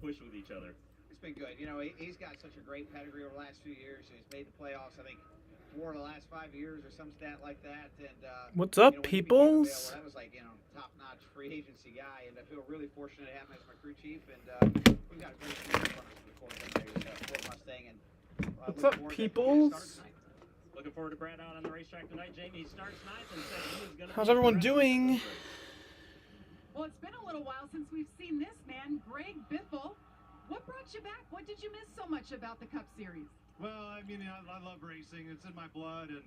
push with each other. It's been good. You know, he's got such a great pedigree over the last few years. He's made the playoffs, I think, 4 of the last 5 years or some stat like that. And, What's up, when he became peoples? available, that was like, top-notch free agency guy. And I feel really fortunate to have him as my crew chief. And we've got a great team in front of us for the course of Ford Mustang. And What's up, peoples? Looking forward to Brad out on the racetrack tonight. Jamie starts nice and said he is going to. How's everyone doing? Well, it's been a little while since we've seen this man, Greg Biffle. What brought you back? What did you miss so much about the Cup Series? Well, I mean, I love racing. It's in my blood, and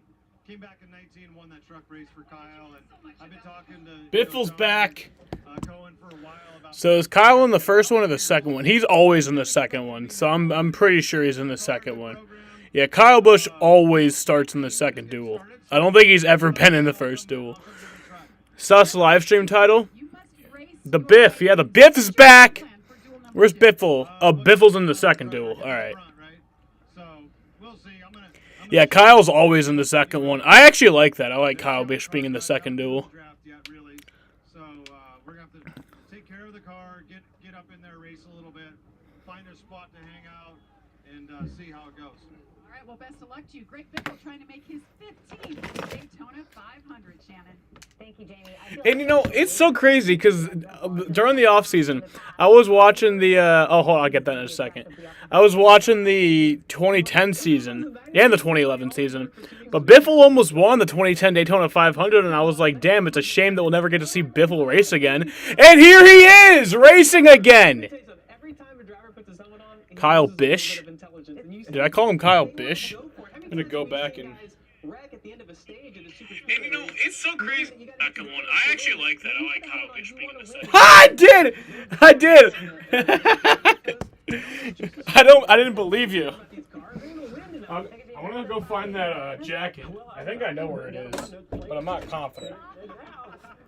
came back in 19, won that truck race for Kyle, and I've been talking to Biffle's back. Cohen for a while about. So is Kyle in the first one or the second one? He's always in the second one, so I'm pretty sure he's in the second one. Yeah, Kyle Busch always starts in the second duel. I don't think he's ever been in the first duel. Sus live stream title? The Biff. Yeah, the Biff is back. Where's Biffle? Oh, Biffle's in the second duel. All right. Yeah, Kyle's always in the second one. I actually like that. I like Kyle Busch being in the second duel. So we're going to have to take care of the car, get up in there, race a little bit, find a spot to hang out, and see how it goes. All right, well, best of luck to you. Greg Biffle trying to make his 15th Daytona 500, Shannon. Thank you, Jamie. And, you know, it's so crazy because during the offseason, I was watching the hold on, I'll get that in a second. I was watching the 2010 season and the 2011 season. But Biffle almost won the 2010 Daytona 500, and I was like, damn, it's a shame that we'll never get to see Biffle race again. And here he is, racing again. Kyle Bish? Did I call him Kyle Bish? I'm going to go back and... And you know, it's so crazy. Come on, I actually like that. I like Kyle Busch being in the second. I did. I didn't believe you. I want to go find that jacket. I think I know where it is, but I'm not confident.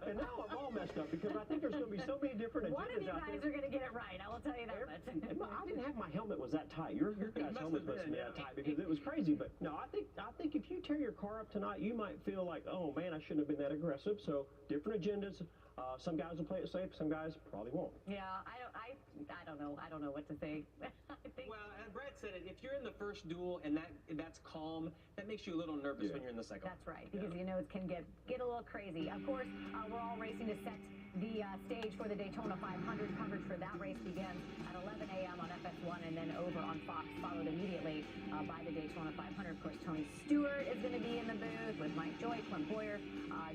And now I'm all messed up because I think there's going to be so many different agendas. One of you guys are going to get it right. I will tell you that much. I didn't have my helmet was that tight. Your guys' helmet must be that tight because it was crazy. But no, I think if you tear your car up tonight, you might feel like, oh man, I shouldn't have been that aggressive. So different agendas. Some guys will play it safe. Some guys probably won't. Yeah, I don't know. I don't know what to say. Well, Brad said it. If you're in the first duel and that's calm, that makes you a little nervous when you're in the second. That's right, because you know it can get a little crazy. Of course, we're all racing to set the stage for the Daytona 500. Coverage for that race begins at 11 a.m. on FS1 and then over on Fox, followed immediately by the Daytona 500. Of course, Tony Stewart is going to be in the booth with Mike Joy, Clint Boyer.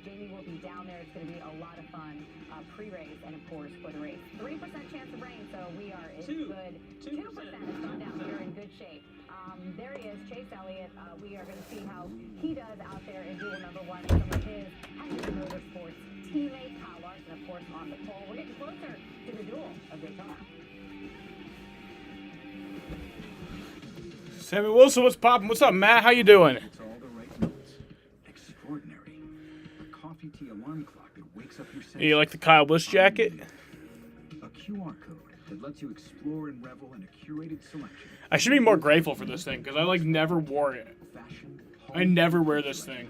Jamie will be down there. It's going to be a lot of fun pre-race and, of course, for the race. 3% chance of rain, so we are in good. 2% has gone down. We're in good shape. There he is, Chase Elliott. We are going to see how he does out there in duel number 1 and some of his Henry Motorsports teammate Kyle Larson, of course, on the pole. We're getting closer to the duel of Daytona. Sammy Wilson, what's poppin'? What's up, Matt? How you doing? It's all the right notes. Extraordinary. A coffee tea alarm clock that wakes up your senses. You like the Kyle Busch jacket? A QR code that lets you explore and revel in a curated selection. I should be more grateful for this thing because I never wore it. I never wear this thing.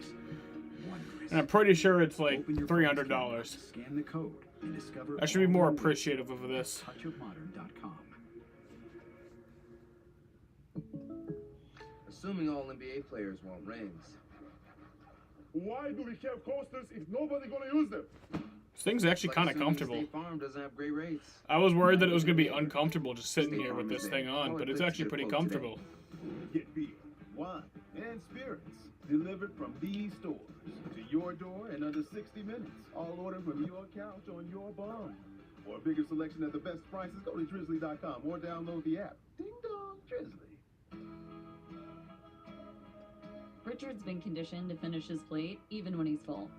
And I'm pretty sure it's like $300. Scan the code and discover. I should be more appreciative of this. touchofmodern.com. Assuming all NBA players want rings. Why do we have coasters if nobody's gonna use them? This thing's actually kind of comfortable. State Farm doesn't have great rates. I was worried that it was going to be uncomfortable just sitting here with this thing on, but it's actually pretty comfortable. Get beer, wine, and spirits delivered from these stores to your door in under 60 minutes. All ordered from your couch on your bum. For a bigger selection at the best prices, go to drizzly.com or download the app. Ding dong, Drizzly. Richard's been conditioned to finish his plate even when he's full.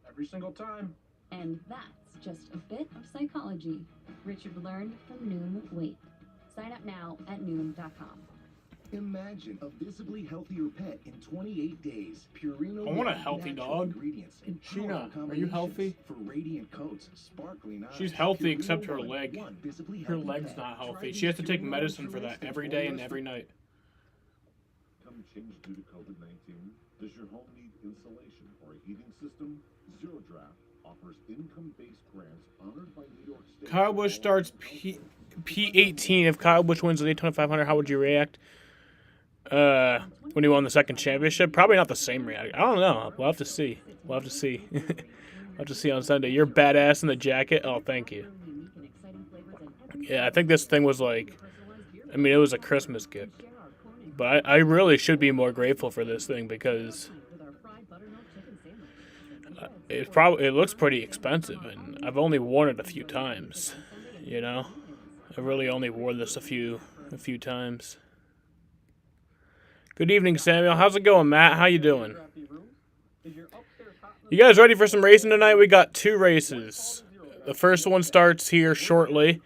Every single time. And that's just a bit of psychology Richard learned from Noom Weight. Sign up now at Noom.com. Imagine a visibly healthier pet in 28 days. Purino. I want a healthy dog. Sheena, are you healthy? For radiant coats, sparkling eyes. She's healthy except her leg. Her leg's not healthy. She has to take medicine for that every day and every night. Come change due to COVID-19? Does your home need insulation or a heating system? Zero Draft offers income-based grants honored by New York State. Kyle Busch starts P18. If Kyle Busch wins the Daytona 500, how would you react? When he won the second championship? Probably not the same reaction. I don't know. We'll have to see. We'll have to see. We'll have to see on Sunday. You're badass in the jacket. Oh, thank you. Yeah, I think this thing was like, I mean, it was a Christmas gift. But I really should be more grateful for this thing because it looks pretty expensive, and I've only worn it a few times. You know, I really only wore this a few times. Good evening, Samuel. How's it going, Matt? How you doing? You guys ready for some racing tonight? We got 2 races. The first one starts here shortly,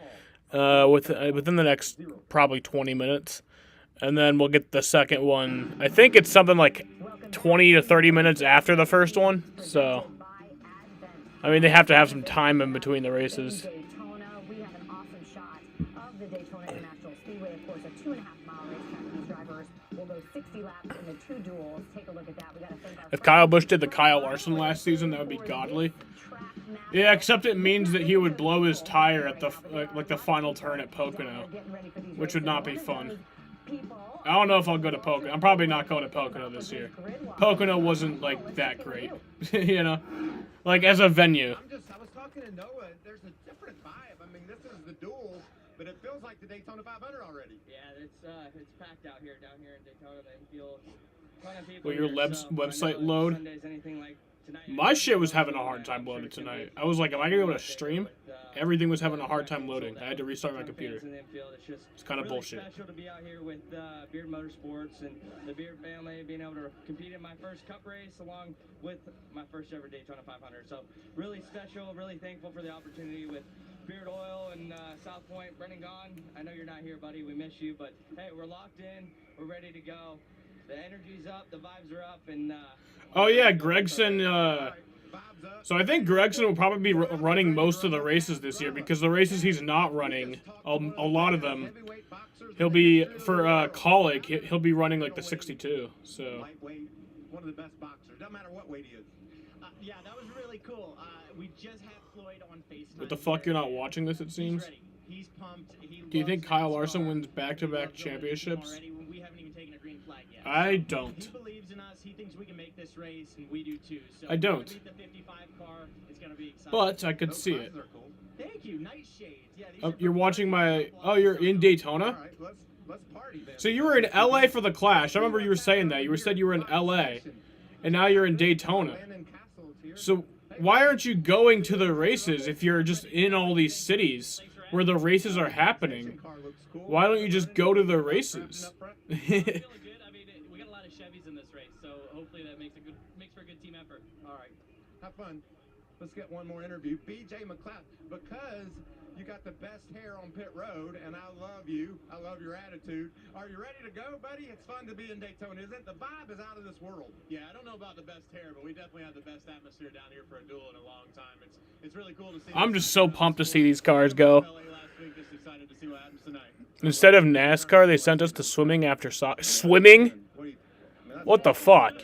within the next probably 20 minutes. And then we'll get the second one. I think it's something like 20 to 30 minutes after the first one. So, I mean, they have to have some time in between the races. Daytona, we have an awesome shot of the Daytona International Speedway. Of course, a 2.5-mile racetrack. These drivers will go 60 laps in the 2 duels. Take a look at that. We got to thank our If Kyle Busch did the Kyle Larson last season, that would be godly. Yeah, except it means that he would blow his tire at the like the final turn at Pocono, which would not be fun. I don't know if I'll go to Pocono. I'm probably not going to Pocono this year. Pocono wasn't like that great, you know, like as a venue. I was talking to Noah. There's a different vibe. I mean, this is the Duels, but it feels like the Daytona 500 already. Yeah, it's packed out here, down here in Daytona. They feel ton of people. Will your website load? Sundays, anything like tonight, My shit was having a hard time loading tonight. I was like, am I gonna be able to stream? Everything was having a hard time loading. I had to restart my computer. It's kind of bullshit. It's special to be out here with Beard Motorsports and the Beard family, being able to compete in my first Cup race along with my first ever Daytona 500. So really special, really thankful for the opportunity with Beard Oil and South Point. Brennan Gone, I know you're not here, buddy. We miss you, but hey, we're locked in. We're ready to go. The energy's up, the vibes are up, and oh yeah, Gregson. So I think Gregson will probably be running most of the races this year because the races he's not running, a lot of them, he'll be for Colic. He'll be running like the 62. So. Lightweight, one of the best boxers. Doesn't matter what weight he is. Yeah, that was really cool. We just had Floyd on FaceTime. What the fuck? You're not watching this? It seems. He's pumped. Do you think Kyle Larson wins back-to-back championships? We haven't even taken a green flag yet. I don't. He believes in us. He thinks we can make this race, and we do too. So I don't. beat the 55 car. It's gonna be exciting. But I could see it. Thank you. Nice shades. Yeah. You're watching my. Oh, you're in Daytona. All right, let's party then. So you were in LA for the Clash. I remember you were saying that. You said you were in LA, and now you're in Daytona. So why aren't you going to the races if you're just in all these cities where the races are happening? Why don't you just go to the races? Feeling good. I mean, we got a lot of Chevys in this race, so hopefully that makes for a good team effort. All right, have fun. Let's get one more interview. BJ McLeod, because you got the best hair on pit road, and I love you. I love your attitude. Are you ready to go, buddy? It's fun to be in Daytona, isn't it? The vibe is out of this world. Yeah, I don't know about the best hair, but we definitely have the best atmosphere down here for a duel in a long time. It's really cool to see. I'm just so pumped to see these cars go. Just excited to see what happens tonight. Instead of NASCAR, they sent us to swimming after swimming? What the fuck?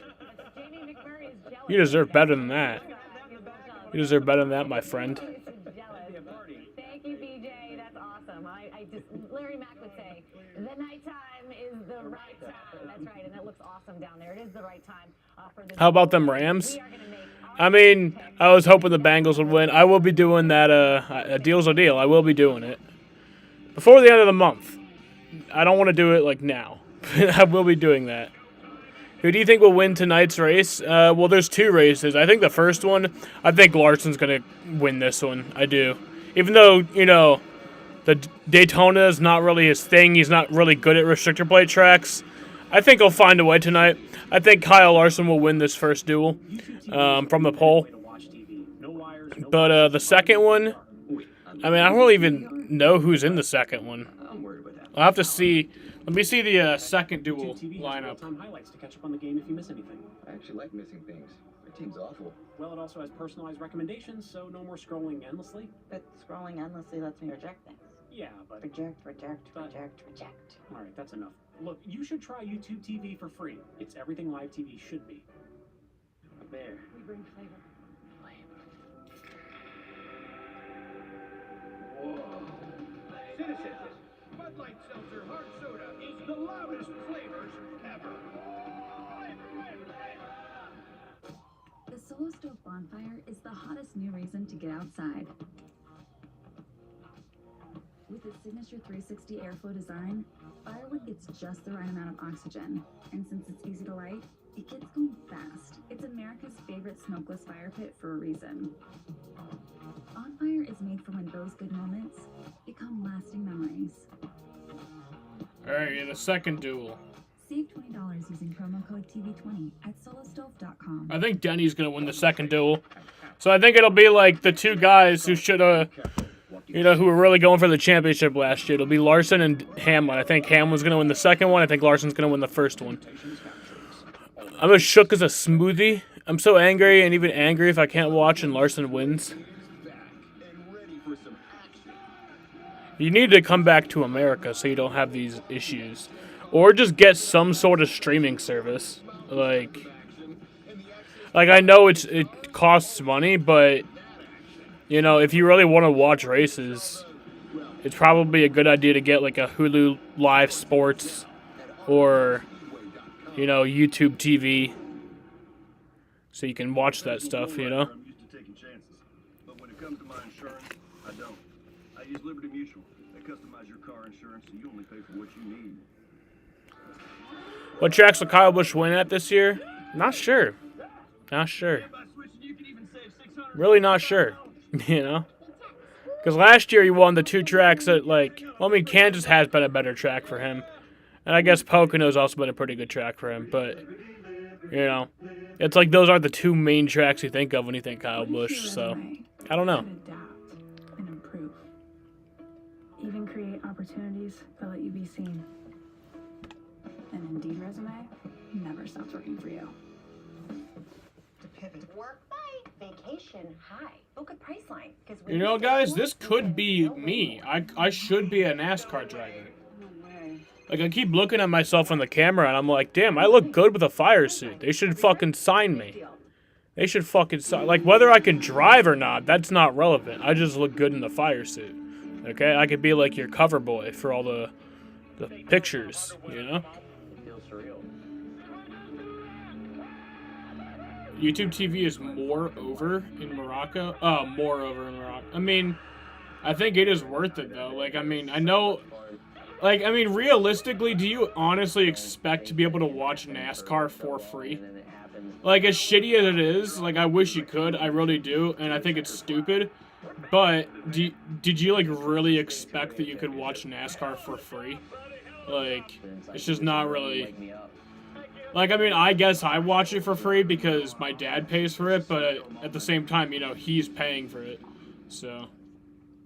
You deserve better than that. You deserve better than that, my friend. Thank you, BJ. That's awesome. Larry Mack would say, the nighttime is the right time. That's right, and it looks awesome down there. It is the right time for the. How about them Rams? I mean, I was hoping the Bengals would win. I will be doing that. A deal's a deal. I will be doing it before the end of the month. I don't want to do it like now. I will be doing that. Who do you think will win tonight's race? Well, there's 2 races. I think the first one, I think Larson's going to win this one. I do. Even though, you know, the Daytona is not really his thing. He's not really good at restrictor plate tracks. I think he'll find a way tonight. I think Kyle Larson will win this first duel from the pole. But the second one, I mean, I don't really even know who's in the second one. I'll have to see. Let me see the second duel lineup. Highlights to catch up on the game if you miss anything. I actually like missing things. My team's awful. Well, it also has personalized recommendations, so no more scrolling endlessly. But scrolling endlessly lets me reject things. Yeah, but... Reject. All right, that's enough. Look, you should try YouTube TV for free. It's everything live TV should be. There. We bring flavor. citizens. Bud Light Seltzer Hard Soda is the loudest flavors ever. The Solo Stove Bonfire is the hottest new reason to get outside. With its signature 360 airflow design, firewood gets just the right amount of oxygen. And since it's easy to light, it gets going fast. It's America's favorite smokeless fire pit for a reason. Bonfire is made for when those good moments become lasting memories. Alright, the second duel. Save $20 using promo code TV20 at solostove.com. I think Denny's gonna win the second duel. So I think it'll be like the two guys who should who were really going for the championship last year. It'll be Larson and Hamlin. I think Hamlin's gonna win the second one. I think Larson's gonna win the first one. I'm as shook as a smoothie. I'm so angry and even angry if I can't watch and Larson wins. You need to come back to America so you don't have these issues. Or just get some sort of streaming service. Like I know it costs money, but if you really want to watch races, it's probably a good idea to get like a Hulu Live Sports or YouTube TV so you can watch that stuff, I'm used to taking chances. But when it comes to my insurance, I don't. I use Liberty Mutual. They customize your car insurance so you only pay for what you need. What tracks will Kyle Busch win at this year? Not sure. Not sure. Really not sure. Because last year he won the two tracks that, Kansas has been a better track for him. And I guess Pocono's also been a pretty good track for him. But, it's like those aren't the two main tracks you think of when you think Kyle Busch. So, I don't know. Adapt and improve. Even create opportunities that let you be seen. An Indeed resume never stops working for you. To pivot. Work by vacation high. Book a Priceline. Guys, this could be me. I should be a NASCAR driver. I keep looking at myself on the camera and I'm like, damn, I look good with a fire suit. They should fucking sign me. They should fucking sign. Whether I can drive or not, that's not relevant. I just look good in the fire suit. Okay? I could be like your cover boy for all the pictures, YouTube TV is more over in Morocco. Oh, more over in Morocco. I mean, I think it is worth it, though. I know... realistically, do you honestly expect to be able to watch NASCAR for free? As shitty as it is, I wish you could. I really do, and I think it's stupid. But, did you, really expect that you could watch NASCAR for free? It's just not really... I guess I watch it for free because my dad pays for it, but at the same time, he's paying for it. So.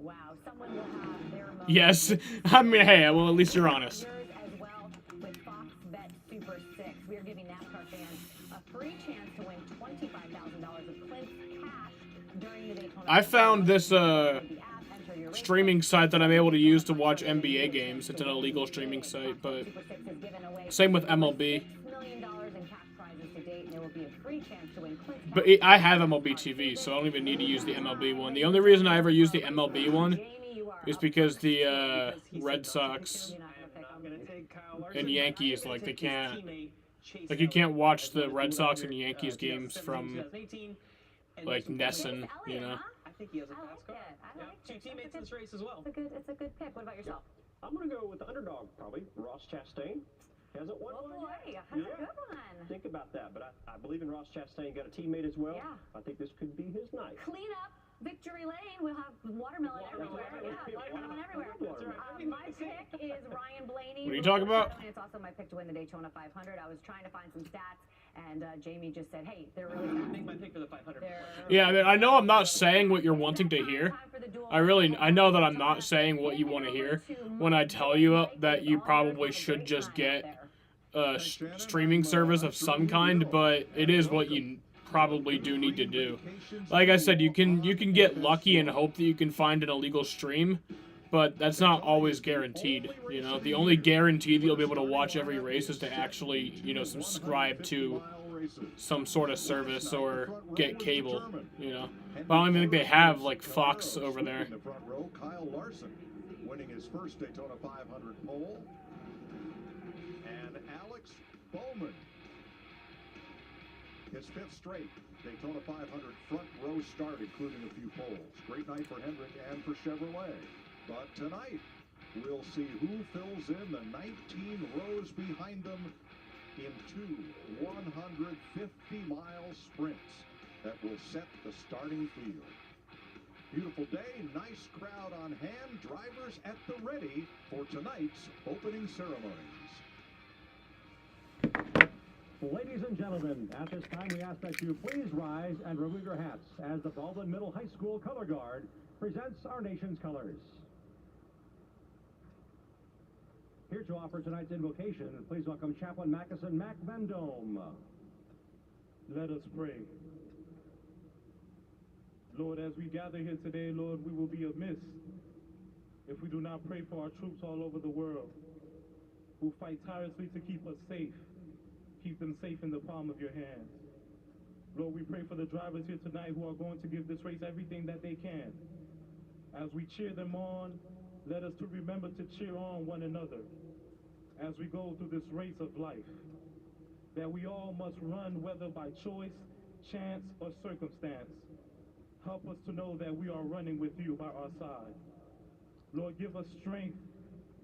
Wow, someone will have their yes. Hey, well, at least you're honest. As well with Fox Bet Super 6. We are giving NASCAR fans a free chance to win $25,000 of Clint's cash during the Daytona. I found this streaming site that I'm able to use to watch NBA games. It's an illegal streaming site, but same with MLB. But I have MLB TV, so I don't even need to use the MLB one. The only reason I ever use the MLB one is because the Red Sox and Yankees, they can't... you can't watch the Red Sox and Yankees games from, Nesson, I think he has a fast car. Two teammates in this race as well. It's a good pick. What about yourself? I'm going to go with the underdog, probably. Ross Chastain. Hasn't won one yet. That's a good one. Think about that, but I believe in Ross Chastain. Got a teammate as well. Yeah. I think this could be his night. Clean up Victory Lane. We'll have watermelon everywhere. Yeah, watermelon everywhere. My pick is Ryan Blaney. What are you talking about? It's also my pick to win the Daytona 500. I was trying to find some stats, and Jamie just said, hey, they're really fast. Make my pick for the 500. Yeah, I know I'm not saying what you're wanting to hear. I know that I'm not saying what you want to hear when I tell you that you probably should just get a streaming service of some kind, but it is what you probably do need to do. Like I said, you can get lucky and hope that you can find an illegal stream, but that's not always guaranteed. The only guarantee that you'll be able to watch every race is to actually, subscribe to some sort of service or get cable. But I don't even think they have Fox over there. winning his first Daytona 500 pole. And Alex Bowman, his fifth straight Daytona 500 front row start, including a few poles. Great night for Hendrick and for Chevrolet. But tonight, we'll see who fills in the 19 rows behind them in two 150-mile sprints that will set the starting field. Beautiful day, nice crowd on hand, drivers at the ready for tonight's opening ceremonies. Ladies and gentlemen, at this time we ask that you please rise and remove your hats as the Baldwin Middle High School Color Guard presents our nation's colors. Here to offer tonight's invocation, please welcome Chaplain Mackinson Mac Vendome. Let us pray. Lord, as we gather here today, Lord, we will be amiss if we do not pray for our troops all over the world who fight tirelessly to keep us safe. Keep them safe in the palm of your hands. Lord, we pray for the drivers here tonight who are going to give this race everything that they can. As we cheer them on, let us to remember to cheer on one another as we go through this race of life, that we all must run whether by choice, chance, or circumstance. Help us to know that we are running with you by our side. Lord, give us strength,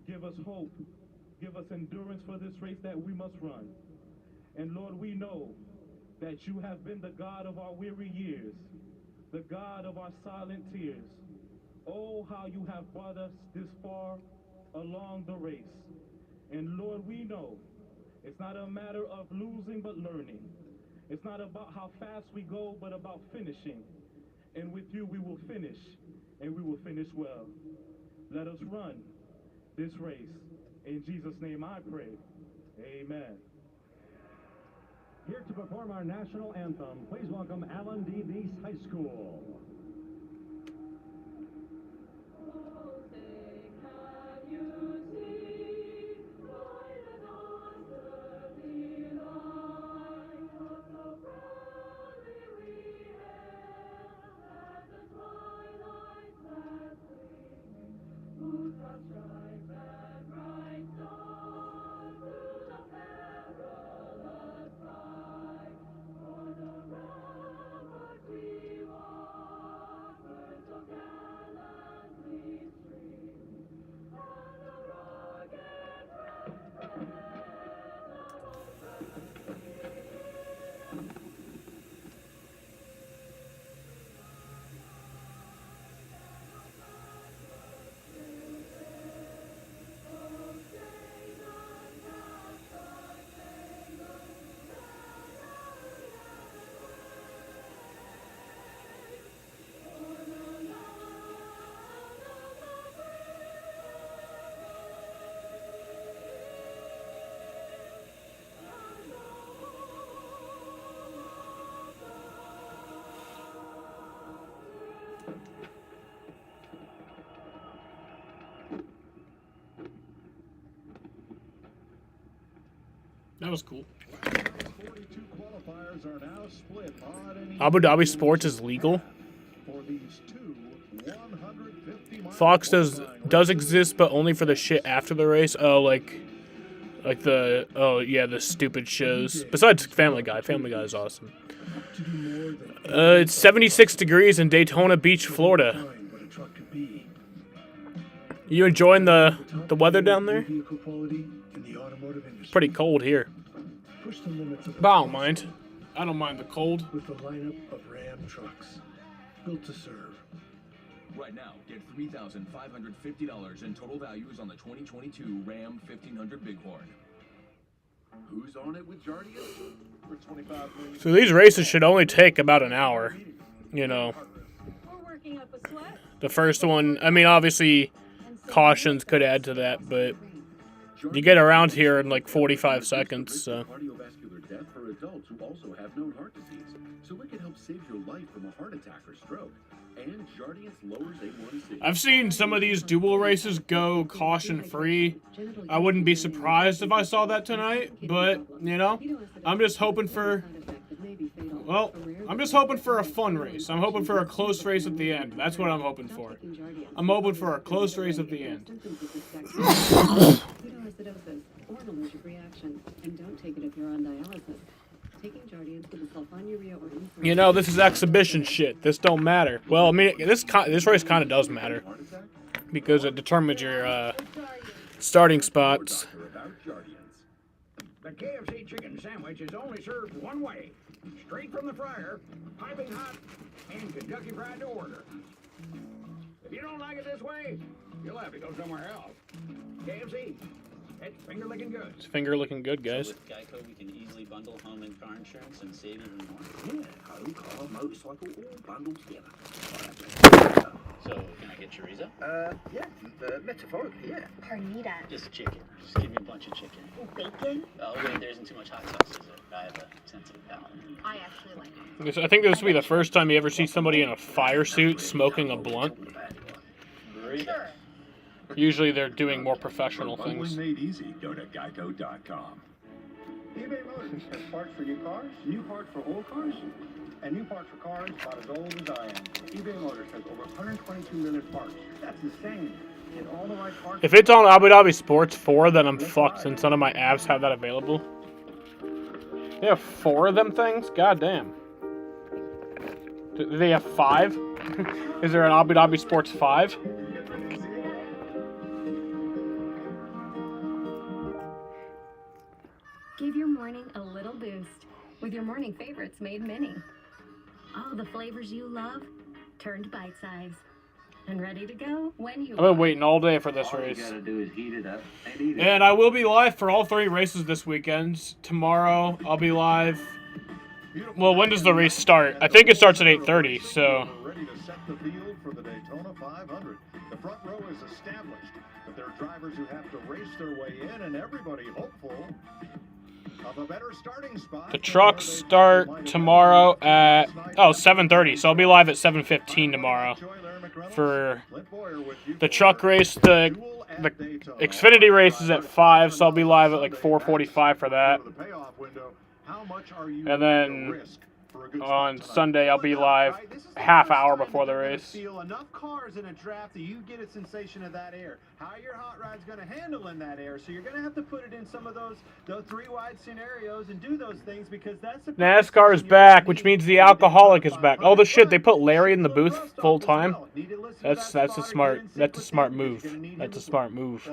give us hope, give us endurance for this race that we must run. And Lord, we know that you have been the God of our weary years, the God of our silent tears. Oh, how you have brought us this far along the race. And Lord, we know it's not a matter of losing but learning. It's not about how fast we go, but about finishing. And with you, we will finish, and we will finish well. Let us run this race. In Jesus' name I pray. Amen. Here to perform our national anthem, please welcome Allen D. Deese High School. That was cool. 42 qualifiers are now split on Abu Dhabi sports is legal. for these two 150-mile Fox does exist, but only for the shit after the race. Oh, like the the stupid shows. Besides Family Guy. Family Guy is awesome. It's 76 degrees in Daytona Beach, Florida. You enjoying the weather down there? It's pretty cold here. But I don't mind. I don't mind the cold. With a lineup of Ram trucks built to serve. Right now, get $3,550 in total values on the 2022 Ram 1500 Bighorn. Who's on it with Jardia? For 25 million. So these races should only take about an hour. You know. We're working up a sweat. The first one, I mean, obviously, cautions could add to that, but you get around here in like 45 seconds, so. Cardiovascular death for adults who also have known heart disease. So it can help save your life from a heart attack or stroke. And Jardiance lowers A1C. I've seen some of these dual races go caution-free. I wouldn't be surprised if I saw that tonight, but, you know, I'm just hoping for Well, I'm just hoping for a fun race. I'm hoping for a close race at the end. That's what I'm hoping for. I'm hoping for a close race at the end. You don't acidosis or an allergic reaction, and don't take it if you're on dialysis. Taking Jardiance with a sulfonylurea or insulin. You know, this is exhibition shit. This don't matter. Well, I mean, this race kind of does matter because it determines your starting spots. The KFC chicken sandwich is only served one way, straight from the fryer, piping hot, and Kentucky Fried to order. If you don't like it this way, you'll have to go somewhere else. KFC, it's finger looking good. It's finger looking good, guys. So with Geico, we can easily bundle home and car insurance and save even more. Yeah, home, car, motorcycle, all bundled together. So can I get chorizo? Yeah, metaphorically, yeah. Carnita. Just chicken. Just give me a bunch of chicken. Bacon? Oh wait, there isn't too much hot sauce, is there? I have a sensitive palate. I actually like it. I think this will be the first time you ever see somebody in a fire suit smoking a blunt. Sure. Usually they're doing more professional Bundling things. made easy. Go to geico.com. eBay Motors has parts for new cars, new parts for old cars, and new parts for cars about as old as I am. eBay Motors has over 122 million parts. That's insane. Get all the right parts. If it's on Abu Dhabi Sports 4, then I'm fucked since none of my apps have that available. They have 4 of them things? God damn. Do they have 5? Is there an Abu Dhabi Sports 5? Give your morning a little boost with your morning favorites made mini. All the flavors you love turned bite-size and ready to go when you I've been waiting all day for this race. All you gotta do is heat it up and eat it. And I will be live for all 3 races this weekend. Tomorrow, I'll be live. Well, when does the race start? I think it starts at 8:30, so... Ready to set the field for the Daytona 500. The front row is established, but there are drivers who have to race their way in, and everybody hopeful of a better starting spot. The trucks start tomorrow at 7:30, so I'll be live at 7:15 tomorrow for the truck race. The Xfinity race is at 5, so I'll be live at like 4:45 for that. And then on Sunday, I'll be live half hour before the race. Enough cars in a draft that you get a sensation of that air. How your hot rod's going to handle in that air. So you're going to have to put it in some of those 3-wide scenarios and do those things because that's the NASCAR is back, which means the alcoholic is back. Oh, the shit! They put Larry in the booth full time. That's a smart move. That's a smart move.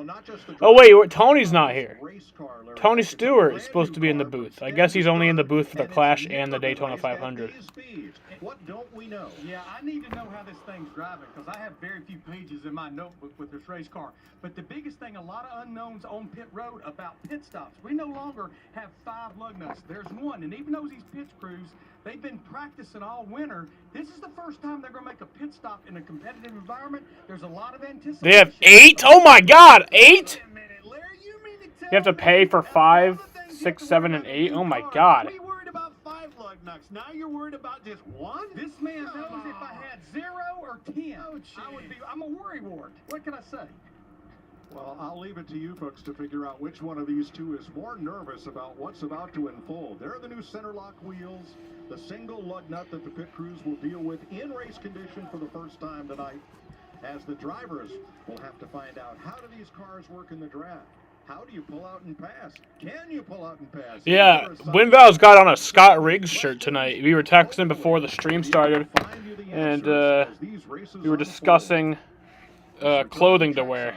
Oh wait, Tony's not here. Tony Stewart is supposed to be in the booth. I guess he's only in the booth for the Clash and the Daytona 500. What don't we know? Yeah, I need to know how this thing's driving because I have very few pages in my notebook with this race car. But the biggest thing, a lot of unknowns on pit road about pit stops. We no longer have 5 lug nuts. There's 1, and even though these pit crews, they've been practicing all winter. This is the first time they're going to make a pit stop in a competitive environment. There's a lot of anticipation. They have 8? Oh my God, 8? You have to pay for 5, 6, 7, and 8. Oh my God. Now you're worried about just 1? This man knows if I had 0 or 10, I'm a worry wart. What can I say? Well, I'll leave it to you folks to figure out which one of these two is more nervous about what's about to unfold. They're the new center lock wheels, the single lug nut that the pit crews will deal with in race condition for the first time tonight, as the drivers will have to find out how do these cars work in the draft. How do you pull out and pass? Can you pull out and pass? Yeah, Winval's got on a Scott Riggs shirt tonight. We were texting before the stream started, and we were discussing clothing to wear.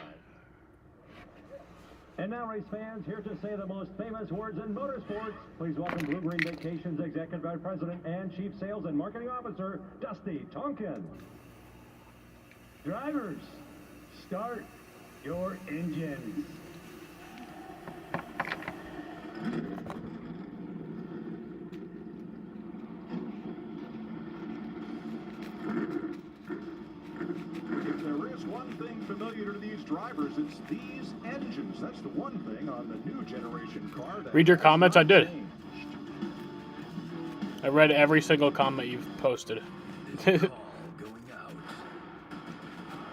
And now, race fans, here to say the most famous words in motorsports, please welcome Blue Green Vacations Executive Vice President and Chief Sales and Marketing Officer, Dusty Tonkin. Drivers, start your engines. If there is one thing familiar to these drivers, it's these engines. That's the one thing on the new generation car. Read your comments. I did. I read every single comment you've posted. Going out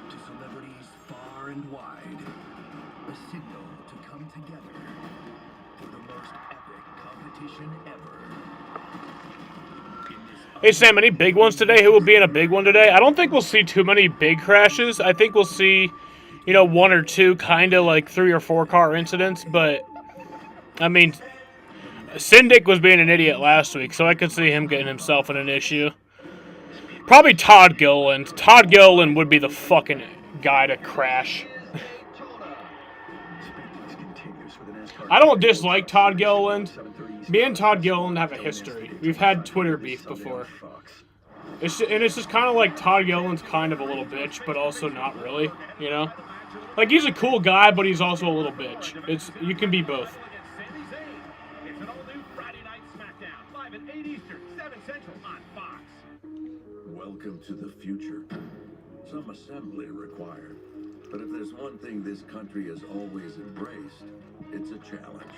to celebrities far and wide. A signal to come together for the most epic competition ever. Hey, Sam, any big ones today? Who will be in a big one today? I don't think we'll see too many big crashes. I think we'll see, you know, 1 or 2 kind of like 3 or 4 car incidents. But, I mean, Syndic was being an idiot last week, so I could see him getting himself in an issue. Probably Todd Gilliland. Todd Gilliland would be the fucking guy to crash. I don't dislike Todd Gilliland. Me and Todd Gilliland have a history. We've had Twitter beef before. It's just kind of like Todd Gilliland's kind of a little bitch, but also not really, you know? Like, he's a cool guy, but he's also a little bitch. You can be both. It's an all-new Friday night SmackDown, live at 8 Eastern, 7 Central on Fox. Welcome to the future. Some assembly required. But if there's one thing this country has always embraced, it's a challenge.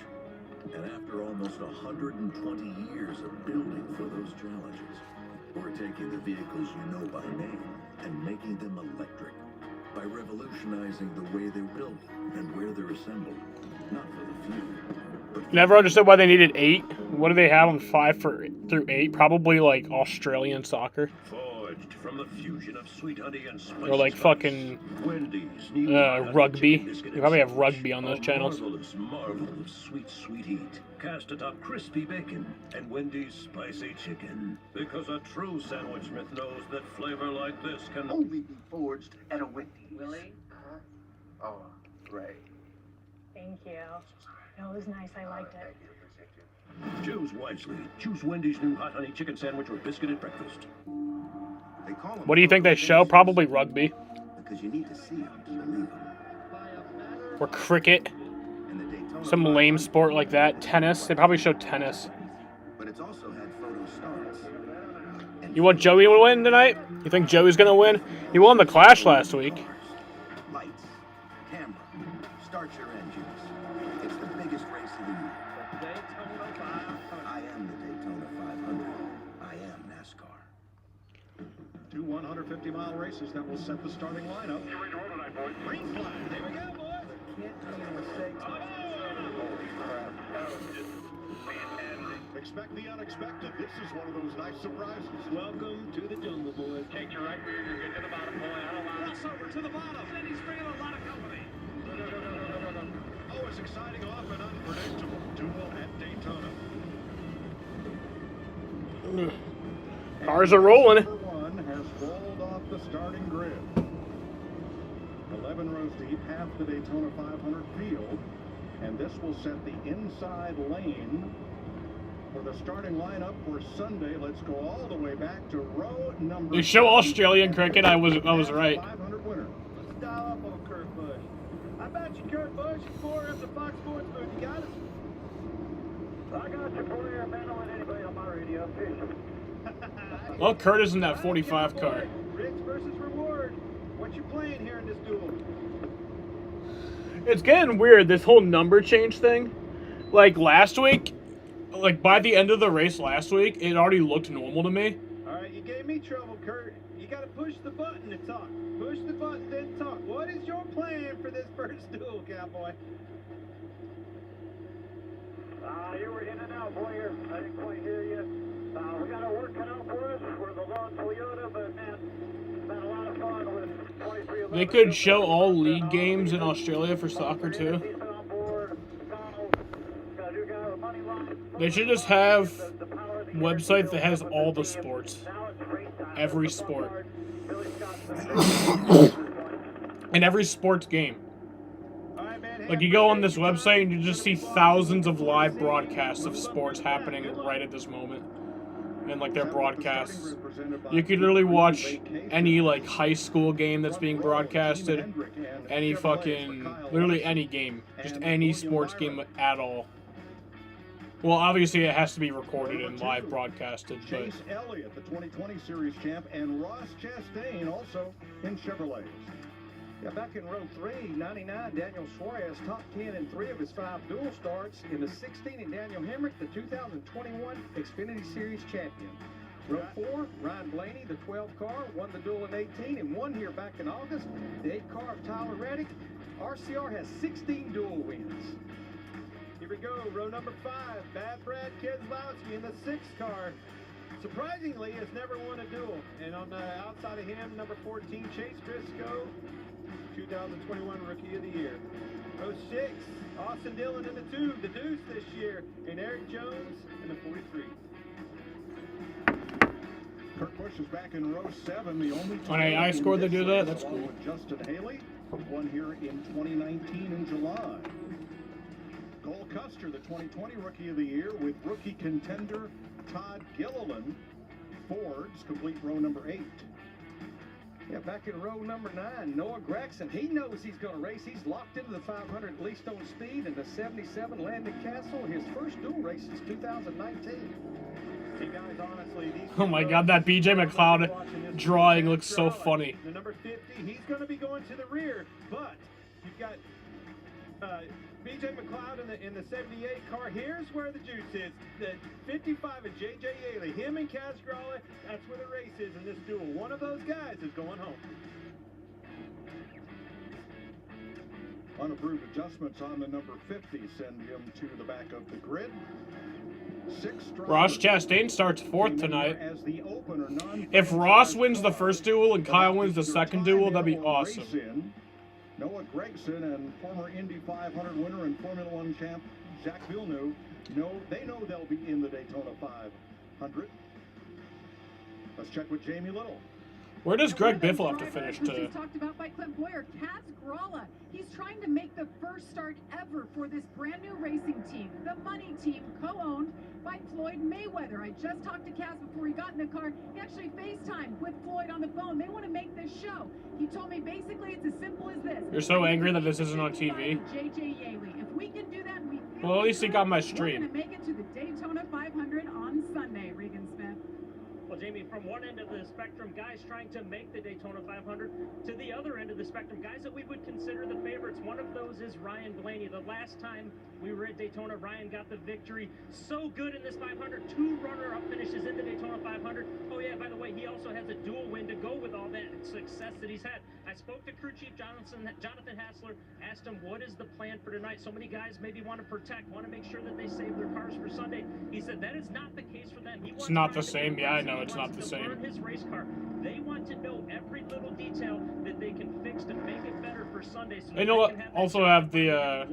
And after almost 120 years of building for those challenges, we're taking the vehicles you know by name and making them electric by revolutionizing the way they're built and where they're assembled. Not for the few. Never understood why they needed 8. What do they have on 5 through 8? Probably like Australian soccer. Forged from the fusion of sweet honey and spicy or like fucking rugby. You probably have rugby on those channels. Marvelous marvel of sweet, sweet heat. Cast atop crispy bacon and Wendy's spicy chicken. Because a true sandwich smith knows that flavor like this can only be forged at a Wendy's. Willie? Oh, great. Thank you. No, it was nice. I liked it. Choose wisely. Choose Wendy's new hot honey chicken sandwich or biscuit at breakfast. What do you think they show? Probably rugby. Because you need to see them to believe them. Or cricket. Some lame sport like that. Tennis. They probably show tennis. But it's also had photo starts. You want Joey to win tonight? You think Joey's gonna win? He won the Clash last week. Lights, camera, start your engines. It's the biggest race of the year. I am the Daytona 500. I am NASCAR. 2 150-mile races that will set the starting lineup. Green flag. Here we go, boys. Can't do any mistakes. Expect the unexpected. This is one of those nice surprises. Welcome to the jungle, boys. Take your right rear, you're good to the bottom, boy. I don't mind. Cross over to the bottom. And he's bringing a lot of company. Oh, it's exciting, off and unpredictable. Duel at Daytona. Cars are rolling. Number 1 has rolled off the starting grid. 11 rows deep, half the Daytona 500 field, and this will set the inside lane for the starting lineup for Sunday. Let's go all the way back to row number. They show Australian cricket. I was right. 500 winner. Let's dial up on Kurt Busch. How about you, Kurt Busch? Four at the Fox Sports booth. You got us? I got you for you, man. Don't let anybody on my radio. Well, Kurt is in that 45 car. Risk versus reward. What you playing here in this duel? It's getting weird, this whole number change thing. Like last week, like by the end of the race last week, it already looked normal to me. All right, you gave me trouble, Kurt. You got to push the button to talk. Push the button, then talk. What is your plan for this first duel, cowboy? You were in and out, Boyer. I didn't quite hear you. We got our work cut out for us. We're the lone Toyota, but man, it's been a lot of fun with 2311. They could show all league games in Australia for soccer too. They should just have website that has all the sports. Every sport. And every sports game. Like you go on this website and you just see thousands of live broadcasts of sports happening right at this moment. And like their broadcasts. You could literally watch any like high school game that's being broadcasted. Any fucking, literally any game. Just any sports game at all. Well, obviously it has to be recorded and live broadcasted. But Chase Elliott, the 2020 Series champ, and Ross Chastain also in Chevrolets. Yeah, back in row 3, 99, Daniel Suarez top 10 in 3 of his 5 dual starts. In the 16, and Daniel Hemrick, the 2021 Xfinity Series champion. Row 4, Ryan Blaney, the 12 car, won the duel in 18 and won here back in August. The 8 car of Tyler Reddick. RCR has 16 duel wins. Here we go, row number 5, Bad Brad Keselowski in the 6 car. surprisingly, has never won a duel. And on the outside of him, number 14, Chase Briscoe, 2021 Rookie of the Year. Row 6, Austin Dillon in the 2, the Deuce this year, and Eric Jones in the 43. Kurt Busch is back in row 7, the only On AI score they do that? That's cool. Justin Haley, won here in 2019 in July. Cole Custer, the 2020 Rookie of the Year, with rookie contender Todd Gilliland. Fords complete row number 8. Yeah, back in row number 9, Noah Gregson. He knows he's going to race. He's locked into the 500 at least on speed, and the 77 Landon Castle, his first dual race since 2019. Hey guys, honestly, these Oh my God, that BJ McLeod drawing looks so funny. The number 50, he's going to be going to the rear, but you've got BJ McLeod in the 78 car. Here's where the juice is. The 55 of JJ Yaley, him and Kaz Gralla, that's where the race is in this duel. One of those guys is going home. Unapproved adjustments on the number 50 send him to the back of the grid. Ross Chastain starts 4th tonight. If Ross wins the first duel and Kyle wins the second duel, that'd be awesome. Noah Gregson and former Indy 500 winner and Formula One champ Jacques Villeneuve they know they'll be in the Daytona 500. Let's check with Jamie Little. Where does Greg Biffle have to finish to? Talked about by Clint Boyer, Kaz Gralla. He's trying to make the first start ever for this brand new racing team, the Money Team, co-owned by Floyd Mayweather. I just talked to Kaz before he got in the car. He actually FaceTimed with Floyd on the phone. They want to make this show. He told me basically it's as simple as this. You're so angry that this isn't on TV. JJ Yaley. If we can do that, we feel well, at least he got my we're stream. going to make it to the Daytona 500 on Sunday, Regan Smith. Well, Jamie, from one end of the spectrum, guys trying to make the Daytona 500, to the other end of the spectrum, guys that we would consider the favorites. One of those is Ryan Blaney. The last time we were at Daytona, Ryan got the victory. So good in this 500. 2 runner-up finishes in the Daytona 500. Oh, yeah, by the way, he also has a dual win to go with all that success that he's had. I spoke to crew chief Jonathan Hassler, asked him, what is the plan for tonight? So many guys maybe want to protect, want to make sure that they save their cars for Sunday. He said that is not the case for them. It's not the same. Yeah, I know it's not the same. His race car. They want to know every little detail that they can fix to make it better for Sunday. So they know also have the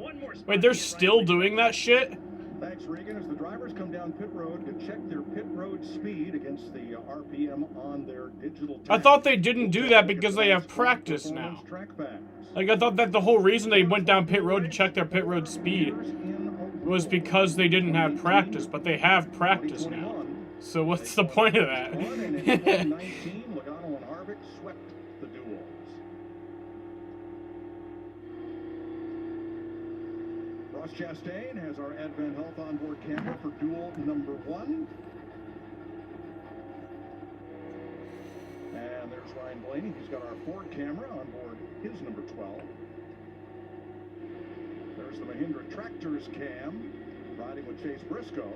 wait, they're still doing that shit? Thanks, Regan. As the drivers come down pit road to check their pit road speed against the RPM on their digital I thought they didn't do that because they have practice now. Like, I thought that the whole reason they went down pit road to check their pit road speed was because they didn't have practice, but they have practice now. So what's the point of that? Logano and Harvick swept the duels. Ross Chastain has our Advent Health onboard camera for duel number 1. And there's Ryan Blaney. He's got our Ford camera on board his number 12. There's the Mahindra Tractors cam riding with Chase Briscoe.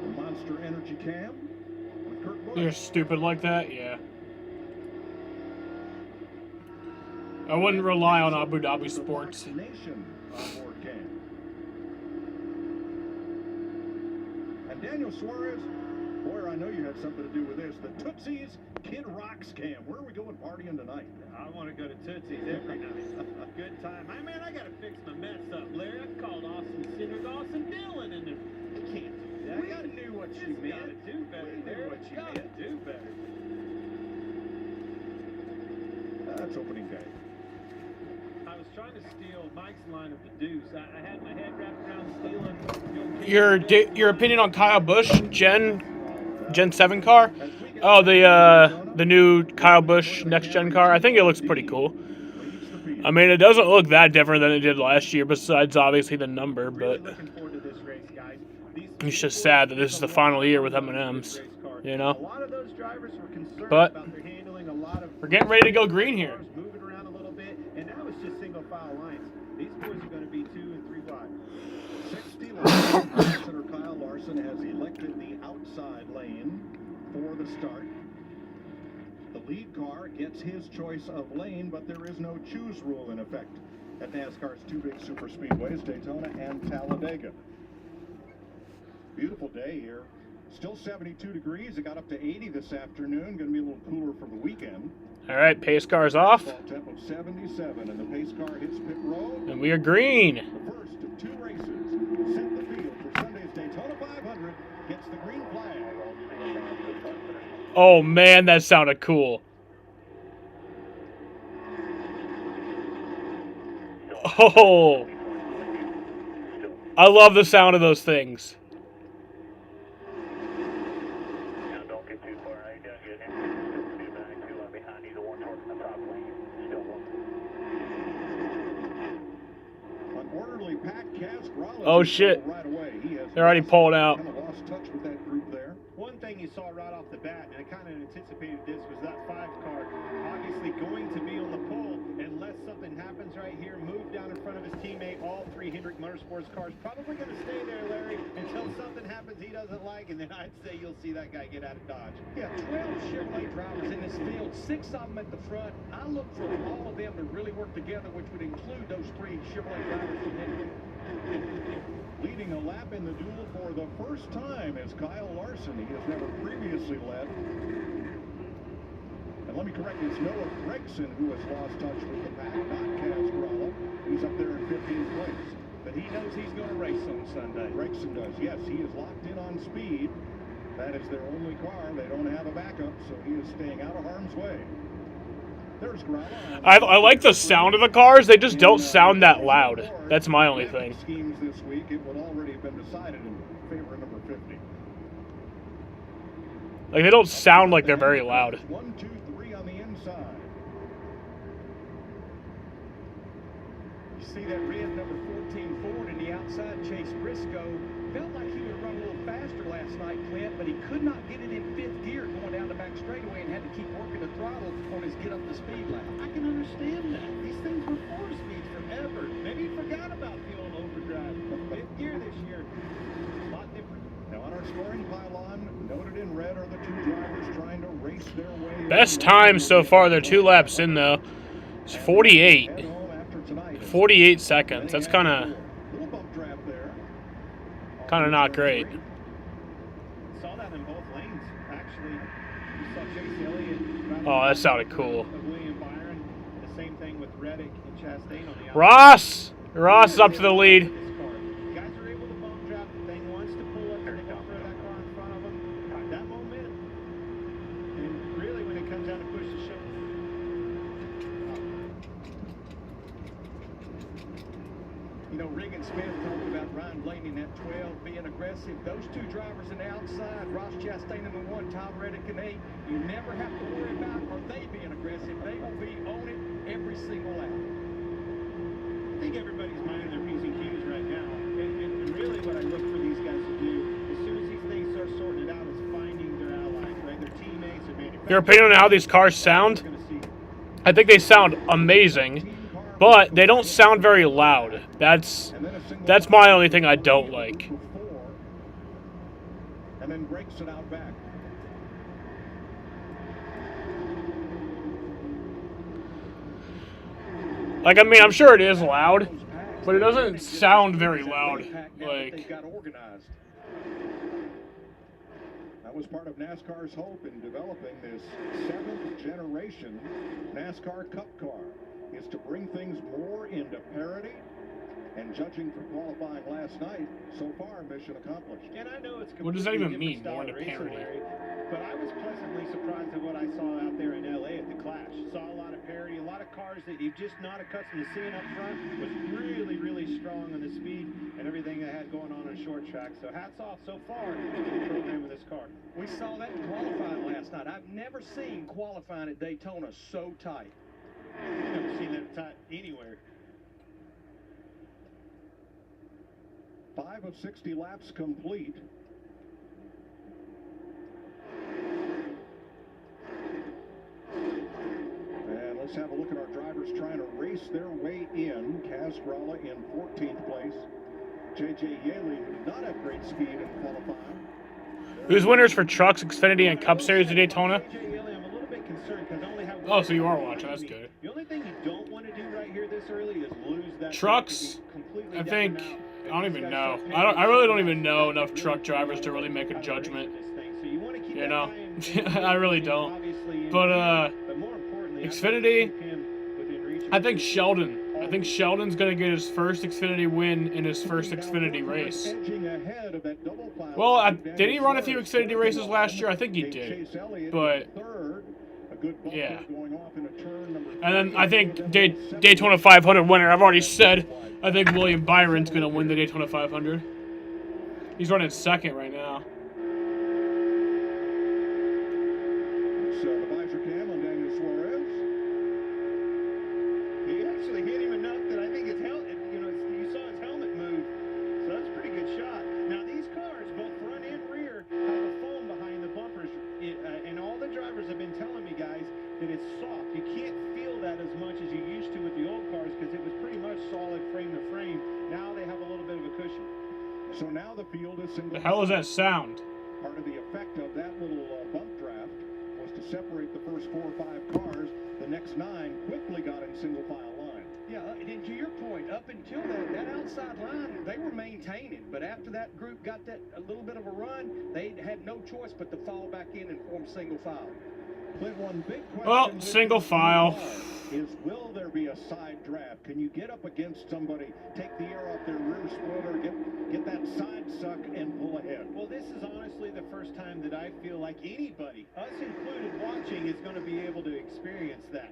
The Monster Energy cam with Kurt Busch. You're stupid like that? Yeah. I wouldn't rely on Abu Dhabi sports. Nation onboard cam. And Daniel Suarez, boy, I know you had something to do with this. The Tootsie's Kid Rock's cam. Where are we going partying tonight? I want to go to Tootsie's every night. Good time. Hey, man, I got to fix my mess up, Larry. I called Austin Sinners, Austin Dillon, and you can't do that. I knew what you meant. Got to do better. We knew what you meant. Do better. That's opening day. I was trying to steal Mike's line of the Deuce. I had my head wrapped around stealing. Your opinion on Kyle Busch Gen 7 car? Oh, the new Kyle Busch next gen car. I think it looks pretty cool. I mean, it doesn't look that different than it did last year, besides obviously the number. But it's just sad that this is the final year with M&Ms. You know. But we're getting ready to go green here. Moving around a little bit, and now it's just single file lines. These boys are going to be 2 and 3 wide. 60 lanes. Senator Kyle Larson has elected the outside lane for the start. The lead car gets his choice of lane, but there is no choose rule in effect at NASCAR's two big super speedways, Daytona and Talladega. Beautiful day here. Still 72 degrees. It got up to 80 this afternoon. Going to be a little cooler for the weekend. All right, pace car's off. Ball temp of 77, and the pace car hits pit road. And we are green. The first of two races set the field for Sunday's Daytona 500. Gets the green flag. Oh, man, that sounded cool. Oh. I love the sound of those things. Oh shit. They're already pulled out. Lost touch with that group there. One thing you saw right off the bat, and I kind of anticipated this, was that 5 car obviously going to be on the pole unless something happens right here. Move down in front of his teammate. All 3 Hendrick Motorsports cars probably going to stay there, Larry, until something happens he doesn't like, and then I'd say you'll see that guy get out of Dodge. Yeah, 12 Chevrolet drivers in this field, 6 of them at the front. I look for all of them to really work together, which would include those 3 Chevrolet drivers from Hendrick. Leading a lap in the duel for the first time is Kyle Larson. He has never previously led. And let me correct, it's Noah Gregson who has lost touch with the pack, not Kaz Gralla. He's up there in 15th place. But he knows he's going to race on Sunday. Gregson does, yes. He is locked in on speed. That is their only car. They don't have a backup, so he is staying out of harm's way. There's Gralla. I like the sound of the cars. They just don't sound that loud. That's my only thing. Schemes this week, it would already have been decided in favor of number 50. Like, they don't sound like they're very loud. 1, 2, 3 on the inside. You see that red number 14 Ford in the outside, Chase Briscoe. Felt like he would have run a little faster last night, Clint, but he could not get it in 5th gear going down the back straightaway and had to keep working the throttle on his get up to speed lap. I can understand that. These things were 4 speeds forever. Maybe he forgot about the old overdrive. 5th gear this year. A lot different. Now on our scoring pylon, noted in red are the 2 drivers trying to race their way. Best time so far. They're 2 laps in, though. It's 48. 48 seconds. That's kind of not great. Saw that in both lanes, actually. You saw Chase Elliott. Oh, that sounded cool. William Byron. The same thing with Reddick and Chastain on the outside. Ross is up to the lead. Guys are able to bump drop. The thing wants to pull up and they go throw that car in front of them. Got that momentum. And really, when it comes down to push the show. You know, Regan Smith talked about Ryan Blaney in that 12 being aggressive. Those 2 drivers on the outside, Ross Chastain in the 1, Tyler Reddick in 8, you never have to worry about are they being aggressive. They will be on it every single lap. I think everybody's minding their P's and Q's right now. And really what I look for these guys to do, as soon as these things start sorting it out, is finding their allies, right? Their teammates, their manufacturers. Your opinion on how these cars sound? I think they sound amazing, but they don't sound very loud. That's my only thing I don't like. And then breaks it out back. Like, I mean, I'm sure it is loud, but it doesn't sound very loud. Like, that was part of NASCAR's hope in developing this 7th generation NASCAR Cup car, is to bring things more into parity. And judging from qualifying last night, so far, mission accomplished. And I know it's what does that even mean, more into parity? But I was pleasantly surprised at what I saw out there in LA at the Clash. Saw a lot of parity, a lot of cars that you're just not accustomed to seeing up front. Was really, really strong on the speed and everything they had going on short track. So hats off so far to the program of this car. We saw that in qualifying last night. I've never seen qualifying at Daytona so tight. I've never seen that tight anywhere. 5 of 60 laps complete. And let's have a look at our drivers trying to race their way in. Kaz Gralla in 14th place. J.J. Yaley, who did not have great speed in qualifying. Who's winners for Trucks, Xfinity, and Cup Series of Daytona? I'm a little bit concerned concerned because I only have. Oh, so you are watching. That's good. The only thing you don't want to do right here this early is lose that. Trucks. I think. I don't even know. I really don't even know enough truck drivers to really make a judgment. You know, I really don't. But Xfinity. I think Sheldon. I think Sheldon's gonna get his first Xfinity win in his first Xfinity race. Well, did he run a few Xfinity races last year? I think he did. But yeah. And then I think Daytona 500 winner. I've already said. I think William Byron's gonna win the Daytona 500. He's running second right now. It's the visor cam on Daniel Suarez. He actually hit him enough that I think his helmet, you saw his helmet move. So that's a pretty good shot. Now these cars, both front and rear, have a foam behind the bumpers. And all the drivers have been telling me, guys, that it's soft. You can't feel that as much as you used to with the old cars because it was pretty much solid frame to frame. Now they have a little bit of a cushion. So now the field is single. The hell is that sound? Part of the effect of that little bump draft was to separate the first 4 or 5 cars. The next 9 quickly got in single file line. Yeah, and to your point, up until that outside line, they were maintaining. But after that group got that a little bit of a run, they had no choice but to fall back in and form single file. But one big question well, single file is, will there be a side draft? Can you get up against somebody, take the air off their rear spoiler, get that side suck and pull ahead? Well, this is honestly the first time that I feel like anybody, us included, watching is going to be able to experience that.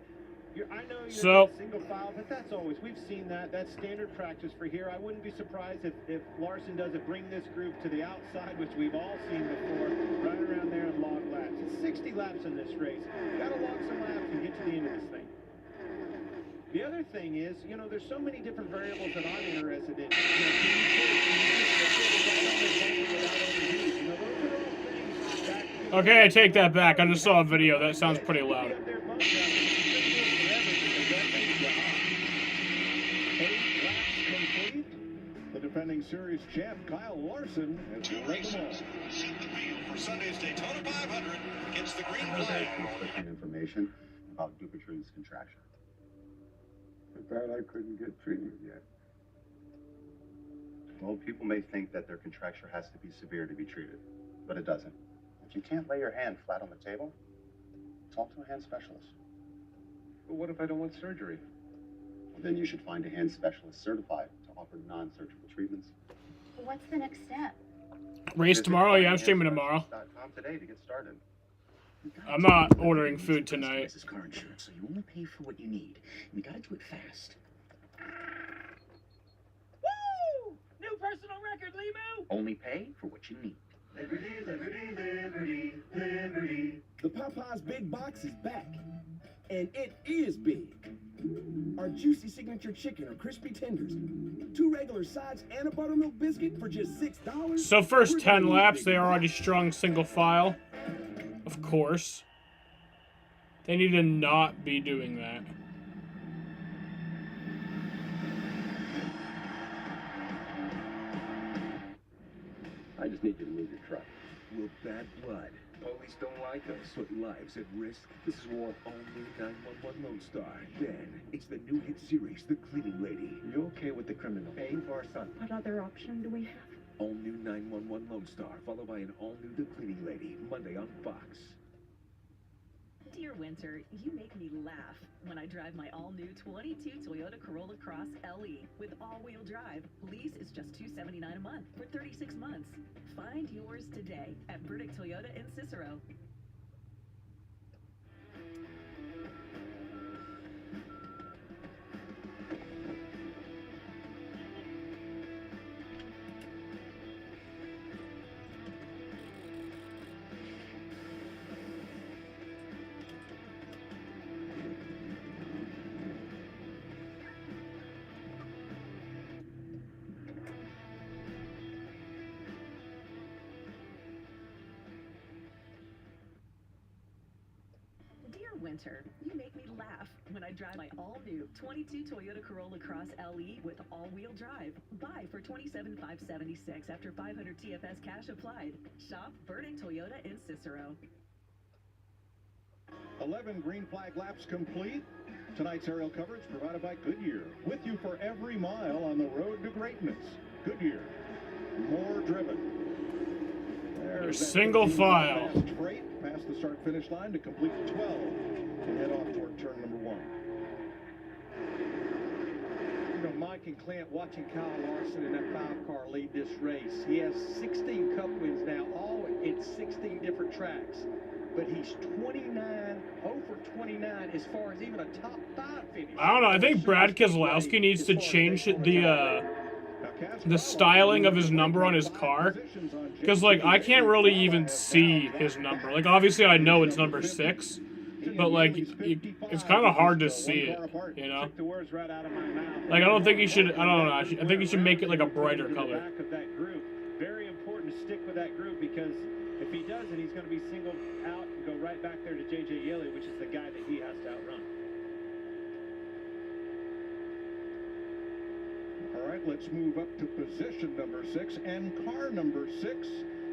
I know you're single file, but that's always, we've seen that. That's standard practice for here. I wouldn't be surprised if Larson doesn't bring this group to the outside, which we've all seen before, run around there and log laps. It's 60 laps in this race. You got to log some laps and get to the end of this thing. The other thing is, there's so many different variables that I'm interested in. Okay, I take that back. I just saw a video. That sounds pretty loud. The defending series champ Kyle Larson has led them all. For Sunday's Daytona 500 gets the green flag. Conflicting information about Dupuytren's contraction. But that I couldn't get treated yet. Well, people may think that their contracture has to be severe to be treated, but it doesn't. If you can't lay your hand flat on the table, talk to a hand specialist. But what if I don't want surgery? Well, then you should find a hand specialist certified to offer non-surgical treatments. What's the next step? Race tomorrow? Yeah, I'm streaming tomorrow. Today to get started. I'm not ordering food tonight. This is car insurance, so you only pay for what you need. And you gotta do it fast. Woo! New personal record, Limu! Only pay for what you need. Liberty, liberty, liberty, liberty. The Popeyes Big Box is back. And it is big. Our juicy signature chicken or crispy tenders, 2 regular sides, and a buttermilk biscuit for just $6. So first 10 laps, they already strung single file. Of course. They need to not be doing that. I just need you to move your truck. We're bad blood. Police don't like us. Put lives at risk. This is war. All-new 911 Lone Star. Then, it's the new hit series, The Cleaning Lady. You okay with the criminal paying for our son? What other option do we have? All-new 911 Lone Star, followed by an all-new The Cleaning Lady, Monday on Fox. Dear Winter, you make me laugh when I drive my all-new 22 Toyota Corolla Cross LE with all-wheel drive. Lease is just $279 a month for 36 months. Find yours today at Burdick Toyota in Cicero. Winter, you make me laugh when I drive my all-new 22 Toyota Corolla Cross LE with all-wheel drive. Buy for $27,576 after 500 TFS cash applied. Shop Burdick Toyota in Cicero. 11 green flag laps complete. Tonight's aerial coverage provided by Goodyear. With you for every mile on the road to greatness. Goodyear, more driven. There's that Single 15 file. Fast freight past the start-finish line to complete 12 and head off toward turn number 1. You know, Mike and Clint, watching Kyle Larson in that 5-car lead this race. He has 16 Cup wins now, all in 16 different tracks. But he's 29, 0 for 29 as far as even a top 5 finish. I don't know. I think Brad Keselowski needs to change the styling of his number on his car, because like I can't really even see his number. Like obviously I know it's number 6, but like it's kind of hard to see it, you know. Like I don't think he should. I don't know. I think he should make it like a brighter color. Very important to stick with that group, because if he doesn't, he's going to be singled out and go right back there to J.J. Yeley, which is the guy that he has to outrun. All right, let's move up to position number 6 and car number 6.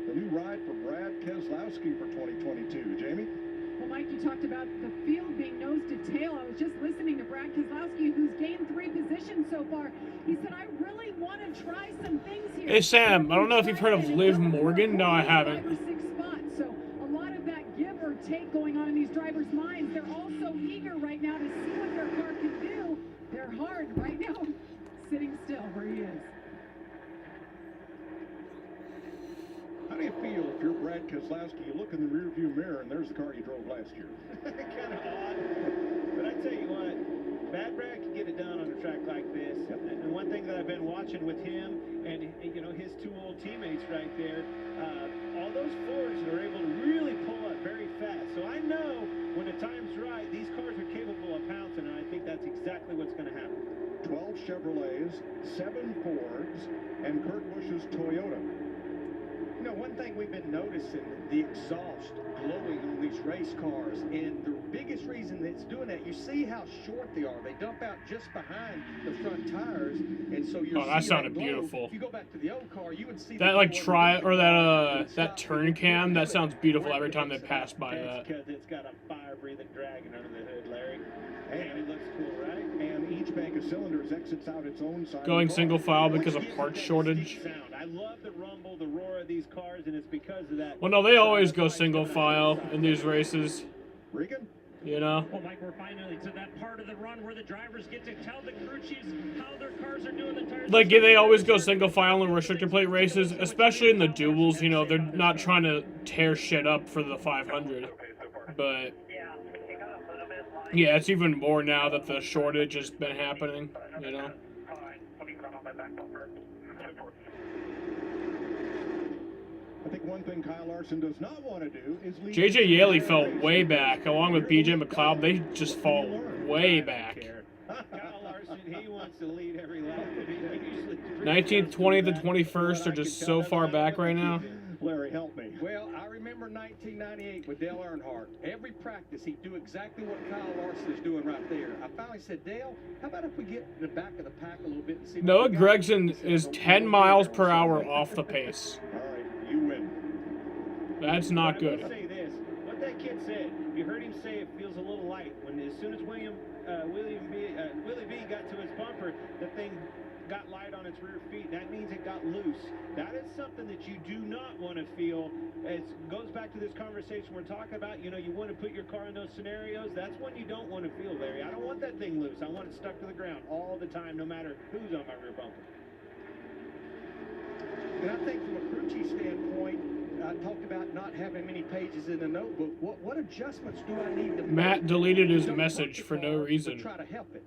The new ride for Brad Keselowski for 2022. Jamie? Well, Mike, you talked about the field being nose to tail. I was just listening to Brad Keselowski, who's gained 3 positions so far. He said, I really want to try some things here. Hey Sam, I don't know if you've heard of Liv Morgan. No, I haven't. 5 or 6 spots. So a lot of that give or take going on in these drivers' minds. They're also eager right now to see what their car can do. They're hard right now, sitting still where he is. How do you feel if you're Brad Keselowski, you look in the rearview mirror and there's the car you drove last year? Kind of odd. But I tell you what, Bad Brad can get it done on a track like this. And one thing that I've been watching with him and, you know, his 2 old teammates right there, all those Fords are able to really pull up very fast. So I know when the time's right, these cars are capable of pouncing, and I think that's exactly what's going to happen. 12 Chevrolets, 7 Fords, and Kurt Busch's Toyota. You know, one thing we've been noticing, the exhaust glowing on these race cars, and the biggest reason that's doing that, you see how short they are. They dump out just behind the front tires, and so you're that sounded beautiful. If you go back to the old car, you would see that like that turn cam. That sounds beautiful every time they pass by that. Because it's got a fire-breathing dragon under the hood, Larry. And it looks cool, right? And each bank of cylinders exits out its own side. Going single file because of parts shortage. I love the rumble, the roar of these cars, and it's because of that. Well, no, they always go single file in these races. Regan? You know? Well, Mike, we're finally to that part of the run where the drivers get to tell the crew chiefs how their cars are doing. The tires. Like, they always go single file in restrictor plate races, especially in the duels. You know, they're not trying to tear shit up for the 500. But yeah, it's even more now that the shortage has been happening, you know. I think one thing Kyle Larson does not want to do is leave. J.J. Yeley fell way back, along with B.J. McLeod. They just fall way back. Kyle Larson, he wants to lead every lap. 19th, 20th, and 21st are just so far back right now. Larry, help me. Well, I remember 1998 with Dale Earnhardt. Every practice, he'd do exactly what Kyle Larson is doing right there. I finally said, Dale, how about if we get in the back of the pack a little bit and see... Noah Gragson is 10 miles per hour off the pace. All right, you win. That's not good. I will say this. What that kid said, you heard him say it feels a little light. When as soon as Willie B got to his bumper, the thing got light on its rear feet. That means it got loose. That is something that you do not want to feel. It goes back to this conversation we're talking about. You know, you want to put your car in those scenarios. That's one you don't want to feel, Larry. I don't want that thing loose. I want it stuck to the ground all the time, no matter who's on my rear bumper. And I think from a crew chief standpoint, I talked about not having many pages in the notebook. What adjustments do I need to make? Matt deleted his message for no reason. Try to help it.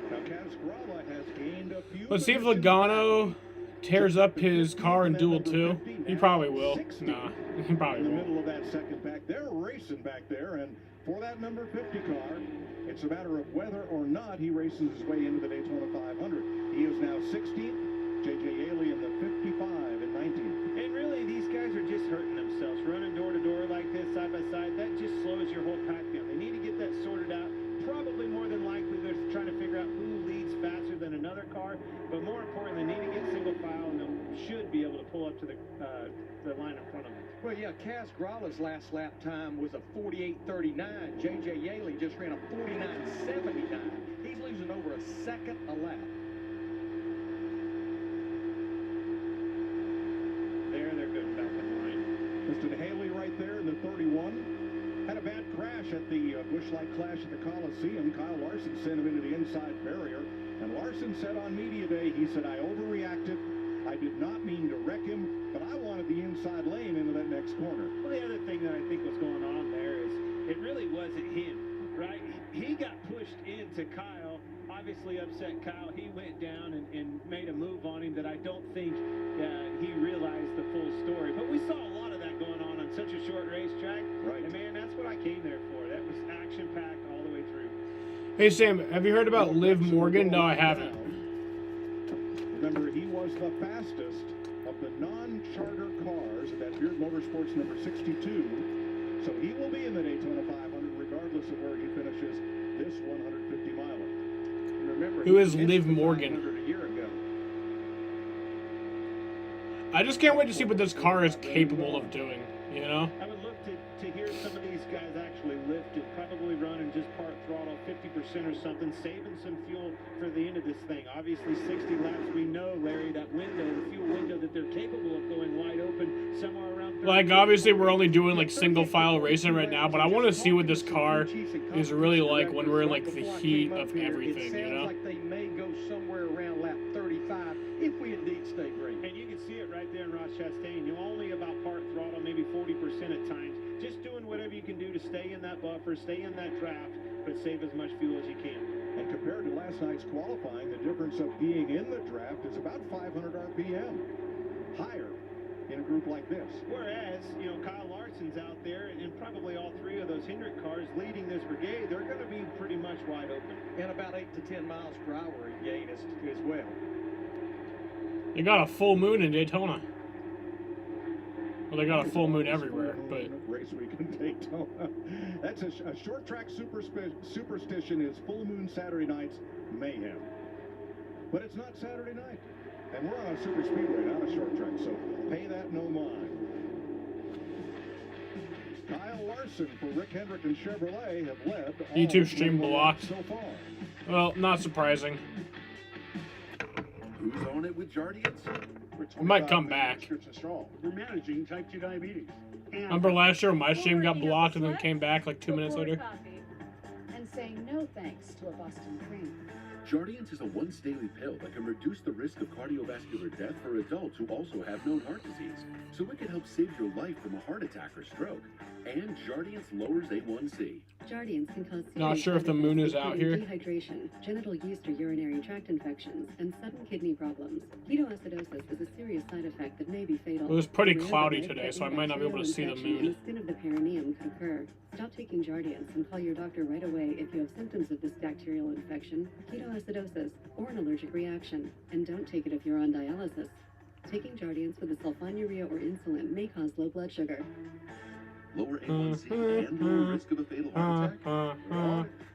Now, Casgralla has gained a few. Let's see if Logano tears up his car in Duel 2. He probably will. Nah, he probably in the won't. middle of that second pack. They're racing back there, and for that number 50 car, it's a matter of whether or not he races his way into the Daytona 500. He is now 16th. J.J. Yeley in the 55 and 19th. And really, these guys are just hurting themselves. Running door to door like this, side by side, that just slows your whole pack down. They need to get that sorted out. Probably more than likely they're trying to figure out who leads faster than another car, but more importantly, they need to get single file and they'll should be able to pull up to the line in front of him. Well, yeah, Kaz Grala's last lap time was a 48.39. J.J. Yaley just ran a 49.79. He's losing over a second a lap. They're good back in line. Mr. Haley right there in the 31. Had a bad crash at the Busch Light Clash at the Coliseum. Kyle Larson sent him into the inside barrier. And Larson said on media day, he said, I overreacted. I did not mean to wreck him, but I wanted the inside lane into that next corner. Well, the other thing that I think was going on there is it really wasn't him, right? He got pushed into Kyle, obviously upset Kyle. He went down and made a move on him that I don't think he realized the full story. But we saw a lot of that going on such a short racetrack. Right. And, man, that's what I came there for. That was action-packed all the way through. Hey, Sam, have you heard about Liv Morgan? No, I haven't. Remember, he was the fastest of the non-charter cars at that Beard Motorsports number 62. So he will be in the Daytona 500 regardless of where he finishes this 150-miler. Remember, who is Liv Morgan? A year ago. I just can't wait to see what this car is capable of doing, you know? I would look to hear some of these guys actually lift it, probably running just part throttle, 50% or something, saving some fuel for the end of this thing. Obviously, 60 laps, we know, Larry, that window, the fuel window that they're capable of going wide open somewhere around 30. Like, obviously, we're only doing, like, single-file racing right now, but I want to see what this car is really like when we're in, like, the heat of everything, you know? It sounds like they may go somewhere around lap 35 if we indeed stay green. And you can see it right there in Ross Chastain. You're only about part throttle, maybe 40% at times. Just doing whatever you can do to stay in that buffer, stay in that draft, but save as much fuel as you can. And compared to last night's qualifying, the difference of being in the draft is about 500 RPM. Higher in a group like this. Whereas, you know, Kyle Larson's out there, and probably all three of those Hendrick cars leading this brigade, they're going to be pretty much wide open. And about 8 to 10 miles per hour in gain as well. They got a full moon in Daytona. Well, they got a full moon everywhere, but... Race week in Daytona. That's a short track superstition is full moon Saturday nights mayhem. But it's not Saturday night. And we're on a super speedway, not a short track, so pay that no mind. Kyle Larson for Rick Hendrick and Chevrolet have led all YouTube stream blocked. So far. Well, not surprising. Who's on it with Jardians? We might come back. We're managing type 2 diabetes. Remember last year my stream got blocked and then came back like 2 minutes later? And saying no thanks to a Boston cream. Jardians is a once daily pill that can reduce the risk of cardiovascular death for adults who also have known heart disease. So it can help save your life from a heart attack or stroke. And Jardians lowers A1C. Jardians can cause Not sure if the moon is out here. Dehydration, genital yeast or urinary tract infections, and sudden kidney problems. Ketoacidosis is a serious side effect that may be fatal. It was pretty cloudy today, so I might not be able to see the moon. The skin of the perineum could occur. Stop taking Jardians and call your doctor right away if you have symptoms of this bacterial infection, ketoacidosis, or an allergic reaction. And don't take it if you're on dialysis. Taking Jardians with a sulfonylurea or insulin may cause low blood sugar. Lower A1C and lower risk of a fatal heart attack?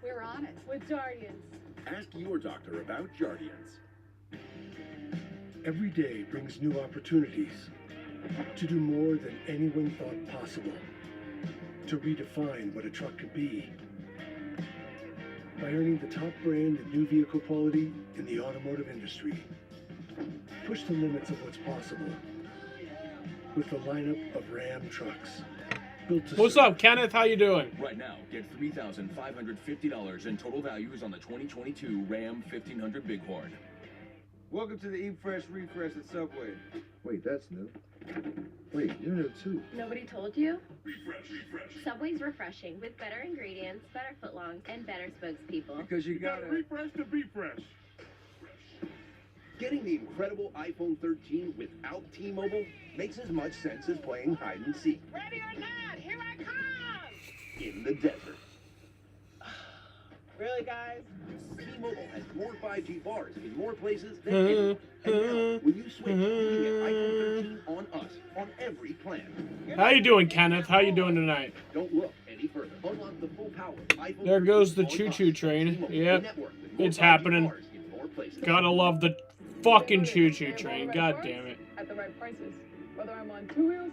We're on it with Jardians. Ask your doctor about Jardians. Every day brings new opportunities to do more than anyone thought possible, to redefine what a truck could be. By earning the top brand in new vehicle quality in the automotive industry. Push the limits of what's possible with the lineup of Ram trucks. What's up, Kenneth? How you doing? Right now, get $3,550 in total values on the 2022 Ram 1500 Bighorn. Welcome to the Eat Fresh Refresh at Subway. Wait, that's new. Wait, you're new too. Nobody told you? Refresh. Subway's refreshing with better ingredients, better footlongs, and better spokespeople. Because you gotta refresh to be fresh. Getting the incredible iPhone 13 without T-Mobile makes as much sense as playing hide and seek. Ready or not, here I come! In the desert. Really, guys? T-Mobile has more 5G bars in more places than anyone. And now, when you switch, you get iPhone 13 on us, on every plan. How you doing, Kenneth? How you doing tonight? Don't look any further. Unlock the full power of iPhone There goes the 13 choo-choo train. T-Mobile, Yep, the network with more it's 5G happening. bars in more places. Gotta love the fucking choo-choo train. God damn it. At the right prices. Whether I'm on 2 wheels,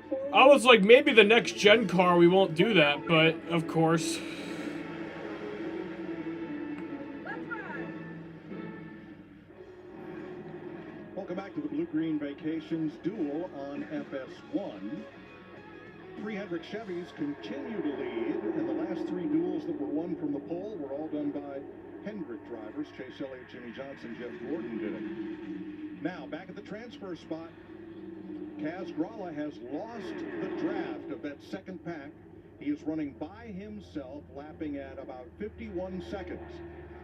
4 wheels. I was like, maybe the next gen car we won't do that, but of course. Welcome back to the Blue Green Vacations Duel on FS1. 3 Hendrick Chevys continue to lead, and the last 3 duels that were won from the pole were all done by Hendrick drivers. Chase Elliott, Jimmy Johnson, Jeff Gordon did it. Now, back at the transfer spot, Kaz Gralla has lost the draft of that second pack. He is running by himself, lapping at about 51 seconds.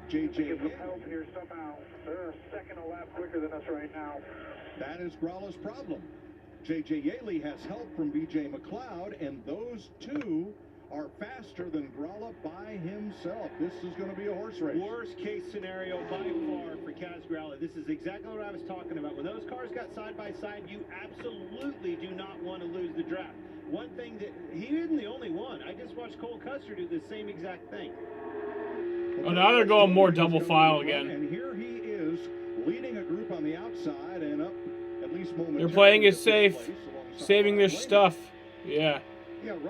JJ help here somehow. They're a second a lap quicker than us right now. That is Gralla's problem. J.J. Yaley has help from B.J. McLeod, and those two are faster than Gralla by himself. This is going to be a horse race. Worst case scenario by far for Kaz Gralla. This is exactly what I was talking about. When those cars got side by side, you absolutely do not want to lose the draft. One thing that he isn't the only one. I just watched Cole Custer do the same exact thing. Oh, now they're going more double file again. And here he is leading a group on the outside and up at least momentarily. They're playing it safe, saving their stuff. Yeah.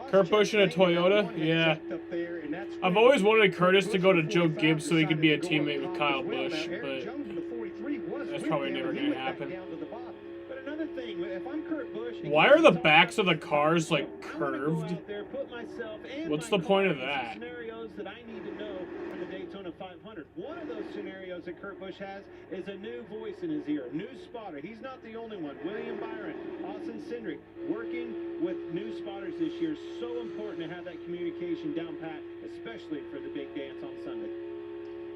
Kurt Busch in a Toyota? Yeah. I've always wanted Curtis to go to Joe Gibbs so he could be a teammate with Kyle Busch, but that's probably never going to happen. But another thing, if I'm Kurt Busch... Why are the backs of the cars, like, curved? What's the point of that? Scenarios that I need to know for the Daytona 500. One of those scenarios that Kurt Busch has is a new voice in his ear, a new spotter. He's not the only one. William Byron, Austin Cindric, working with new spotters this year. So important to have that communication down pat, especially for the big dance on Sunday.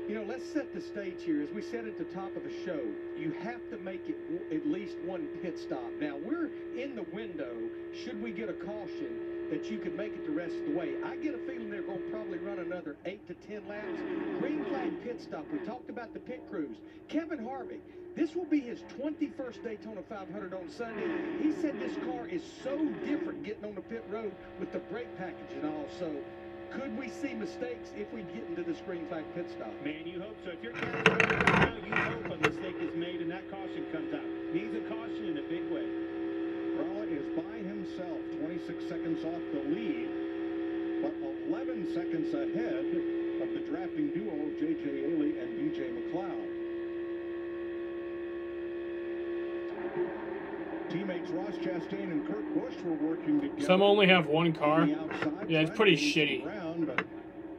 You know, let's set the stage here. As we said at the top of the show, you have to make it at least one pit stop. Now, we're in the window, should we get a caution, that you could make it the rest of the way. I get a feeling they're going to probably run another 8 to 10 laps. Green flag pit stop. We talked about the pit crews. Kevin Harvick, this will be his 21st Daytona 500 on Sunday. He said this car is so different getting on the pit road with the brake package and all. So could we see mistakes if we get into this green flag pit stop? Man, you hope so. If you're now, you hope a mistake is made and that caution comes out. Needs a caution in a big way. Gralla is by himself, 26 seconds off the lead, but 11 seconds ahead of the drafting duo of J.J. Yaley and B.J. McLeod. Teammates Ross Chastain and Kurt Busch were working together. Some only have one car. Yeah, it's pretty shitty. Around, but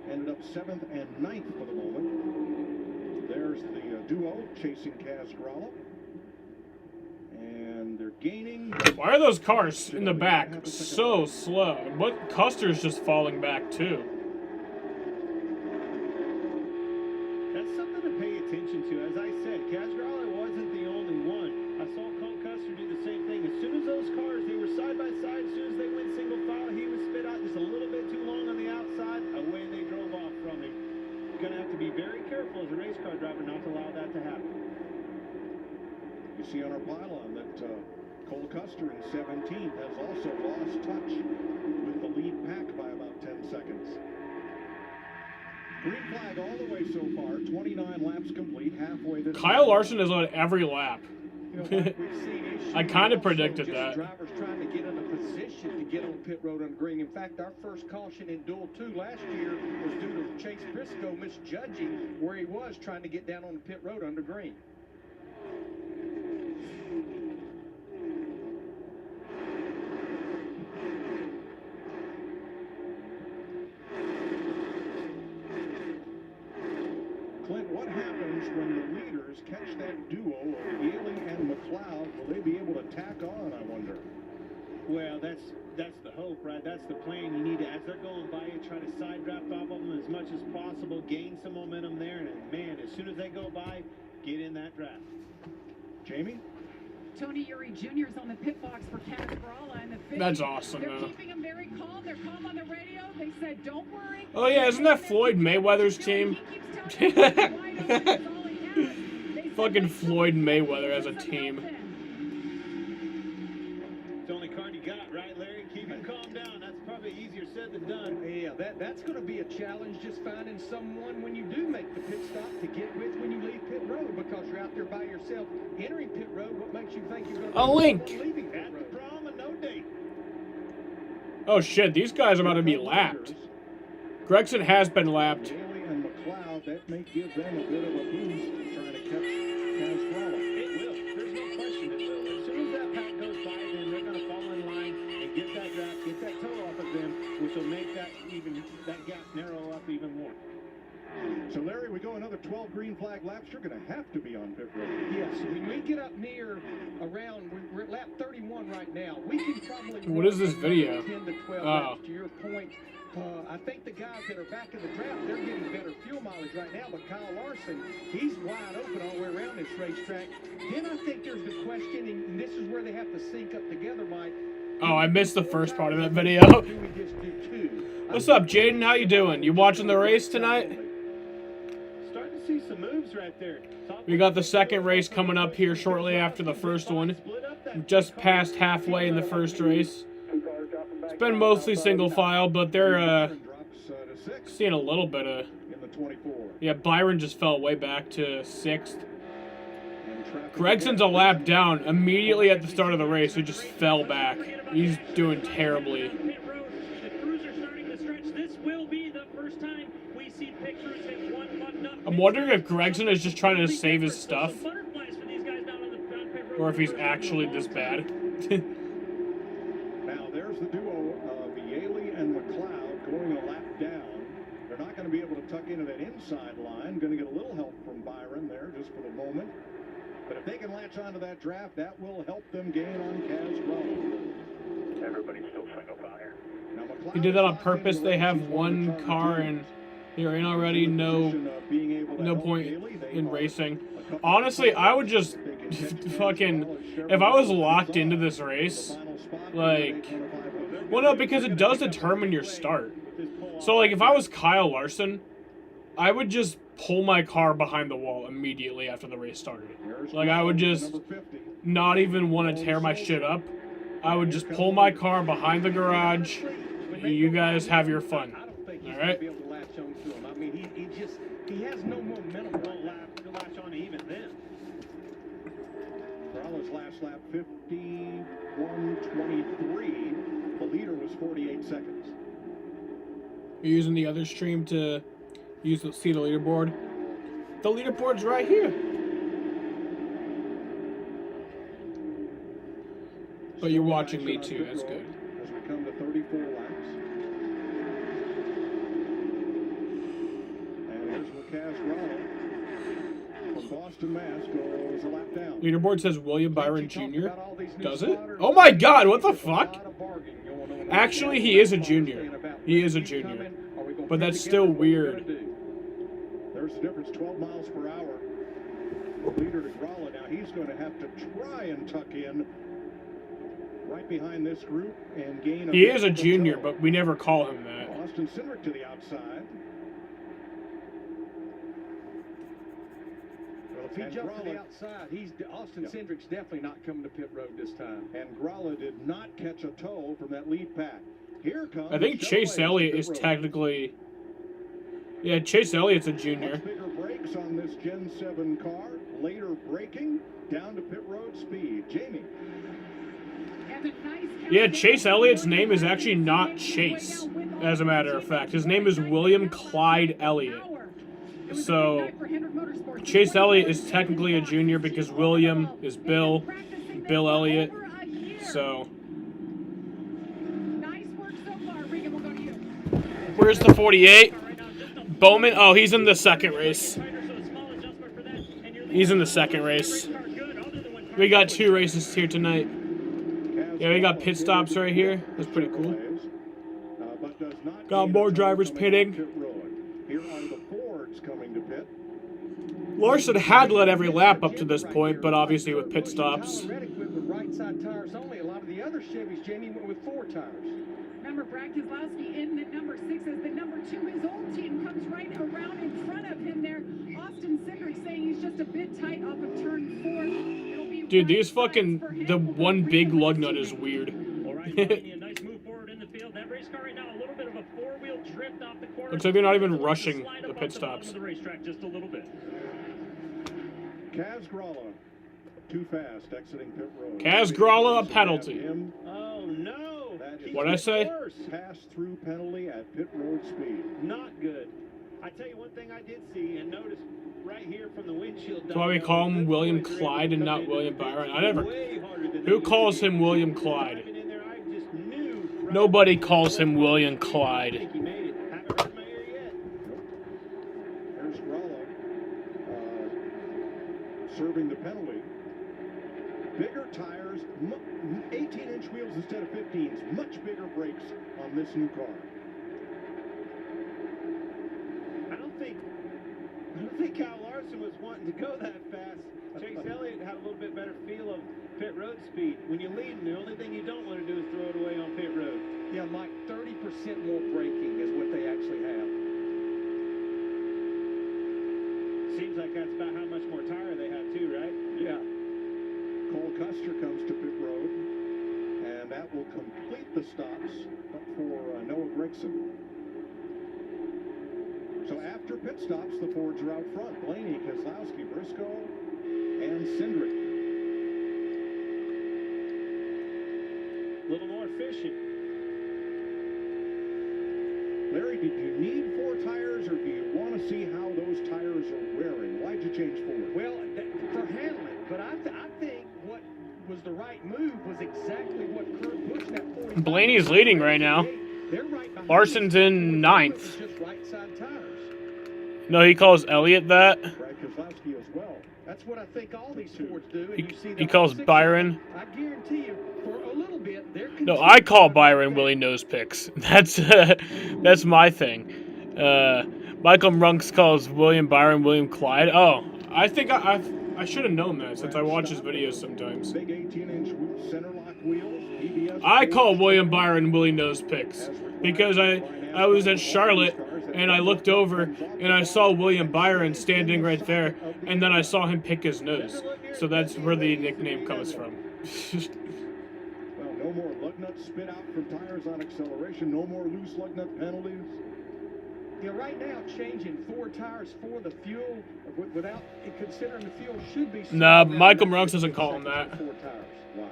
ended up 7th and 9th for the moment. There's the duo chasing Kaz Gralla. And they're gaining. Why are those cars in the back so slow? What Custer's just falling back too? That's something to pay attention to. As I said, Kaz Gralla wasn't the only one. I saw Cole Custer do the same thing. As soon as those cars, they were side by side. As soon as they went single file, he was spit out just a little bit too long on the outside. Away they drove off from him. Gonna have to be very careful as a race car driver not to allow that to happen. You see on our pylon that Cole Custer in 17th has also lost touch with the lead pack by about 10 seconds. Green flag all the way so far, 29 laps complete, halfway this. Kyle Larson is on every lap. You know, we've seen issues I kind of also predicted just that. Drivers trying to get in a position to get on pit road on green. In fact, our first caution in Duel 2 last year was due to Chase Briscoe misjudging where he was trying to get down on the pit road under green. Clint, what happens when the leaders catch that duo of Yaley and McLeod? Will they be able to tack on, I wonder? Well, that's the hope, right? That's the plan. You need to, as they're going by, you try to side draft off of them as much as possible, gain some momentum there, and man, as soon as they go by, get in that draft. Jamie? Tony Uri Jr. is on the pit box for Kaz Gralla and the 50. That's awesome, They're man. keeping him very calm. They're calm on the radio. They said, don't worry. Oh yeah, isn't that Floyd Mayweather's team? Fucking Floyd Mayweather as a team. It's the only card you got, right, Larry? Keep him calm down. That's probably easier said than done. Yeah, that's going to be a challenge, just finding someone when you do make the pit stop to get with when you leave pit road because you're out there by yourself. Entering pit road, what makes you think you're going to A link. leaving pit At the road? prom and no date. Oh shit, these guys are about to be lapped. Gregson has been lapped. Daly and McLeod, that may give them a bit of a boost trying to catch Casgralla. It will. There's no question it will. As soon as that pack goes by, then they're going to fall in line and get that draft, get that toe off of them, which will make that gap narrow up even more. So, Larry, we go another 12 green flag laps. You're going to have to be on pit road. Yes, when we get up near around, we're at lap 31 right now. We can probably. What is this video? 10 to 12 laps, to your point. I think the guys that are back in the draft, they're getting better fuel mileage right now. But Kyle Larson, he's wide open all the way around this racetrack. Then I think there's the question, and this is where they have to sync up together, Mike. Oh, I missed the first part of that video. What's up, Jaden? How you doing? You watching the race tonight? Starting to see some moves right there. We got the second race coming up here shortly after the first one. Just past halfway in the first race. It's been mostly single file, but they're seeing a little bit of... Yeah, Byron just fell way back to 6th. Gregson's a lap down immediately at the start of the race. He just fell back. He's doing terribly. I'm wondering if Gregson is just trying to save his stuff. Or if he's actually this bad. Now, there's the duo of Yaley and McLeod going a lap down. They're not going to be able to tuck into that inside line. Going to get a little help from Byron there just for the moment. But if they can latch onto that draft, that will help them gain on Casgralla. Everybody's still single file. He did that on purpose. They have one car and they're in already. No point in racing. Honestly, I would just fucking... If I was locked into this race, like... Well, no, because it does determine your start. So, like, if I was Kyle Larson, I would just pull my car behind the wall immediately after the race started. Like, I would just not even want to tear my shit up. I would just pull my car behind the garage. You guys have your fun. All right? I mean, he has no momentum to latch on even then. Gralla's last lap, 51:23. The leader was 48 seconds. You're using the other stream to see the leaderboard. The leaderboard's right here. But you're watching me too. That's good. As we come to 34 laps. And here's Casgralla from Boston, Mass. Goes a lap down. Leaderboard says William Byron Jr. Does it? Oh my God! What the fuck? Actually, he is a junior. He is a junior. But that's still weird. There's the difference, 12 miles per hour. Leader to Gralla. Now he's going to have to try and tuck in right behind this group and gain. He is a junior, but we never call him that. Austin Cindric to the outside. Well, if he jumps to the outside, Austin Cindric's definitely not coming to pit road this time. And Gralla did not catch a toe from that lead pack. Here comes. I think Chase Elliott is technically. Yeah, Chase Elliott's a junior. Much bigger brakes on this Gen 7 car. Later braking down to pit road speed. Jamie. Yeah, Chase Elliott's name is actually not Chase, as a matter of fact. His name is William Clyde Elliott. So, Chase Elliott is technically a junior because William is Bill Elliott. So, where's the 48? Bowman? Oh, he's in the second race. He's in the second race. We got 2 races here tonight. Yeah, we got pit stops right here. That's pretty cool. Got more drivers pitting. Here are the Fords coming to pit. Larson had led every lap up to this point, but obviously with pit stops. Reddick went with right side tires only. A lot of the other Chevys, Jamie, went with 4 tires. Number Brad Keselowski in at number 6 as the number 2. His old team comes right around in front of him there. Austin Cindric saying he's just a bit tight off of turn 4. Dude, these fucking, the one big lug nut is weird. Nice move forward in the field. That race car right now, a little bit of a 4-wheel drift off the course. Looks like they're not even rushing the pit stops. The racetrack just a little bit. Kaz Gralla, too fast, exiting pit road. Kaz Gralla, a penalty. Oh, no. What'd I say? Pass-through penalty at pit road speed. Not good. I tell you one thing I did see and noticed right here from the windshield. That's why we call him William Clyde and not William Byron. I never. Who calls him William Clyde? Nobody calls him William Clyde. There's Gralla serving the penalty. Bigger tires, 18-inch wheels instead of 15s. Much bigger brakes on this new car. I don't think Kyle Larson was wanting to go that fast. Chase Elliott had a little bit better feel of pit road speed. When you lead, the only thing you don't want to do is throw it away on pit road. Yeah, Mike, 30% more braking is what they actually have. Seems like that's about how much more tire they have too, right? Yeah. Cole Custer comes to pit road, and that will complete the stops for Noah Gragson. So after pit stops, the Fords are out front. Blaney, Keselowski, Briscoe, and Cindric. A little more efficient. Larry, did you need 4 tires, or do you want to see how those tires are wearing? Why'd you change 4? Well, for handling, but I think what was the right move was exactly what Kurt pushed that 40. Blaney is leading right now. Larson's in 9th. Just right side tires. No, he calls Elliott that. Brad Keselowski as well. That's what I think all these Fords do. And you see He calls Byron. I guarantee you, for a little bit, they're. No, I call Byron Willie Nose Picks. That's my thing. Michael Runks calls William Byron William Clyde. Oh, I think I should have known that since I watch his videos sometimes. Big 18-inch center lock wheels. EBS I call William Byron Willie Nose Picks because I was at Charlotte and I looked over and I saw William Byron standing right there, and then I saw him pick his nose. So that's where the nickname comes from. Well, no more lug nut spit out from tires on acceleration. No more loose lug nut penalties. Yeah, right now, changing 4 tires for the fuel without considering the fuel should be. Nah, Michael Runks doesn't call him that. 4 tires. Wow.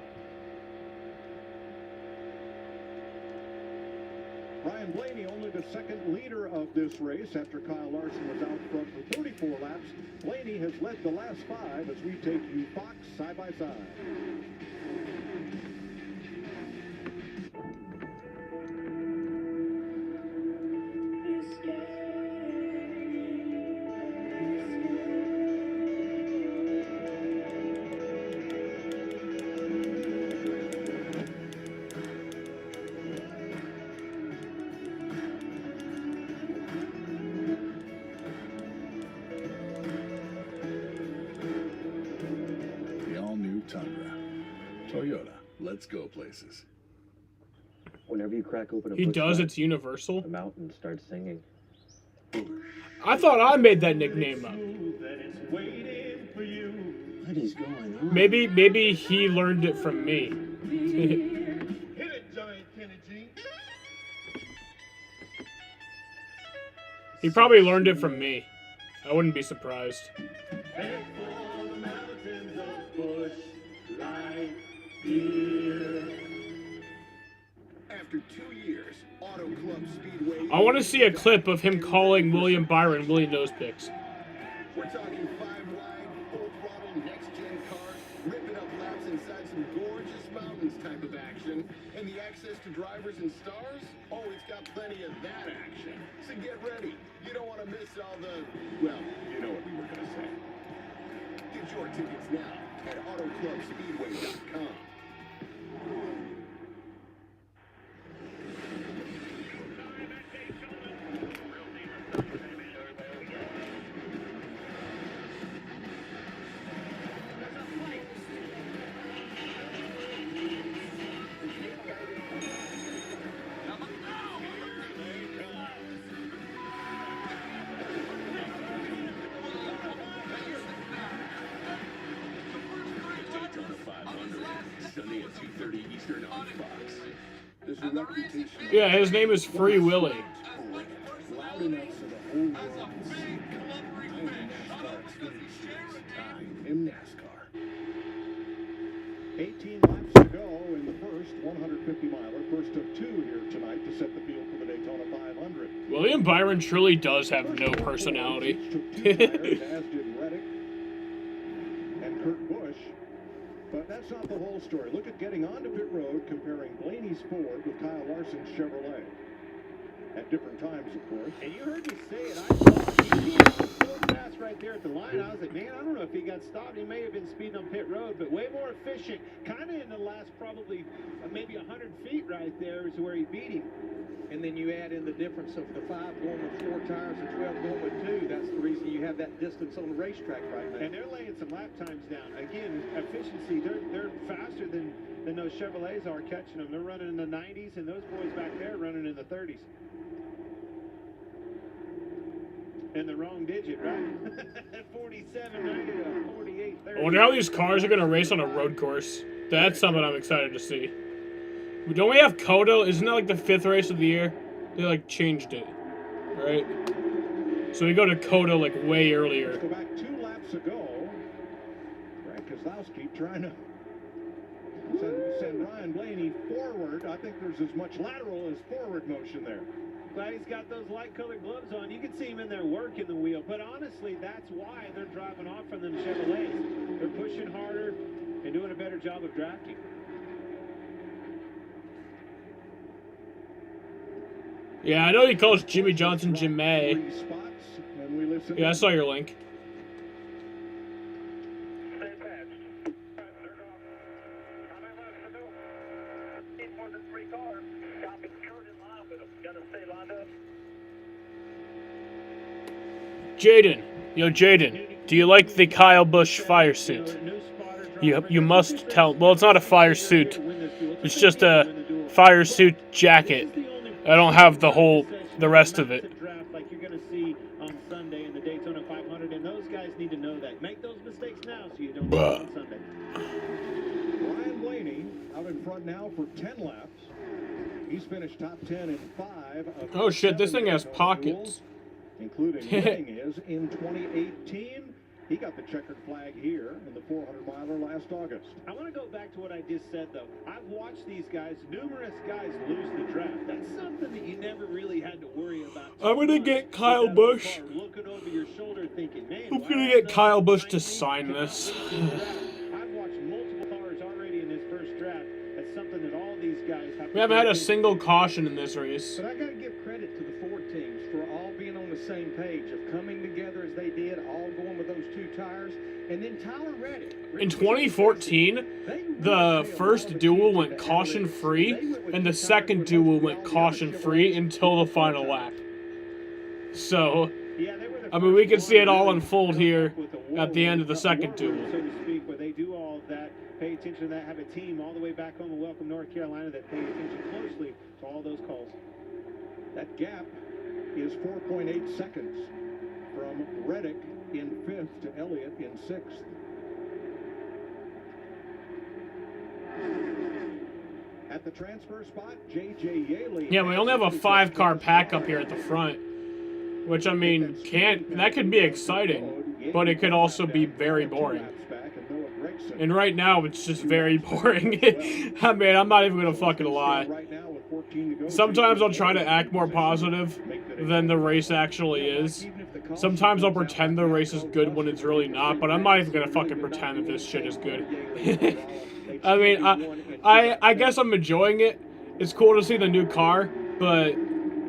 Brian Blaney, only the second leader of this race after Kyle Larson was out front for 34 laps. Blaney has led the last 5 as we take you Fox side by side. Toyota, let's go places. Whenever you crack open a He does, it's universal. The mountain starts singing. I thought I made that nickname up. What is going on? Maybe he learned it from me. Hit it, Giant Kennedy. He probably learned it from me. I wouldn't be surprised. After 2 years, Auto Club Speedway. I want to see a clip of him calling William Byron Willie Nose Picks. We're talking 5 wide, full throttle, next-gen car, ripping up laps inside some gorgeous mountains type of action. And the access to drivers and stars? Oh, it's got plenty of that action. So get ready. You don't want to miss all the, well, you know what we were going to say. Get your tickets now at AutoClubSpeedway.com. Daytona 500, Sunday at 2:30 Eastern on Fox. There's a reputation. Yeah, his name is Free Willy. Loud enough so the whole world can see. I am a NASCAR Xfinity Series. in NASCAR. 18 laps to go in the first 150-miler. First of two here tonight to set the field for the Daytona 500. William Byron truly does have no personality. Took 2 tires, as did Reddick and Kurt Busch. But that's not the whole story. Look at getting onto pit road, comparing Blaney's Ford with Kyle Larson's Chevrolet. At different times, of course. And you heard me say it. I thought he was so fast right there at the line. I was like, man, I don't know if he got stopped. He may have been speeding on pit road, but way more efficient. Kind of in the last probably maybe 100 feet right there is where he beat him. And then you add in the difference of the 5 going with 4 tires and 12 going with 2. That's the reason you have that distance on the racetrack right now. And they're laying some lap times down. Again, efficiency, they're faster than those Chevrolets are catching them. They're running in the 90s, and those boys back there running in the 30s. And the wrong digit, right? 47, 90 to 48, 30. I wonder how these cars are going to race on a road course. That's something I'm excited to see. Don't we have Coda? Isn't that like the 5th race of the year? They like changed it, right? So we go to Coda like way earlier. Let's go back 2 laps ago. Brad Keselowski trying to send Ryan Blaney forward. I think there's as much lateral as forward motion there. Glad he's got those light-colored gloves on. You can see him in there working the wheel. But honestly, that's why they're driving off from them Chevrolets. They're pushing harder and doing a better job of drafting. Yeah, I know he calls Jimmy Johnson Jim May. Yeah, I saw your link. Jaden, yo Jaden, do you like the Kyle Busch fire suit? You must tell. Well, it's not a fire suit. It's just a fire suit jacket. I don't have the rest of it. Like you're going to see on Sunday in the Daytona 500, and those guys need to know that. Make those mistakes now so you don't do it on Sunday. Ryan Blaney out in front now for 10 laps. He's finished top 10 in 5 of Oh shit, this thing has Daytona pockets. Duels, including winning his in 2018. He got the checkered flag here in the 400-miler last August. I want to go back to what I just said, though. I've watched these guys, numerous guys, lose the draft. That's something that you never really had to worry about. I'm gonna get Kyle Busch. Looking over your shoulder thinking, man, I'm gonna get Kyle Busch to sign this. I've watched multiple cars already in this first draft. That's something that all these guys have. We haven't had a single caution in this race. But I got to give credit to the 4 teams for all being on the same page of coming together as they did, all going with those 2 tires. And then Tyler Reddick. In 2014, the first duel went caution-free, and the second duel went caution-free until the final lap. So, I mean, we can see it all unfold here at the end of the second duel. So to speak, where they do all of that, pay attention to that, have a team all the way back home in Welcome, North Carolina, that pay attention closely to all those calls. That gap is 4.8 seconds from Reddick in 5th to Elliott in 6th. At the transfer spot, J.J. Yaley. Yeah, we only have a 5-car pack up here at the front, which, I mean, that could be exciting, but it could also be very boring. And right now, it's just very boring. I mean, I'm not even going to fucking lie. Sometimes I'll try to act more positive than the race actually is. Sometimes I'll pretend the race is good when it's really not, but I'm not even going to fucking pretend that this shit is good. I mean, I guess I'm enjoying it. It's cool to see the new car, but,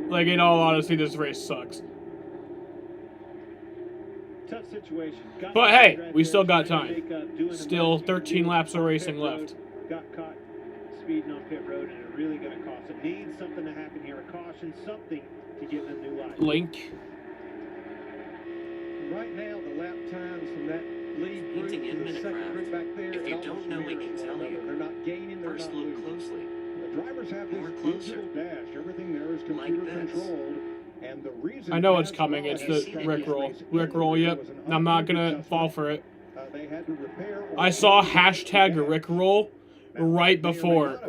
like, in all honesty, this race sucks. Tough situation. But hey, we still got time. Still 13 laps of racing left. Got caught speeding on pit road, and it really going to cost them. Needs something to happen here. A caution, something to give them new life. Link. Right now, the lap times from that lead group to the second group back there. If you don't know, we can tell you. They're not gaining, they're First not look losing. closely. The drivers have this digital dash. Everything there is computer controlled. And the reason I know it's coming. It's the Rickroll. Rickroll, yep. I'm not gonna fall for it. I saw hashtag Rickroll right before.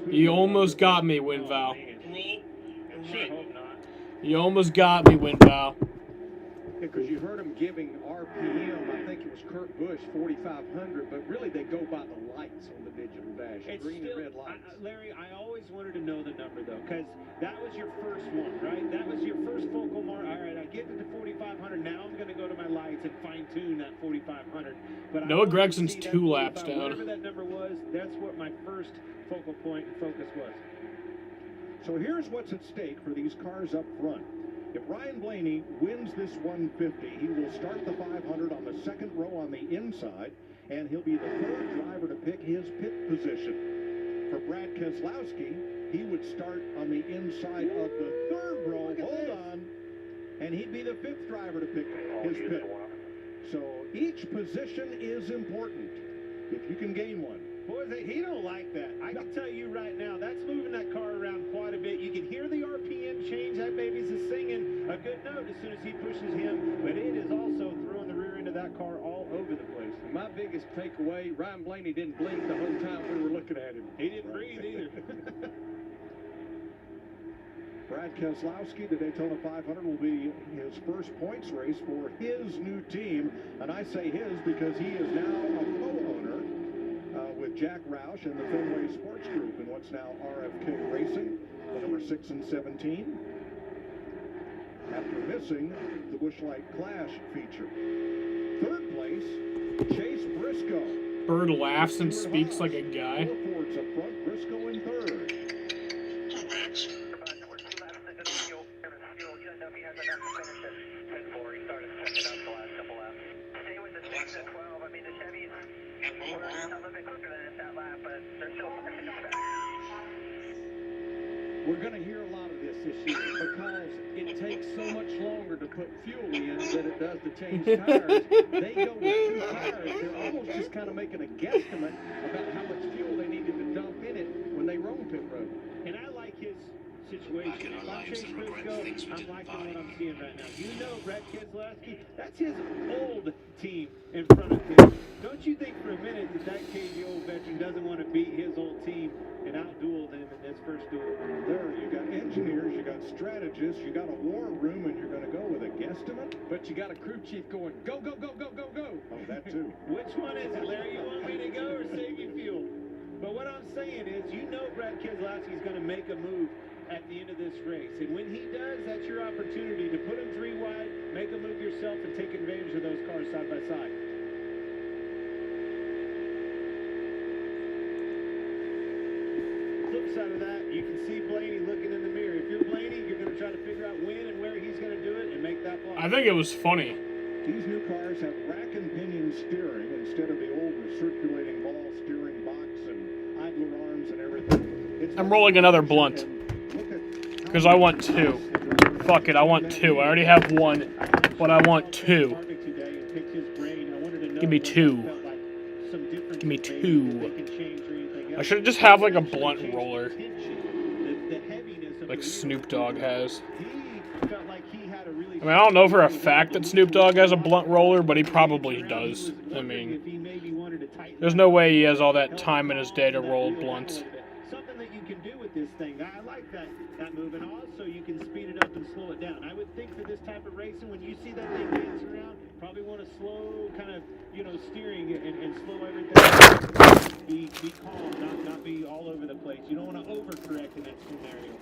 You almost got me, WinVal. You almost got me, WinVal. Because you heard them giving RPM, I think it was Kurt Busch, 4,500, but really they go by the lights on the digital dash, green and red lights. Larry, I always wanted to know the number, though, because that was your first one, right? That was your first focal mark. All right, I get to the 4,500. Now I'm going to go to my lights and fine-tune that 4,500. But Noah Gregson's 2 laps down. Whatever that number was, that's what my first focal point and focus was. So here's what's at stake for these cars up front. If Ryan Blaney wins this 150, he will start the 500 on the second row on the inside, and he'll be the third driver to pick his pit position. For Brad Keselowski, he would start on the inside of the third row. Hold on. And he'd be the fifth driver to pick his pit. So each position is important if you can gain one. Boys, he don't like that. I can tell you right now, that's moving that car around quite a bit. You can hear the RPM change. That baby's singing a good note as soon as he pushes him, but it is also throwing the rear end of that car all over the place. My biggest takeaway, Ryan Blaney didn't blink the whole time we were looking at him. He didn't breathe either. Brad Keselowski, the Daytona 500 will be his first points race for his new team. And I say his because he is now a co-owner with Jack Roush and the Fenway Sports Group in what's now RFK Racing, the number 6 and 17. After missing the Busch Light Clash feature. Third place, Chase Briscoe. Bird laughs and speaks like a guy. Four Fords up front, Briscoe in third. We're going to hear a lot of this year because it takes so much longer to put fuel in than it does to change tires. They go with 2 tires. They're almost just kind of making a guesstimate about how much fuel they needed to dump in it when they roam pit road. And I like his situation. If I'm Chase Briscoe, I'm liking what I'm seeing right now. You know Brad Keselowski, that's his old team in front of him. Don't you think for a minute that KG old veteran doesn't want to beat his old team and out-duel them in this first duel? There, you got engineers, you got strategists, you got a war room, and you're going to go with a guesstimate? But you got a crew chief going, go, go, go, go, go, go. Oh, that too. Which one is it, Larry? You want me to go or save you fuel? But what I'm saying is, you know Brad Keselowski's going to make a move at the end of this race. And when he does, that's your opportunity to put him 3 wide, make a move yourself, and take advantage of those cars side by side. Flip side of that, you can see Blaney looking in the mirror. If you're Blaney, you're going to try to figure out when and where he's going to do it and make that block. I think it was funny. These new cars have rack and pinion steering instead of the old recirculating ball steering box and idler arms and everything. I'm rolling another blunt. Because I want 2. Fuck it, I want 2. I already have 1, but I want 2. Give me 2. Give me 2. I should just have like a blunt roller. Like Snoop Dogg has. I mean, I don't know for a fact that Snoop Dogg has a blunt roller, but he probably does. I mean, there's no way he has all that time in his day to roll blunts. Something that you can do with this thing. I like that move, and also you can speed it up and slow it down. I would think for this type of racing, when you see that thing dance around, probably want to slow kind of, steering and slow everything. Be calm, not be all over the place. You don't want to overcorrect in that scenario.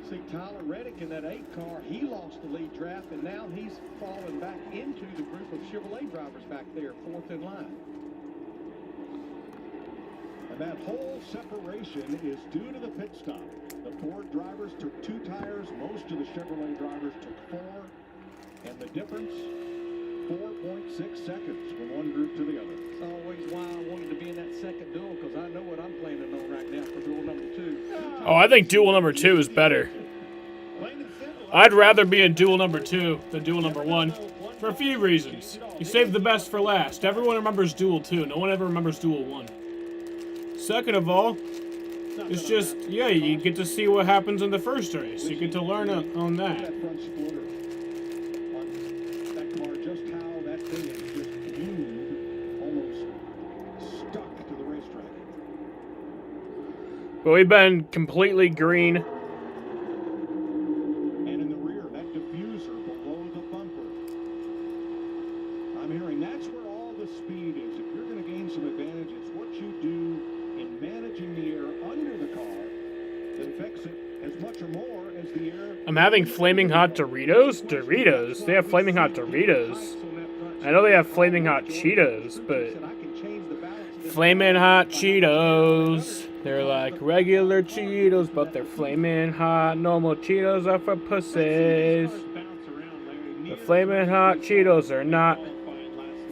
See, Tyler Reddick in that 8 car, he lost the lead draft, and now he's fallen back into the group of Chevrolet drivers back there, 4th in line. And that whole separation is due to the pit stop. The Ford drivers took 2 tires, most of the Chevrolet drivers took 4, and the difference, 4.6 seconds from one group to the other. It's always why I wanted to be in that second duel, because I know what I'm planning on right now for duel number 2. Oh, I think duel number 2 is better. I'd rather be in duel number 2 than duel number 1 for a few reasons. You save the best for last. Everyone remembers duel 2. No one ever remembers duel 1. Second of all, it's just, yeah, you get to see what happens in the first race. You get to learn on that. That front splitter on that car, just how that thing is just glued, almost stuck to the racetrack. But we've been completely green. And in the rear, that having flaming hot Doritos? Doritos? They have flaming hot Doritos. I know they have flaming hot Cheetos, but... Flaming hot Cheetos. They're like regular Cheetos, but they're flaming hot. Normal Cheetos are for pussies. The flaming hot Cheetos are not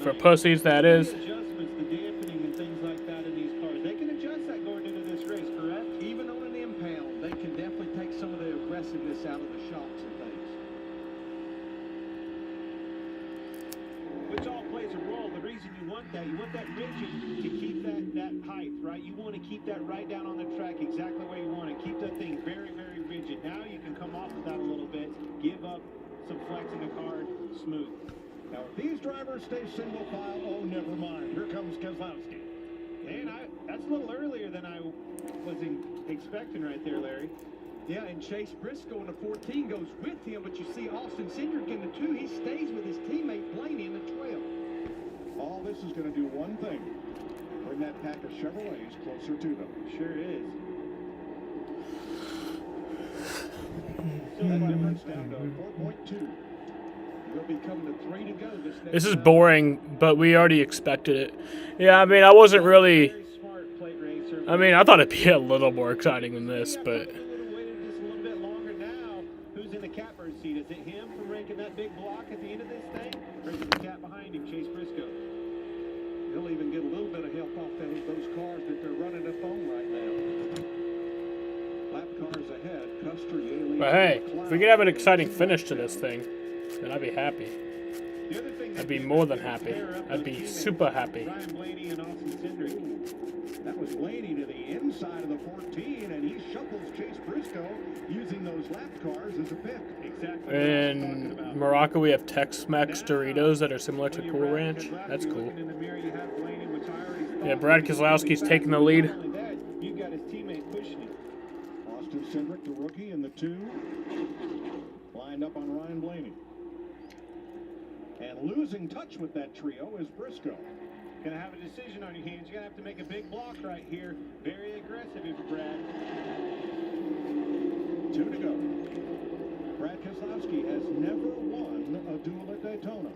for pussies, that is. Adjustments, the dampening and things like that in these cars. They can adjust that going into this race, correct? Even on an impound, they can definitely take some of the aggressiveness out of the shocks and things. Which all plays a role. The reason you want that rigid to keep that height, right? You want to keep that right down on the track exactly where you want to. Keep that thing very, very rigid. Now you can come off of that a little bit, give up some flex in the car, smooth. Now, if these drivers stay single file, oh, never mind. Here comes Keselowski. And that's a little earlier than I was expecting right there, Larry. Yeah, and Chase Briscoe in the 14 goes with him, but you see Austin Cindric in the 2. He stays with his teammate Blaney in the 12. All this is going to do one thing. Bring that pack of Chevrolets closer to them. Sure is. So that difference down to 4.2. We'll be coming to 3 to go this next This is boring, but we already expected it. Yeah, I mean, I wasn't really... I mean, I thought it'd be a little more exciting than this, but... Just a little bit longer now. Who's in the catbird seat? Is it him from raking that big block at the end of this thing? Or is it the cat behind him, Chase Briscoe? He'll even get a little bit of help off those cars that they're running up on right now. Lap cars ahead. Custer, Yaley, But hey, if we could have an exciting finish to this thing, then I'd be happy. I'd be more than happy. I'd be super happy. Ryan Blaney and Austin Cindric. That was Blaney to the inside of the 14, and he shuffles Chase Briscoe using those lap cars as a pick. Exactly. In Morocco, we have Tex-Mex Doritos that are similar to Cool Ranch. That's cool. Yeah, Brad Keselowski's taking the lead. You got his teammate pushing him. Austin Cindric, the rookie, in the 2. Lined up on Ryan Blaney. And losing touch with that trio is Briscoe. Gonna have a decision on your hands. You're gonna have to make a big block right here. Very aggressive if Brad. 2 to go. Brad Keselowski has never won a duel at Daytona.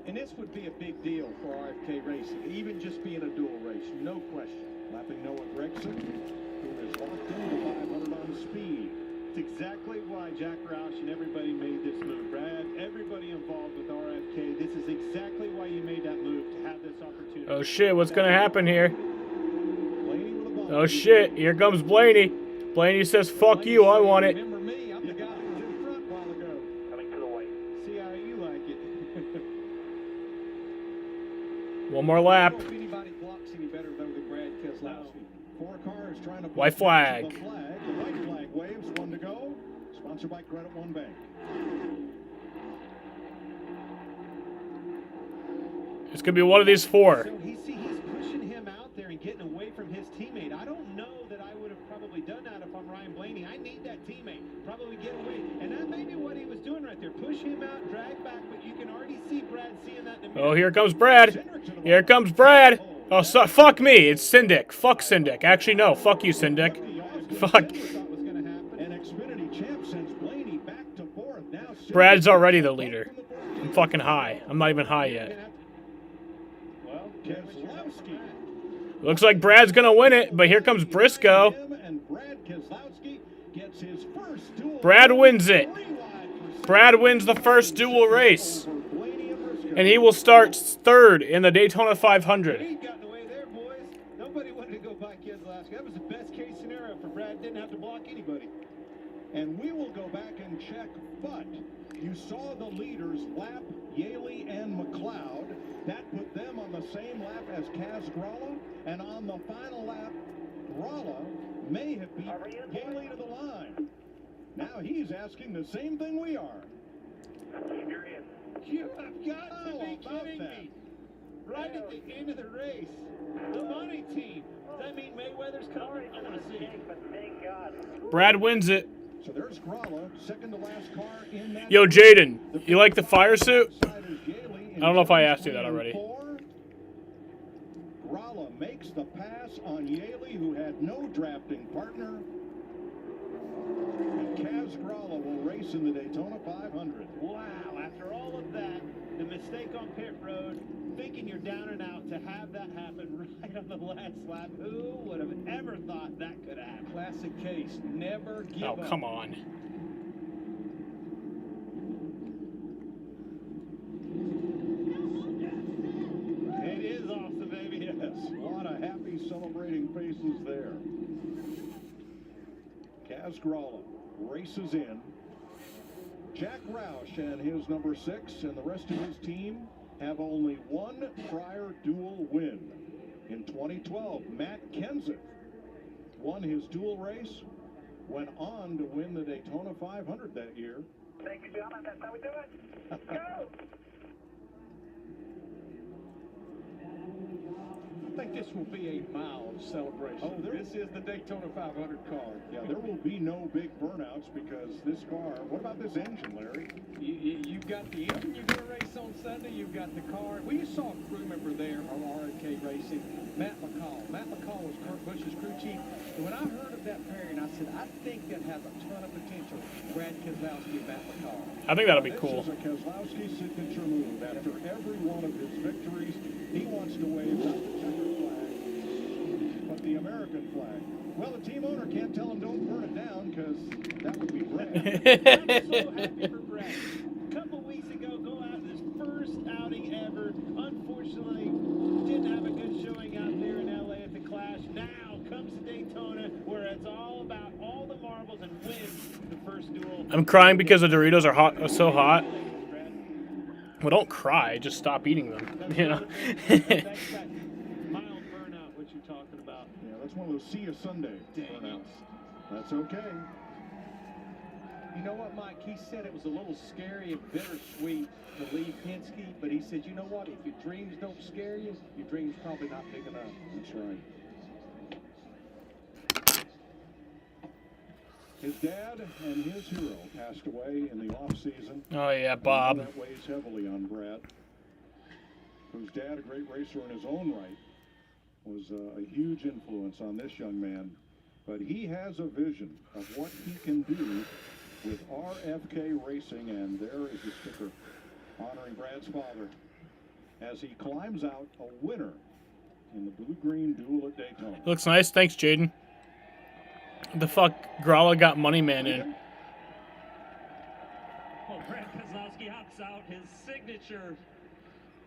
And this would be a big deal for RFK Racing, even just being a dual race, no question. Lapping Noah Gregson, who is locked into 500 on speed. It's exactly why Jack Roush and everybody made this move. Brad, everybody involved with RFK, this is exactly why you made that move, to have this opportunity. Oh shit, what's gonna happen here? Oh shit, here comes Blaney. Blaney says, fuck you, I want it. Remember me, I'm the guy who was in front a while ago. Coming to the white. See how you like it. One more lap. I don't know if anybody blocks any better though than Brad Keselowski. 4 cars trying to... White flag. The white flag waves, 1 to go. Sponsored by Credit One Bank. It's gonna be one of these 4. So he's pushing him out there and getting away from his teammate. I don't know that I would have probably done that if I'm Ryan Blaney. I need that teammate. Probably get away. And that may be what he was doing right there. Push him out, drag back, but you can already see Brad seeing that in the mirror. Oh, here comes Brad. Here comes Brad. Oh, fuck me. It's Cindric. Fuck Cindric. Actually, no. Fuck you, Cindric. Fuck. Brad's already the leader. I'm fucking high. I'm not even high yet. Looks like Brad's gonna win it, but here comes Briscoe. Brad wins it. Brad wins the first dual race. And he will start 3rd in the Daytona 500. He's gotten away there, boys. Nobody wanted to go by Keselowski. That was the best case scenario for Brad. Didn't have to block anybody. And we will go back and check, but you saw the leaders lap Yaley and McLeod. That put them on the same lap as Kaz Gralla, and on the final lap, Gralla may have beat Yaley to the line. Now he's asking the same thing we are. You have got to be kidding me. Right at the end of the race. The money team. Does that mean Mayweather's coming? I want to see. Brad wins it. So there's Gralla, second to last car in that. Yo, Jaden, you like the fire suit? I don't know if I asked you that already. Gralla makes the pass on Yaley, who had no drafting partner. And Kaz Gralla will race in the Daytona 500. Wow, after all of that, the mistake on pit road, thinking you're down and out, to have that happen right on the last lap, who would have ever thought that could happen? Classic case. Never give up. Oh, come on. It is awesome, baby. Yes, a lot of happy celebrating faces there. Kaz Gralla races in. Jack Roush and his number 6 and the rest of his team have only one prior dual win. In 2012, Matt Kenseth won his dual race, went on to win the Daytona 500 that year. Thank you, gentlemen. That's how we do it. Go! I think this will be a mild celebration. Oh, this is the Daytona 500 car. Yeah, there will be no big burnouts because this car, what about this engine, Larry? You've got the engine you're going to race on Sunday. You've got the car. We just saw a crew member there on RFK Racing, Matt McCall. Matt McCall was Kurt Busch's crew chief. And when I heard of that pairing, I said, I think that has a ton of potential. Brad Keselowski and Matt McCall. I think that'll be cool. This is a Keselowski signature move. After every one of his victories, he wants to wave not the checkered flag, but the American flag. Well, the team owner can't tell him don't burn it down because that would be Brad. I'm so happy for Brad. A couple weeks ago, go out his first outing ever. Unfortunately, didn't have a good showing out there in LA at the Clash. Now comes to Daytona, where it's all about all the marbles, and wins the first duel. I'm crying because the Doritos are hot, are so hot. Well, don't cry. Just stop eating them. You know. That's that mild burnout, what you're talking about. Yeah, that's one of those see you Sunday burnouts. That's okay. You know what, Mike? He said it was a little scary and bittersweet to leave Penske, but he said, you know what? If your dreams don't scare you, your dream's probably not big enough. That's right. His dad and his hero passed away in the off-season. Oh, yeah, Bob. That weighs heavily on Brad, whose dad, a great racer in his own right, was a huge influence on this young man. But he has a vision of what he can do with RFK Racing, and there is a sticker honoring Brad's father as he climbs out a winner in the blue-green duel at Daytona. Looks nice. Thanks, Jaden. The fuck? Gralla got Money Man in. Well, Brad Keselowski hops out his signature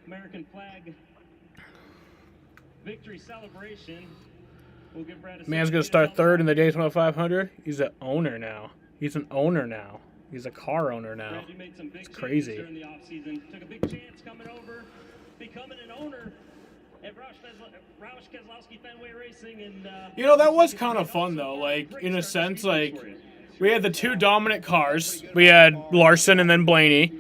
American flag victory celebration. We'll give Brad a Man's gonna start third in the Daytona 500. He's an owner now. He's an owner now. He's a car owner now. Brad, you made some big It's crazy. during the offseason. Took a big chance coming over, becoming an owner at Roush Keselowski Fenway Racing, and You know, that was kind of fun though. Like, in a sense, like we had the two dominant cars. We had Larson and then Blaney,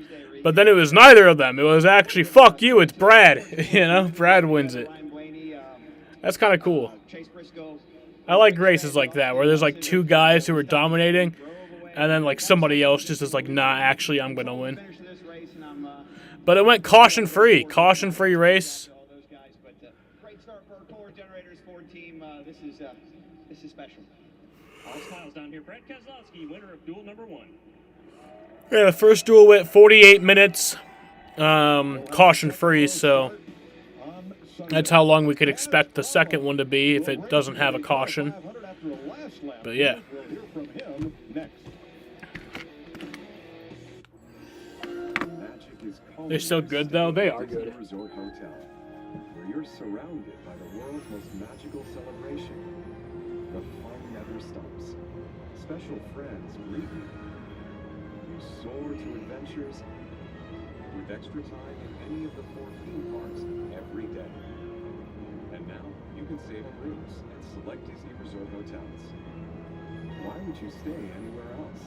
but then it was neither of them. It was actually fuck you. It's Brad. You know, Brad wins it. That's kind of cool. I like races like that where there's like two guys who are dominating, and then like somebody else just is like, nah, actually I'm gonna win. But it went caution free race. Great start for our Core Generators Ford team. This is special. all smiles down here. Brad Keselowski, winner of duel number 1. Yeah, the first duel went 48 minutes, caution free, so that's how long we could expect the second one to be if it doesn't have a caution. But yeah. They're so good, though. They are good. Resort Hotel, where you're surrounded by the world's most magical celebration. The fun never stops. Special friends greet you. You soar to adventures with extra time in any of the 4 theme parks every day. And now you can save on rooms at select Disney Resort hotels. Why would you stay anywhere else?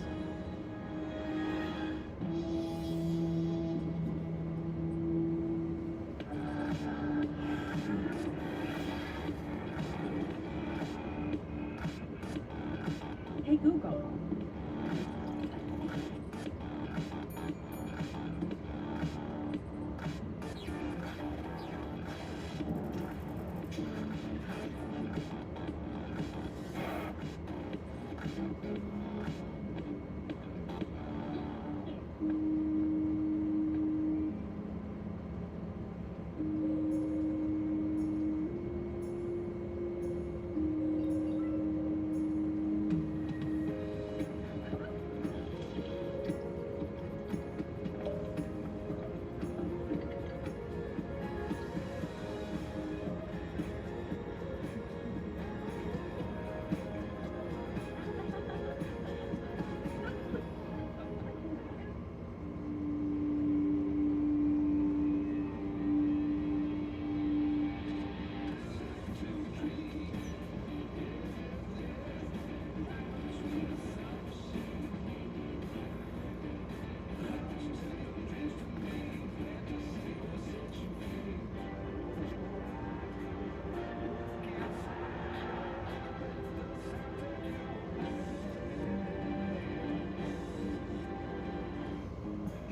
Hey, Google.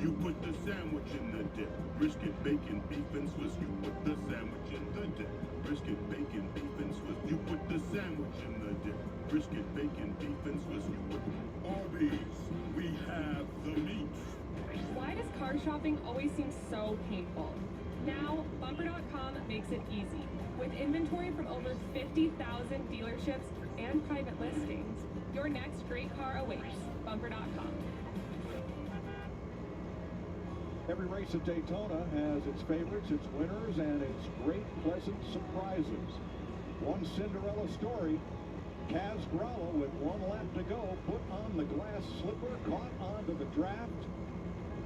You put the sandwich in the dip. Brisket, bacon, beef, and Swiss. You put the sandwich in the dip. Brisket, bacon, beef, and Swiss. You put the sandwich in the dip. Brisket, bacon, beef, and Swiss. You put Arby's. We have the meat. Why does car shopping always seem so painful? Now, Bumper.com makes it easy. With inventory from over 50,000 dealerships and private listings, your next great car awaits. Bumper.com. Every race at Daytona has its favorites, its winners, and its great pleasant surprises. One Cinderella story, Kaz Gralla with 1 lap to go, put on the glass slipper, caught onto the draft,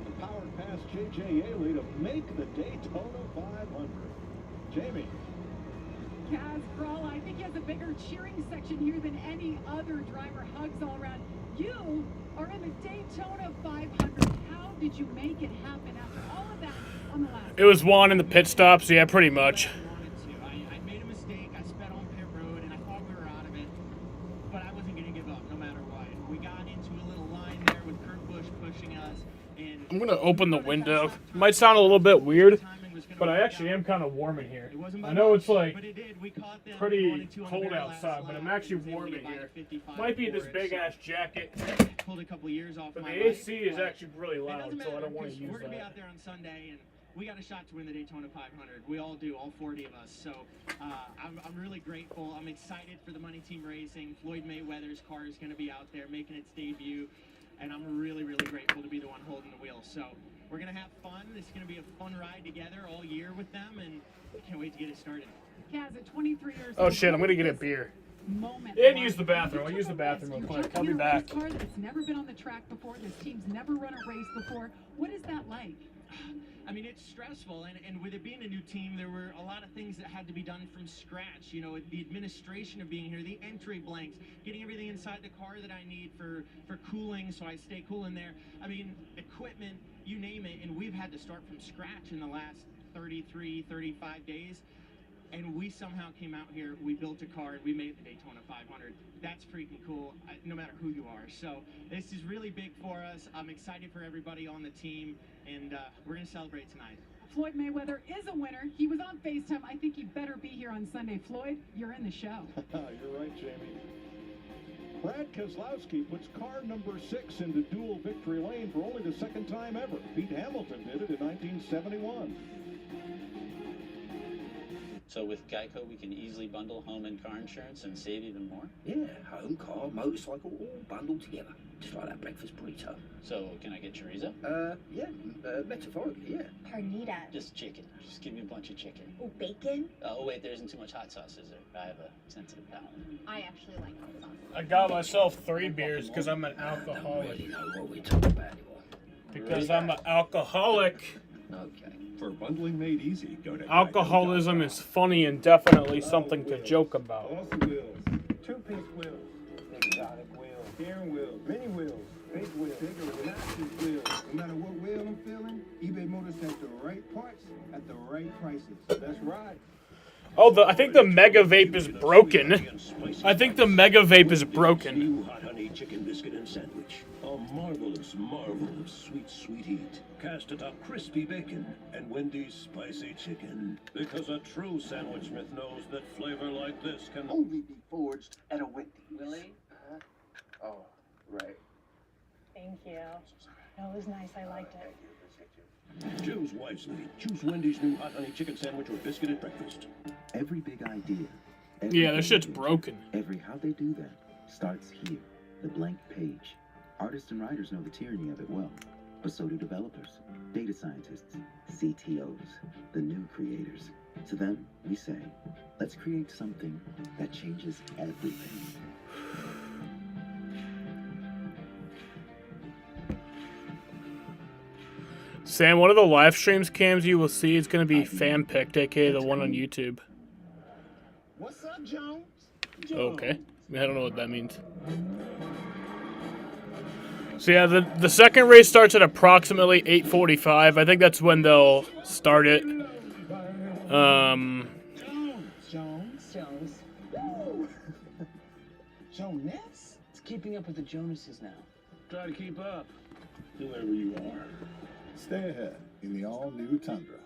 and powered past J.J. Yaley to make the Daytona 500. Jamie. Kaz Gralla, I think he has a bigger cheering section here than any other driver. Hugs all around. You are in the Daytona 500. How did you make it happen after all of that on the last? It was Juan in the pit stops, yeah, pretty much. I made a mistake. I sped on pit road, and I thought we were out of it. But I wasn't going to give up, no matter what. We got into a little line there with Kurt Busch pushing us. And I'm gonna open the window. Might sound a little bit weird, but I actually am kind of warm in here. I know it's like pretty cold outside, but I'm actually warm in here. Might be this big ass jacket, pulled a couple years off but my the AC is actually really loud, so I don't want to use We're going to be that. out there on Sunday, and we got a shot to win the Daytona 500. We all do, all 40 of us. So I'm really grateful. I'm excited for the Money Team Racing. Floyd Mayweather's car is going to be out there making its debut. And I'm really, really grateful to be the one holding the wheel. So we're going to have fun. It's going to be a fun ride together all year with them, and I can't wait to get it started. Kaz, at 23 years Oh old, shit, I'm gonna get a beer. Moment. And use the bathroom. I'll use the bathroom real quick. I'll be back. Car that's never been on the track before. This team's never run a race before. What is that like? I mean, it's stressful, and with it being a new team, there were a lot of things that had to be done from scratch. You know, the administration of being here, the entry blanks, getting everything inside the car that I need for cooling, so I stay cool in there. I mean, equipment, you name it, and we've had to start from scratch in the last 33, 35 days. And we somehow came out here, we built a car, and we made the Daytona 500. That's freaking cool, no matter who you are. So this is really big for us. I'm excited for everybody on the team, and we're going to celebrate tonight. Floyd Mayweather is a winner. He was on FaceTime. I think he better be here on Sunday. Floyd, you're in the show. You're right, Jamie. Brad Keselowski puts car number 6 into dual victory lane for only the second time ever. Pete Hamilton did it in 1971. So with Geico, we can easily bundle home and car insurance and save even more? Yeah, home, car, motorcycle, all bundled together. Just like that breakfast burrito. So can I get chorizo? Yeah, metaphorically, yeah. Carnita. Just chicken. Just give me a bunch of chicken. Oh, bacon? Oh, wait, there isn't too much hot sauce, is there? I have a sensitive palate. I actually like hot sauce. I got myself 3 beers because I'm an alcoholic. I don't really know what we're talking about anymore. Because I'm an alcoholic. Okay. For bundling made easy, go to Alcoholism is funny and definitely something to joke about. Awesome wheels, 2-piece wheels, exotic wheels, steering wheels, mini wheels, big wheels, bigger wheels, not just wheels. No matter what wheel I'm feeling, eBay Motors has the right parts at the right prices. That's right. Oh, I think the Mega Vape is broken. I think the Mega Vape is broken. New hot honey chicken biscuit and sandwich. A marvelous marvel of sweet, sweet heat. Cast atop crispy bacon and Wendy's spicy chicken. Because a true sandwich smith knows that flavor like this can only be forged at a Wendy's. Willie? Oh, right. Thank you. That was nice. I liked it. choose wisely. Choose Wendy's new hot honey chicken sandwich or biscuit at breakfast. Every big idea. Yeah, that shit's broken. Every how they do that starts here, the blank page. Artists and writers know the tyranny of it well, but so do developers, data scientists, CTOs, the new creators. To them, we say, let's create something that changes everything. Sam, one of the live streams cams you will see is going to be fan picked, aka the one on YouTube. What's up, Jones? Okay. I don't know what that means. So yeah, the second race starts at approximately 8:45. I think that's when they'll start it. Jones. Jonas? It's keeping up with the Jonases now. Try to keep up, whoever you are. Stay ahead in the all-new Tundra.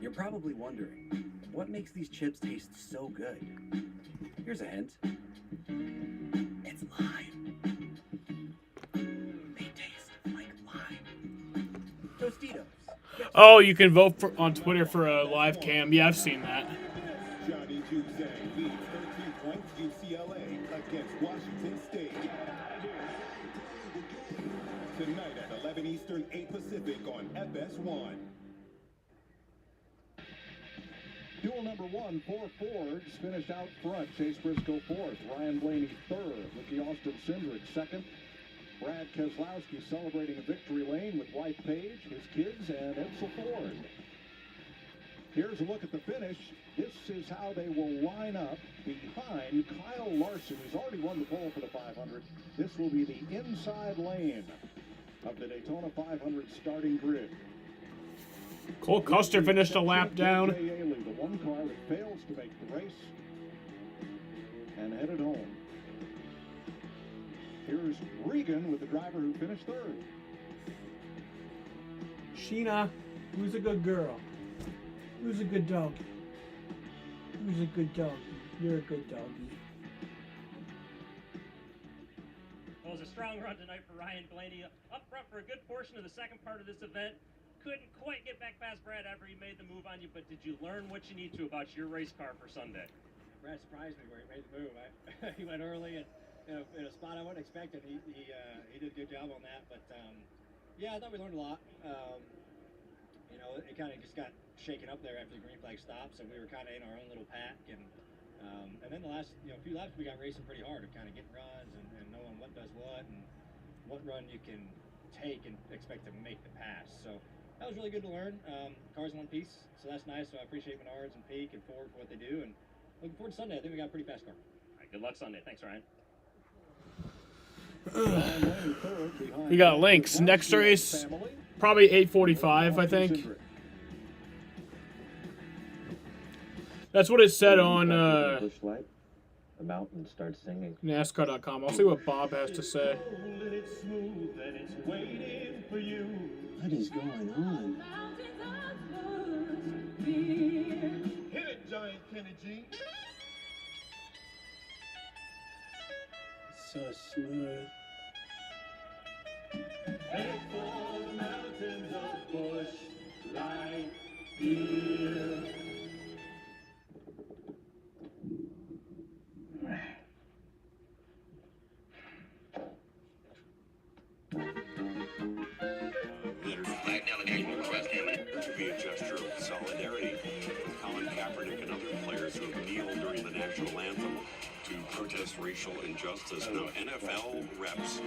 You're probably wondering, what makes these chips taste so good? Here's a hint. It's lime. They taste like lime. Tostitos. Oh, you can vote on Twitter for a live cam. Yeah, I've seen that. Johnny Juzang leads 13 points UCLA against Washington State. Tonight at 11 Eastern, 8 Pacific on FS1. Duel number 1, 4 Fords finished out front. Chase Briscoe fourth, Ryan Blaney third, Ricky Austin Cindric second. Brad Keselowski celebrating a victory lane with White Page, his kids, and Edsel Ford. Here's a look at the finish. This is how they will line up behind Kyle Larson, who's already won the pole for the 500. This will be the inside lane of the Daytona 500 starting grid. Cole Custer finished a lap down. The one car that fails to make the race and headed home. Here's Regan with the driver who finished third. Sheena, who's a good girl? Who's a good doggy? Who's a good doggy? You're a good doggy. Well, it was a strong run tonight for Ryan Blaney. Up front for a good portion of the second part of this event. Couldn't quite get back past Brad after he made the move on you, but did you learn what you need to about your race car for Sunday? Brad surprised me where he made the move. He went early and in a spot I wouldn't expect it. He did a good job on that, but yeah, I thought we learned a lot. It kind of just got shaken up there after the green flag stopped, so we were kind of in our own little pack, and then the last few laps we got racing pretty hard of kind of getting runs and knowing what does what and what run you can take and expect to make the pass. So that was really good to learn. Car's in one piece, so that's nice. So I appreciate Menards and Peak and Ford for what they do, and looking forward to Sunday. I think we got a pretty fast car. All right, good luck Sunday. Thanks, Ryan. We got links. Next race, probably 8:45, I think. That's what it said on The mountain starts singing. NASCAR.com. I'll see what Bob has to say. What is going on? Hit it, Giant Kenny G. So smooth. Head for the mountains of Bush Light here. To be a gesture of solidarity with Colin Kaepernick and other players who have kneeled during the national anthem to protest racial injustice. Now, NFL reps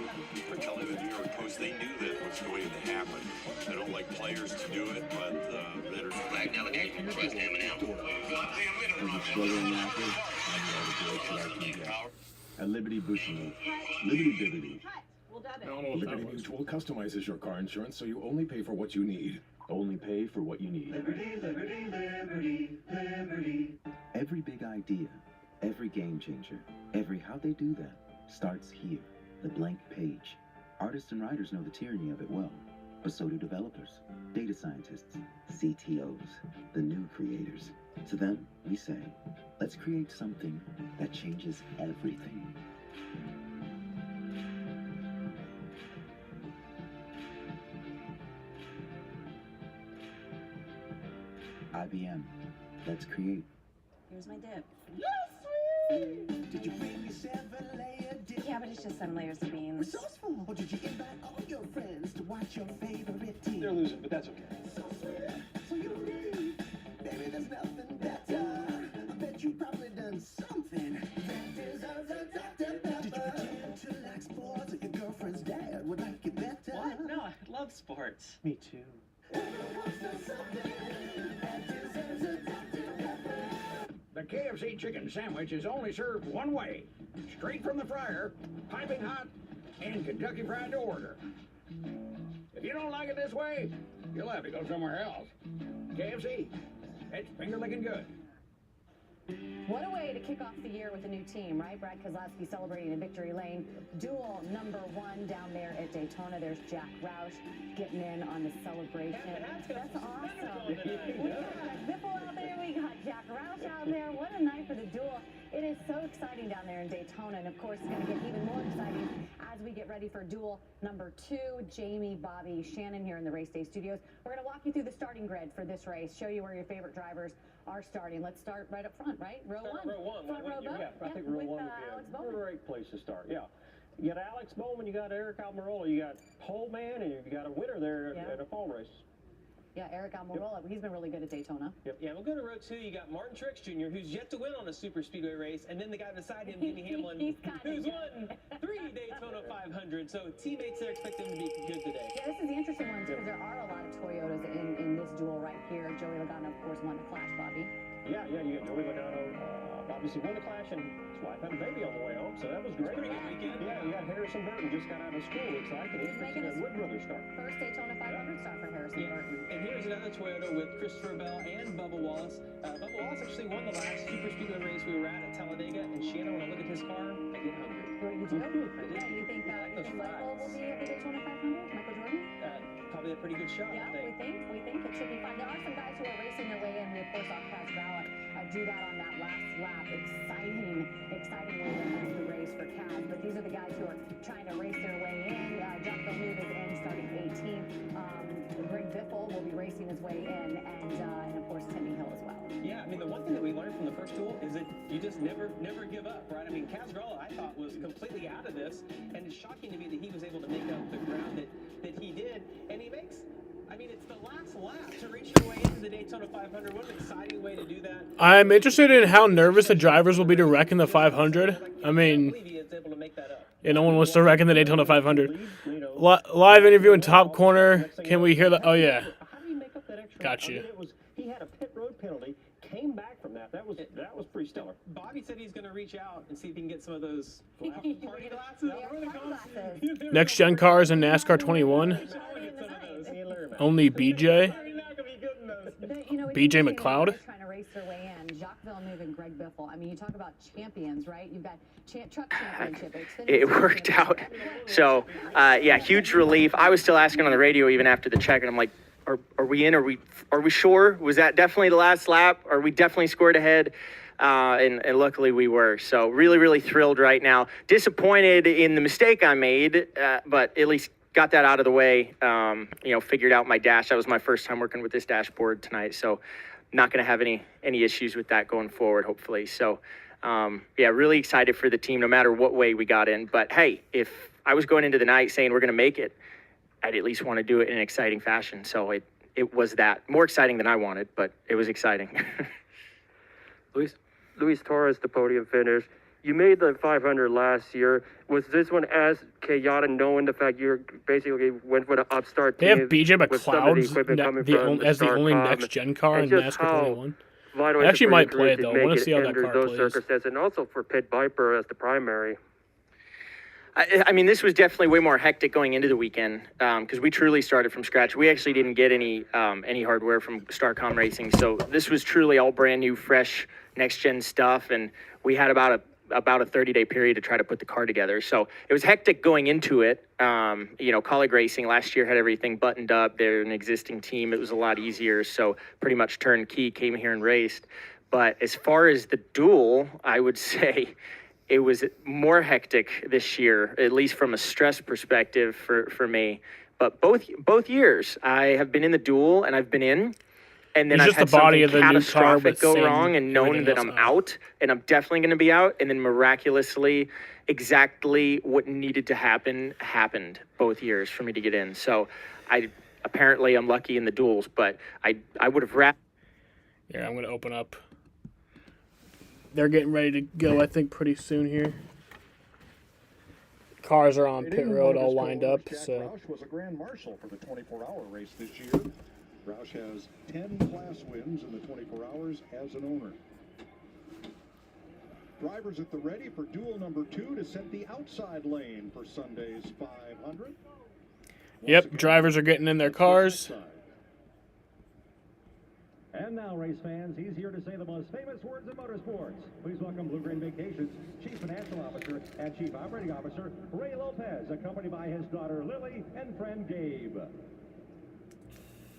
are telling the New York Post they knew that was going to happen. They don't like players to do it, but they're flag delegation for West Ham and At Liberty Bushing, Liberty Bibbity. Liberty Mutual customizes your car insurance so you only pay for what you need. Only pay for what you need. Liberty, liberty, liberty, liberty. Every big idea, every game changer, every how they do that starts here, the blank page. Artists and writers know the tyranny of it well, but so do developers, data scientists, CTOs, the new creators. To them, we say, let's create something that changes everything. IBM, let's create. Here's my dip. Did you bring your 7-layer dip? Yeah, but it's just 7 layers of beans. Resourceful. Or did you invite all your friends to watch your favorite team? They're losing, but that's okay. So sweet, so unique. Baby, there's nothing better. I bet you probably done something that deserves a Dr. Pepper. Did you pretend to like sports or your girlfriend's dad would like it better? What? No, I love sports. Me too. The KFC chicken sandwich is only served one way. Straight from the fryer, piping hot, and Kentucky Fried to order. If you don't like it this way, you'll have to go somewhere else. KFC, it's finger licking good. What a way to kick off the year with a new team, right? Brad Keselowski celebrating in victory lane. Duel #1 down there at Daytona. There's Jack Roush getting in on the celebration. That's awesome. We got Biffle out there. We got Jack Roush out there. What a night for the Duel. It is so exciting down there in Daytona, and of course it's going to get even more exciting as we get ready for Duel #2. Jamie, Bobby, Shannon here in the Race Day Studios. We're going to walk you through the starting grid for this race, show you where your favorite drivers are starting. Let's start right up front, right? Row one. Front row boat. I think row one would be a great place to start. Yeah. You got Alex Bowman, you got Eric Almirola, you got pole man, and you got a winner there at a fall race. Yeah, Eric Almirola, he's been really good at Daytona. Yep. Yeah, we'll go to row 2. You got Martin Truex Jr., who's yet to win on a super speedway race, and then the guy beside him, Denny Hamlin, who's won 3 Daytona 500. So teammates there expect him to be good today. Yeah, this is the interesting one because there are a lot of Toyotas in this duel right here. Joey Logano, of course, won the Clash, Bobby. Yeah, you got Joey Logano, obviously won the Clash, and his wife had a baby on the way home, so that was great. Pretty good weekend. Yeah, you got Harrison Burton, just got out of school. Looks like, and he's making a Wood Brothers start. First Daytona 500 start for Harrison Burton. And here's another Toyota with Christopher Bell and Bubba Wallace. Bubba Wallace actually won the last super speedway race we were at Talladega, and Shannon, when I look at his car, I get hungry. You do? Yeah, you think Michael will be at the Daytona 500? Michael Jordan? Probably a pretty good shot. Yeah, we think it should be fun. There are some guys who are racing their way in. We, of course, saw Kaz Grala do that on that last lap. Exciting way to end the race for Kaz. But these are the guys who are trying to race their way in. Jacques Villeneuve is in, starting 18th. Greg Biffle will be racing his way in, and of course, Timmy Hill as well. Yeah, I mean, the one thing that we learned from the first duel is that you just never give up, right? I mean, Kaz Grala, I thought, was completely out of this, and it's shocking to me that he was able to make up the ground that he did, and he makes, I mean, it's the last lap to reach your way into the Daytona 500. What an exciting way to do that. I'm interested in how nervous the drivers will be to wreck in the 500. I mean, yeah, no one wants to wreck in the Daytona 500. Live interview in top corner. Can we hear the? Oh yeah. Got you. He had a pit road penalty, came back from that. That was pretty stellar. Bobby said he's going to reach out and see if he can get some of those party glasses. Next gen cars in NASCAR 21. Only BJ. BJ McLeod. Trying to race their way in. Jacques Villeneuve and Greg Biffle. I mean, you talk about champions, right? You've got truck championship. It worked out. So, yeah, huge relief. I was still asking on the radio even after the check, and I'm like, are we in? Are we sure? Was that definitely the last lap? Are we definitely scored ahead? And luckily we were. So really thrilled right now. Disappointed in the mistake I made, but at least got that out of the way. Figured out my dash. That was my first time working with this dashboard tonight. So not going to have any issues with that going forward, hopefully. So, really excited for the team no matter what way we got in. But hey, if I was going into the night saying we're going to make it, I'd at least want to do it in an exciting fashion. So it was that. More exciting than I wanted, but it was exciting. Luis Torres, the podium finish. You made the 500 last year. Was this one as chaotic, knowing the fact you basically went for the upstart team? They have BJ McLeod as the only next-gen car in NASCAR 21. I actually might play it, though. I want to see how that car plays. And also for Pit Viper as the primary. I mean, this was definitely way more hectic going into the weekend because we truly started from scratch. We actually didn't get any hardware from Starcom Racing, so this was truly all brand new, fresh, next-gen stuff, and we had about a 30-day period to try to put the car together. So it was hectic going into it. Colleague Racing last year had everything buttoned up. They're an existing team. It was a lot easier, so pretty much turnkey, came here and raced. But as far as the duel, I would say it was more hectic this year, at least from a stress perspective for me. But both years, I have been in the duel and I've been in, and then I've had something catastrophic go wrong and known that I'm out, and I'm definitely going to be out, and then miraculously, exactly what needed to happen happened both years for me to get in. So I'm lucky in the duels, but I would have wrapped. Yeah, I'm going to open up. They're getting ready to go, I think, pretty soon here. Cars are on pit road all lined up. So Roush was a grand marshal for the 24-hour race this year. Roush has 10 class wins in the 24 hours as an owner. Drivers at the ready for duel number 2 to set the outside lane for Sunday's 500. Yep, drivers are getting in their cars. And now, race fans, he's here to say the most famous words in motorsports. Please welcome Blue Green Vacations Chief Financial Officer and Chief Operating Officer, Ray Lopez, accompanied by his daughter Lily and friend Gabe.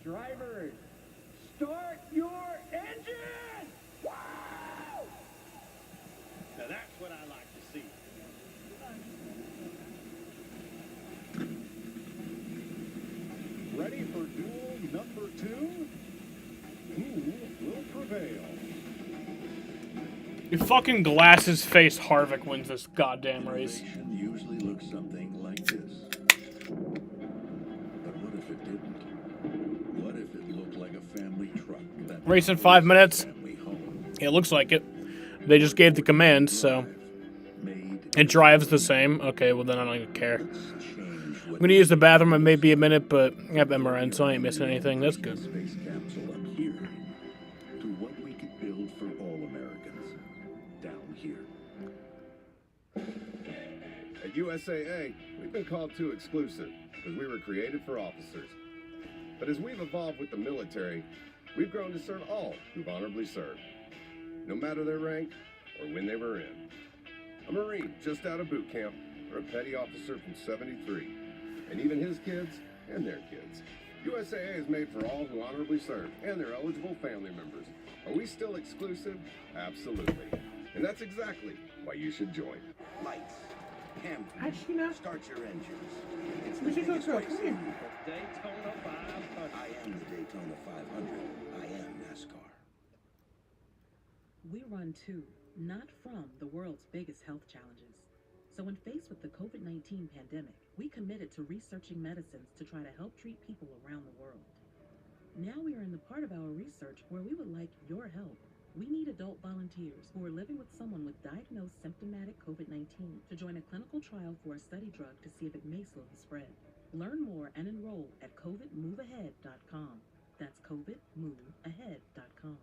Drivers, start your engine! Wow! Now that's what I like to see. Ready for duel number 2? Who will prevail? Your fucking glasses face Harvick wins this goddamn race. Usually looks something like this. But what if it didn't? What if it looked like a family truck? Race in 5 minutes. Yeah, it looks like it. They just gave the command, so it drives the same. Okay, well then I don't even care. I'm gonna use the bathroom. It may be a minute, but I have MRN, so I ain't missing anything. That's good. Space capsule up here to what we could build for all Americans down here. At USAA, we've been called too exclusive because we were created for officers. But as we've evolved with the military, we've grown to serve all who've honorably served, no matter their rank or when they were in. A Marine just out of boot camp, or a petty officer from 73, and even his kids and their kids. USAA is made for all who honorably serve and their eligible family members. Are we still exclusive? Absolutely. And that's exactly why you should join. Lights, camera, Actually, no. start your engines. It's We should go biggest to a race clean. in Daytona 500. I am the Daytona 500. I am NASCAR. We run to, not from, the world's biggest health challenges. So when faced with the COVID-19 pandemic, we committed to researching medicines to try to help treat people around the world. Now we are in the part of our research where we would like your help. We need adult volunteers who are living with someone with diagnosed symptomatic COVID-19 to join a clinical trial for a study drug to see if it may slow the spread. Learn more and enroll at covidmoveahead.com. That's covidmoveahead.com.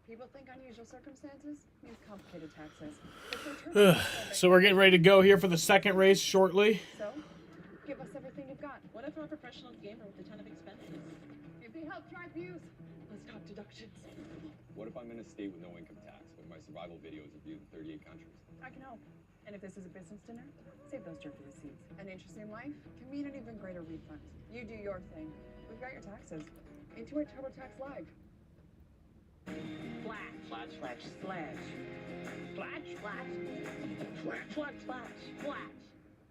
People think unusual circumstances means complicated taxes. So we're getting ready to go here for the second race shortly. So, give us everything you've got. What if we're a professional gamer with a ton of expenses? If they help drive views, Let's talk deductions. What if I'm in a state with no income tax, but my survival videos are viewed in 38 countries? I can help. And if this is a business dinner, save those jerky receipts. An interesting life can mean an even greater refund. You do your thing. We've got your taxes. Into our TurboTax Live. Flash. Flash, flash, slash. Flash, flash. Flash, flash, flash, flash.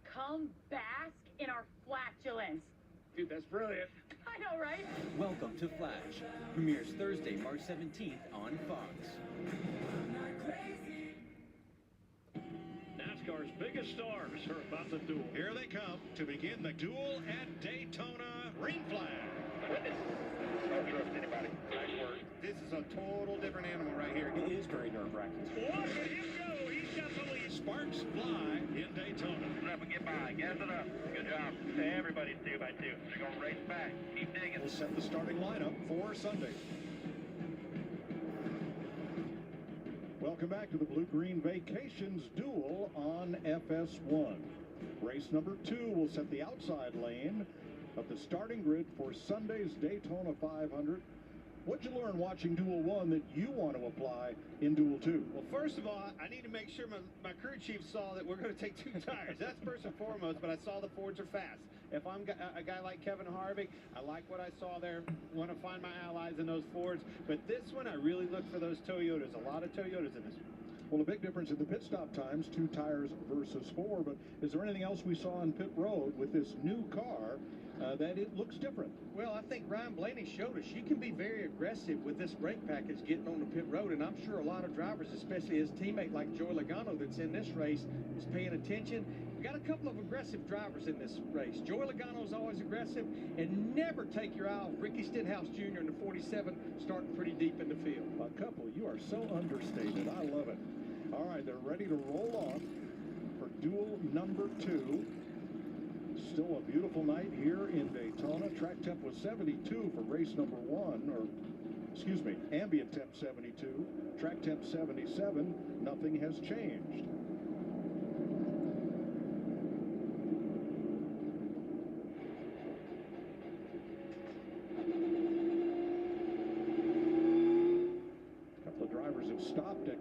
Come bask in our flatulence. Dude, that's brilliant. I know, right? Welcome to Flash. Premieres Thursday, March 17th on Fox. NASCAR's biggest stars are about to duel. Here they come to begin the duel at Daytona. Green flag. Don't trust anybody. Nice work. This is a total different animal right here. It is very nerve-wracking. Look at him go. He's got the lead. Sparks fly in Daytona. Up and get by. Gas it up. Good job. Everybody's 2 by 2. They're going to race back. Keep digging. We'll set the starting lineup for Sunday. Welcome back to the Blue Green Vacations Duel on FS1. Race number 2 will set the outside lane of the starting grid for Sunday's Daytona 500. What'd you learn watching Duel 1 that you want to apply in Duel 2? Well, first of all, I need to make sure my crew chief saw that we're going to take 2 tires. That's first and foremost, but I saw the Fords are fast. If I'm a guy like Kevin Harvick, I like what I saw there. Want to find my allies in those Fords. But this one, I really look for those Toyotas. A lot of Toyotas in this one. Well, a big difference in the pit stop times, 2 tires versus 4. But is there anything else we saw on pit road with this new car that it looks different? Well, I think Ryan Blaney showed us you can be very aggressive with this brake package getting on the pit road, and I'm sure a lot of drivers, especially his teammate like Joey Logano that's in this race, is paying attention. We got a couple of aggressive drivers in this race. Joey Logano's always aggressive, and never take your eye off Ricky Stenhouse Jr. in the 47, starting pretty deep in the field. A couple, you are so understated. I love it. All right, they're ready to roll off for duel number 2. Still a beautiful night here in Daytona. Track temp was 72 for race number 1, or excuse me, ambient temp 72, track temp 77. Nothing has changed.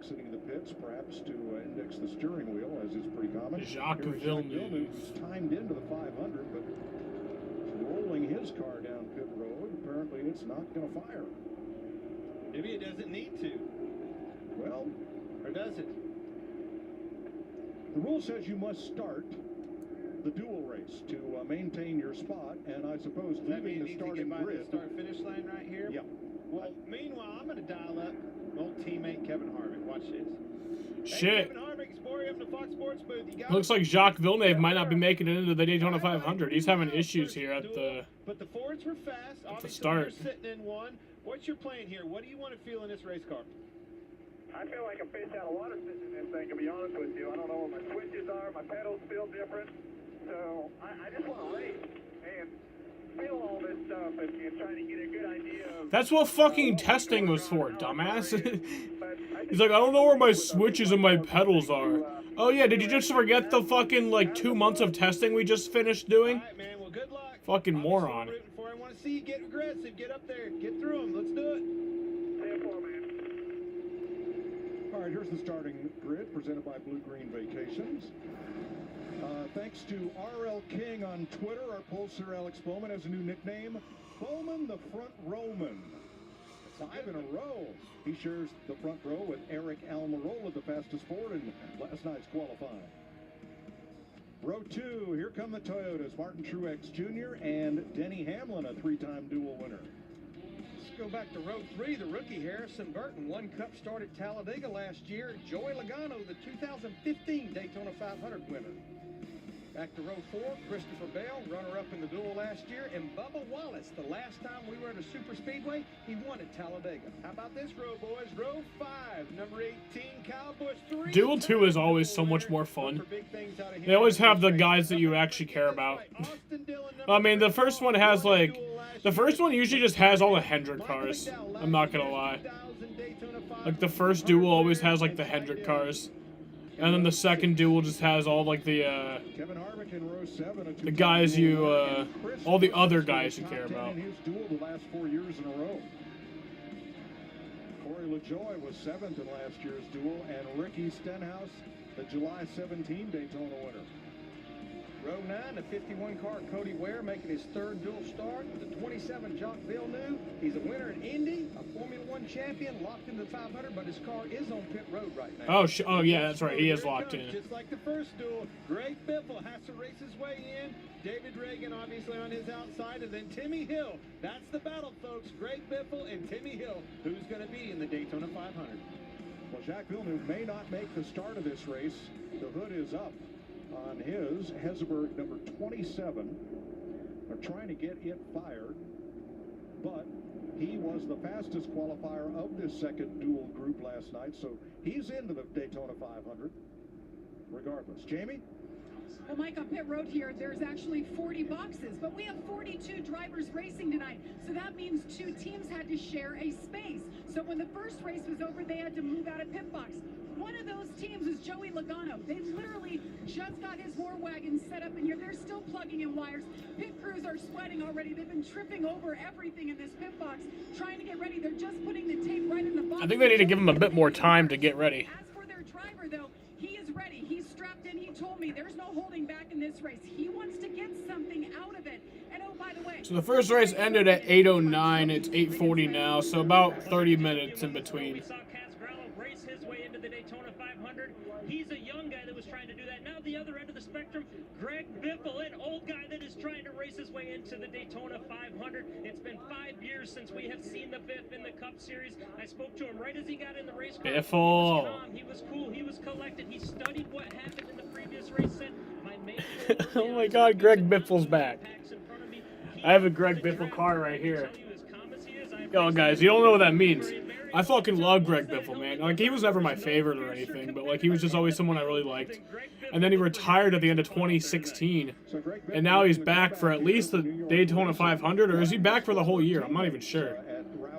exiting the pits, perhaps to index the steering wheel, as is pretty common. Jacques Here is Villeneuve. who's timed into the 500, but rolling his car down pit road. Apparently, it's not going to fire. Maybe it doesn't need to. Well, or does it? The rule says you must start the dual race to maintain your spot, and I suppose leaving the starting grid. Start-finish line right here? Yeah. Well, meanwhile, I'm going to dial up my old teammate Kevin Harvick. Watch this. Shit. Hey, Kevin Harvick, Sporty up in the Fox Sports booth. You got Looks like Jacques Villeneuve might not be making it into the Daytona 500. He's having issues here at the Fords were fast. at the start. You're sitting in one. What's your plan here? What do you want to feel in this race car? I feel like a fish out of water sitting in this thing, to be honest with you. I don't know where my switches are. My pedals feel different. So I just want to race and feel all this stuff and try to get a good idea of... That's what fucking testing was for, dumbass. He's like, I don't know where my switches and my pedals are. Oh yeah, did you just forget the fucking, like, 2 months of testing we just finished doing? All right, man. Well, good luck. Fucking moron. I want to see you get aggressive. Get up there. Get through them. Let's do it. All right, here's the starting grid presented by Blue Green Vacations. Thanks to RL King on Twitter, our pollster Alex Bowman has a new nickname, Bowman the Front Rowman. 5 in a row. He shares the front row with Eric Almirola, the fastest Ford in last night's qualifying. Row 2, here come the Toyotas, Martin Truex Jr. and Denny Hamlin, a 3-time dual winner. Let's go back to row 3. The rookie Harrison Burton won Cup start at Talladega last year. Joey Logano, the 2015 Daytona 500 winner. Back to row 4, Christopher Bell, runner-up in the duel last year, and Bubba Wallace, the last time we were at a super speedway, he won at Talladega. How about this row, boys? Row 5, number 18, Kyle Busch, 3. Duel 2 is always so much more fun. They always have the guys that you actually care about. I mean, the first one has, like... The first one usually just has all the Hendrick cars. I'm not gonna lie. Like, the first duel always has, like, the Hendrick cars. And then the second duel just has all, like, the guys you, all the other guys you care about. His duel the last 4 years in a row. Corey LaJoie was 7th in last year's duel, and Ricky Stenhouse, the July 17 Daytona winner. Row 9, the 51 car Cody Ware making his 3rd dual start. The 27 Jacques Villeneuve. He's a winner in Indy, a Formula 1 champion, locked into the 500, but his car is on pit road right now. Oh yeah, that's right. He is locked in. Just like the first duel, Greg Biffle has to race his way in. David Reagan obviously on his outside, and then Timmy Hill. That's the battle, folks. Greg Biffle and Timmy Hill. Who's going to be in the Daytona 500? Well, Jacques Villeneuve may not make the start of this race. The hood is up on his Hesselberg number 27. They're trying to get it fired, but he was the fastest qualifier of this second dual group last night, so he's into the Daytona 500 regardless. Jamie? Well, Mike, on pit road here, there's actually 40 boxes, but we have 42 drivers racing tonight, so that means 2 teams had to share a space. So when the first race was over, they had to move out of pit box. One of those teams is Joey Logano. They literally just got his war wagon set up in here. They're still plugging in wires. Pit crews are sweating already. They've been tripping over everything in this pit box, trying to get ready. They're just putting the tape right in the box. I think they need to give him a bit more time to get ready. As for their driver, though, he is ready. He's strapped in. He told me there's no holding back in this race. He wants to get something out of it. And oh, by the way... So the first race ended at 8:09. It's 8:40 now, so about 30 minutes in between. He's a young guy that was trying to do that. Now the other end of the spectrum, Greg Biffle, an old guy that is trying to race his way into the Daytona 500. It's been 5 years since we have seen the Biff in the Cup Series. I spoke to him right as he got in the race car. Biffle. He was calm, he was cool, he was collected. He studied what happened in the previous race. Said, Oh my God, Greg Biffle's back. I have a Greg Biffle car right here. Oh, guys, you don't know what that means. I fucking love Greg Biffle, man. Like, he was never my favorite or anything, but, like, he was just always someone I really liked. And then he retired at the end of 2016. And now he's back for at least the Daytona 500, or is he back for the whole year? I'm not even sure.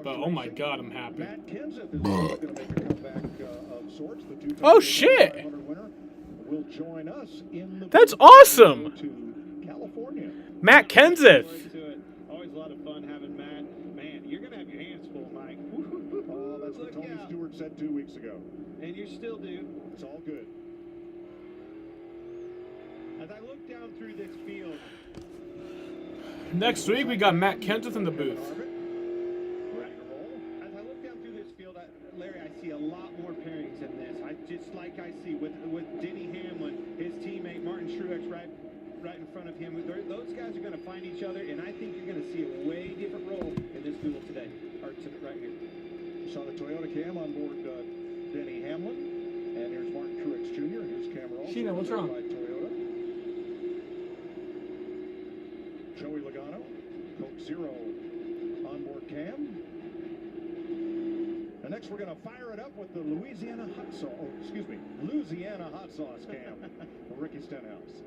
But, oh my God, I'm happy. Oh, shit! That's awesome! Matt Kenseth! Always a lot of fun having Matt. Man, you're going to have your hands full, Mike. Oh, that's what Tony Stewart said 2 weeks ago. And you still do. It's all good. As I look down through this field. Next week, we got Matt Kenseth in the booth. Ready to roll. As I look down through this field, Larry, I see a lot more pairings in this. Just like I see with Denny Hamlin, his teammate Martin Truex right in front of him. Those guys are going to find each other, and I think you're going to see a way different role in this duel today. Right here. You saw the Toyota Cam on board Denny Hamlin, and here's Martin Truex Jr. Here's camera also. Sheena, what's wrong? By Toyota. Joey Logano, Coke Zero onboard cam. And next we're going to fire it up with the Louisiana hot sauce cam for Ricky Stenhouse.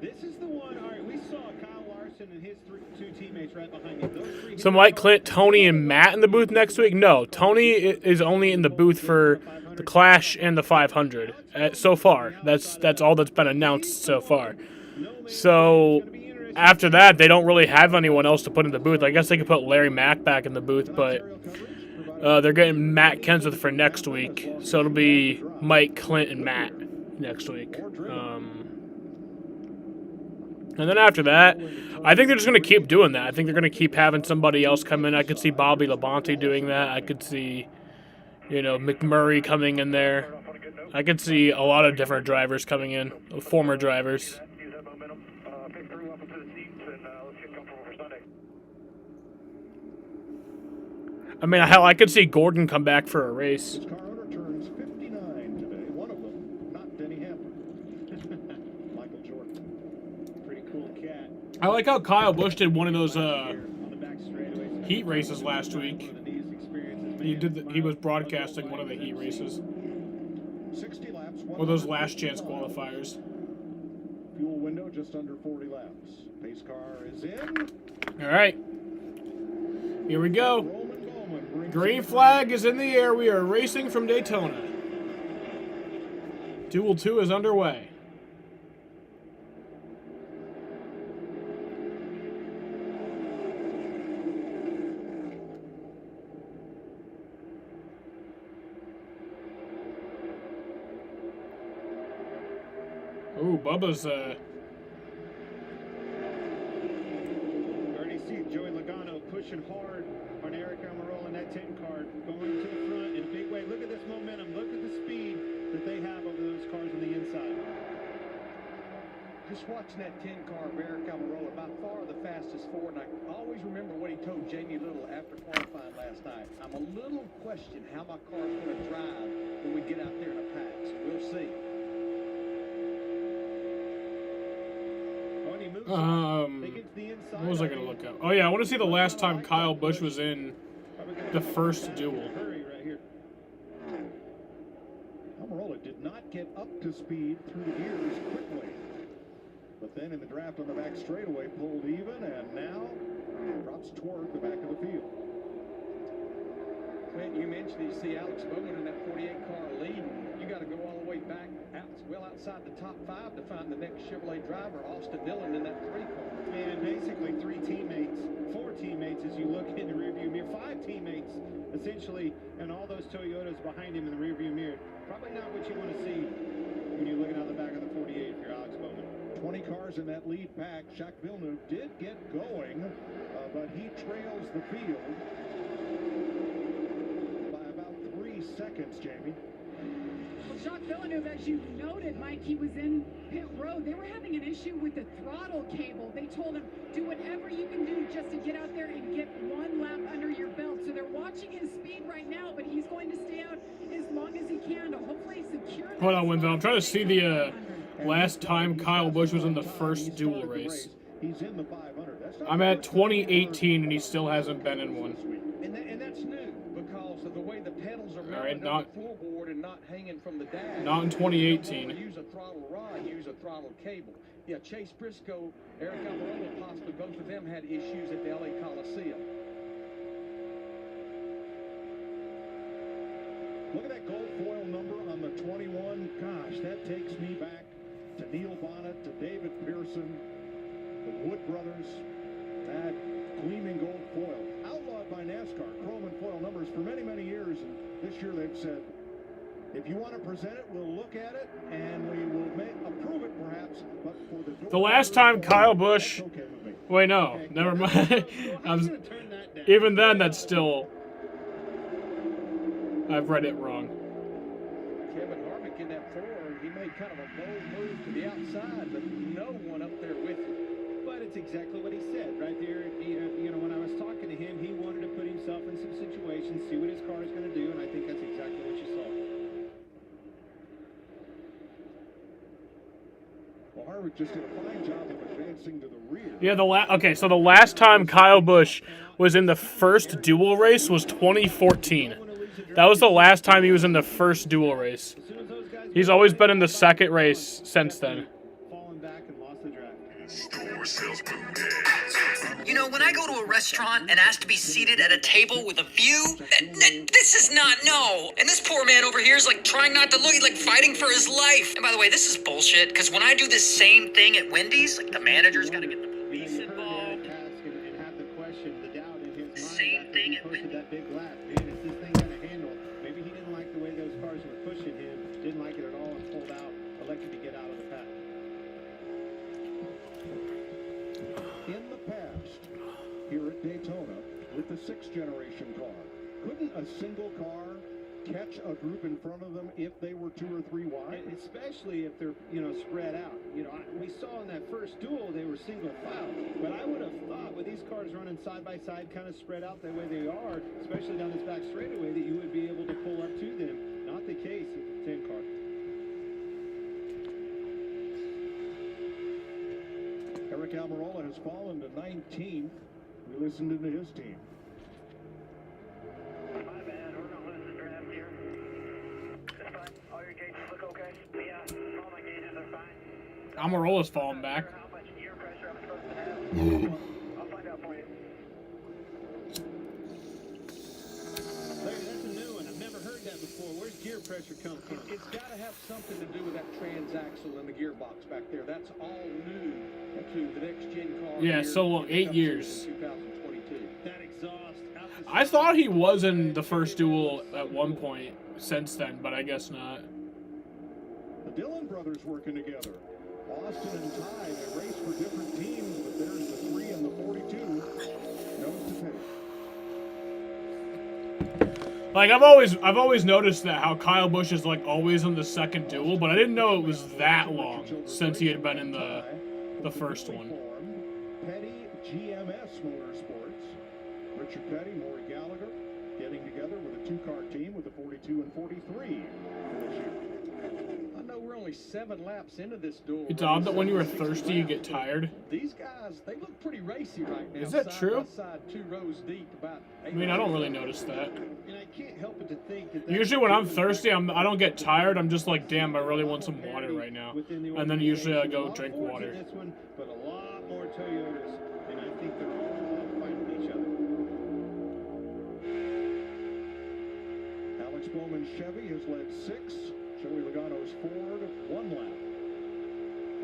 This is the one. All right, we saw Kyle Larson and his two teammates right behind him. Those three. So Mike, Clint, Tony, and Matt in the booth next week? No, Tony is only in the booth for the Clash and the 500 so far. That's all that's been announced so far. So after that, they don't really have anyone else to put in the booth. I guess they could put Larry Mack back in the booth, but they're getting Matt Kenseth for next week. So it'll be Mike, Clint, and Matt next week. And then after that, I think they're just going to keep doing that. I think they're going to keep having somebody else come in. I could see Bobby Labonte doing that. I could see, McMurray coming in there. I could see a lot of different drivers coming in, former drivers. I mean, hell, I could see Gordon come back for a race. His car owner turns 59 today. One of them, not Denny Hamlin. Michael Jordan. Pretty cool cat. I like how Kyle Busch did one of those heat races last week. He was broadcasting one of the heat races. 60 laps. Or those last chance qualifiers. Fuel window just under 40 laps. Pace car is in. All right. Here we go. Green flag is in the air. We are racing from Daytona. Duel 2 is underway. Ooh, Bubba's Already see Joey Logano pushing hard on Eric Almirola in that 10 car, going to the front in a big way. Look at this momentum. Look at the speed that they have over those cars on the inside. Just watching that 10 car of Eric Almirola, by far the fastest forward. And I always remember what he told Jamie Little after qualifying last night. I'm a little questioned how my car's going to drive when we get out there in a pack. So we'll see. What was I going to look up? Oh, yeah, I want to see the last time Kyle Busch was in the first duel. Almirola did not get up to speed through the gears quickly. But then in the draft on the back straightaway, pulled even, and now drops toward the back of the field. Clint, you mentioned you see Alex Bowman in that 48 car lead. You got to go all the way back well outside the top 5 to find the next Chevrolet driver, Austin Dillon, in that 3 car. And basically 4 teammates as you look in the rearview mirror, 5 teammates essentially, and all those Toyotas behind him in the rearview mirror. Probably not what you want to see when you're looking out the back of the 48 if you're Alex Bowman. 20 cars in that lead pack. Jacques Villeneuve did get going, but he trails the field by about 3 seconds, Jamie. Well, Jacques Villeneuve, as you noted, Mike, he was in pit road. They were having an issue with the throttle cable. They told him, do whatever you can do just to get out there and get 1 lap under your belt. So they're watching his speed right now, but he's going to stay out as long as he can to hopefully secure. Hold on, Winville. I'm trying to see the last time Kyle Busch was in the first duel race. He's in the 500. I'm at 2018, and he still hasn't been in one. And that's new because of the way the pedals are mounted on the floorboard and not hanging from the dash. Not in 2018. Use a throttle rod, use a throttle cable. Yeah, Chase Briscoe, Eric Almirola, possibly both of them had issues at the LA Coliseum. Look at that gold foil number on the 21. Gosh, that takes me back to Neil Bonnet, to David Pearson, the Wood brothers. That gleaming gold foil, outlawed by NASCAR, chrome and foil numbers for many, many years. And this year they've said, If you want to present it, we'll look at it, and we will approve it, perhaps. But for The last time Kyle Busch... Wait, no. Never mind. Even then, that's still... I've read it wrong. Kevin Harvick in that four, he made kind of a bold move to the outside, but no one up there with him. But it's exactly what he said right there. You know, when I was talking to him, he wanted to put himself in some situations, see what his car is going to do, and I think that's exactly what you saw. Well, Harvick just did a fine job of advancing to the rear. Yeah, okay, so the last time Kyle Busch was in the first dual race was 2014. That was the last time he was in the first dual race. He's always been in the second race since then. You know, when I go to a restaurant and ask to be seated at a table with a view, this is not, no. And this poor man over here is like trying not to look, he's like fighting for his life. And by the way, this is bullshit, because when I do this same thing at Wendy's, like the manager's got to get the police involved. Same thing at Wendy's. That big lap, man, is this thing going to handle? Maybe he didn't like the way those cars were pushing him, didn't like it at all, and pulled out, elected to get out of the pack. In the past, here at Daytona, with the 6th generation car, couldn't a single car catch a group in front of them if they were 2 or 3 wide? Especially if they're, you know, spread out. You know, we saw in that first duel they were single file, but I would have thought with these cars running side by side, kind of spread out the way they are, especially down this back straightaway, that you would be able to pull up to them. Not the case with the 10 car. Eric Almirola has fallen to 19th. We listened into his team. Almirola's falling back. That's a new one. I've never heard that before. Where's gear pressure come from? It's got to have something to do with that transaxle and the gearbox back there. That's all new to the next-gen car. Yeah, so long, 8 years. 2022. That exhaust. I thought he was in the first duel at one point since then, but I guess not. The Dillon brothers working together. Austin and Ty, they race for different teams, but there's the 3 and the 42. Nose to tail. Like I've always noticed that how Kyle Busch is like always in the second duel, but I didn't know it was that long since he had been in the first one. Petty GMS Motorsports. Richard Petty, Maury Gallagher, getting together with a 2-car team with the 42 and 43 for this year. I know we're only 7 laps into this duel. It's odd that when you are thirsty, you get tired. These guys, they look pretty racy right now. Is that true? Side, 2 rows deep, about I mean, I don't really notice that. And I can't help but to think that Usually when I'm thirsty, I don't get tired. I'm just like, damn, I really want some water right now. And then usually I go drink water. This one, but a lot more Toyotas, and I think they're all fighting each other. Alex Bowman's Chevy has led 6. Joey Logano's Ford, 1 lap.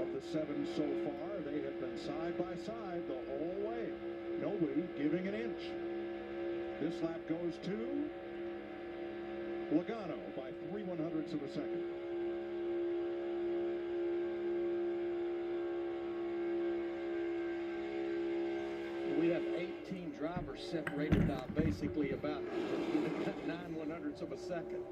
Of the 7 so far, they have been side by side the whole way. Nobody giving an inch. This lap goes to Logano by 3/100ths of a second. We have 18 drivers separated now, basically about 9/100ths of a second.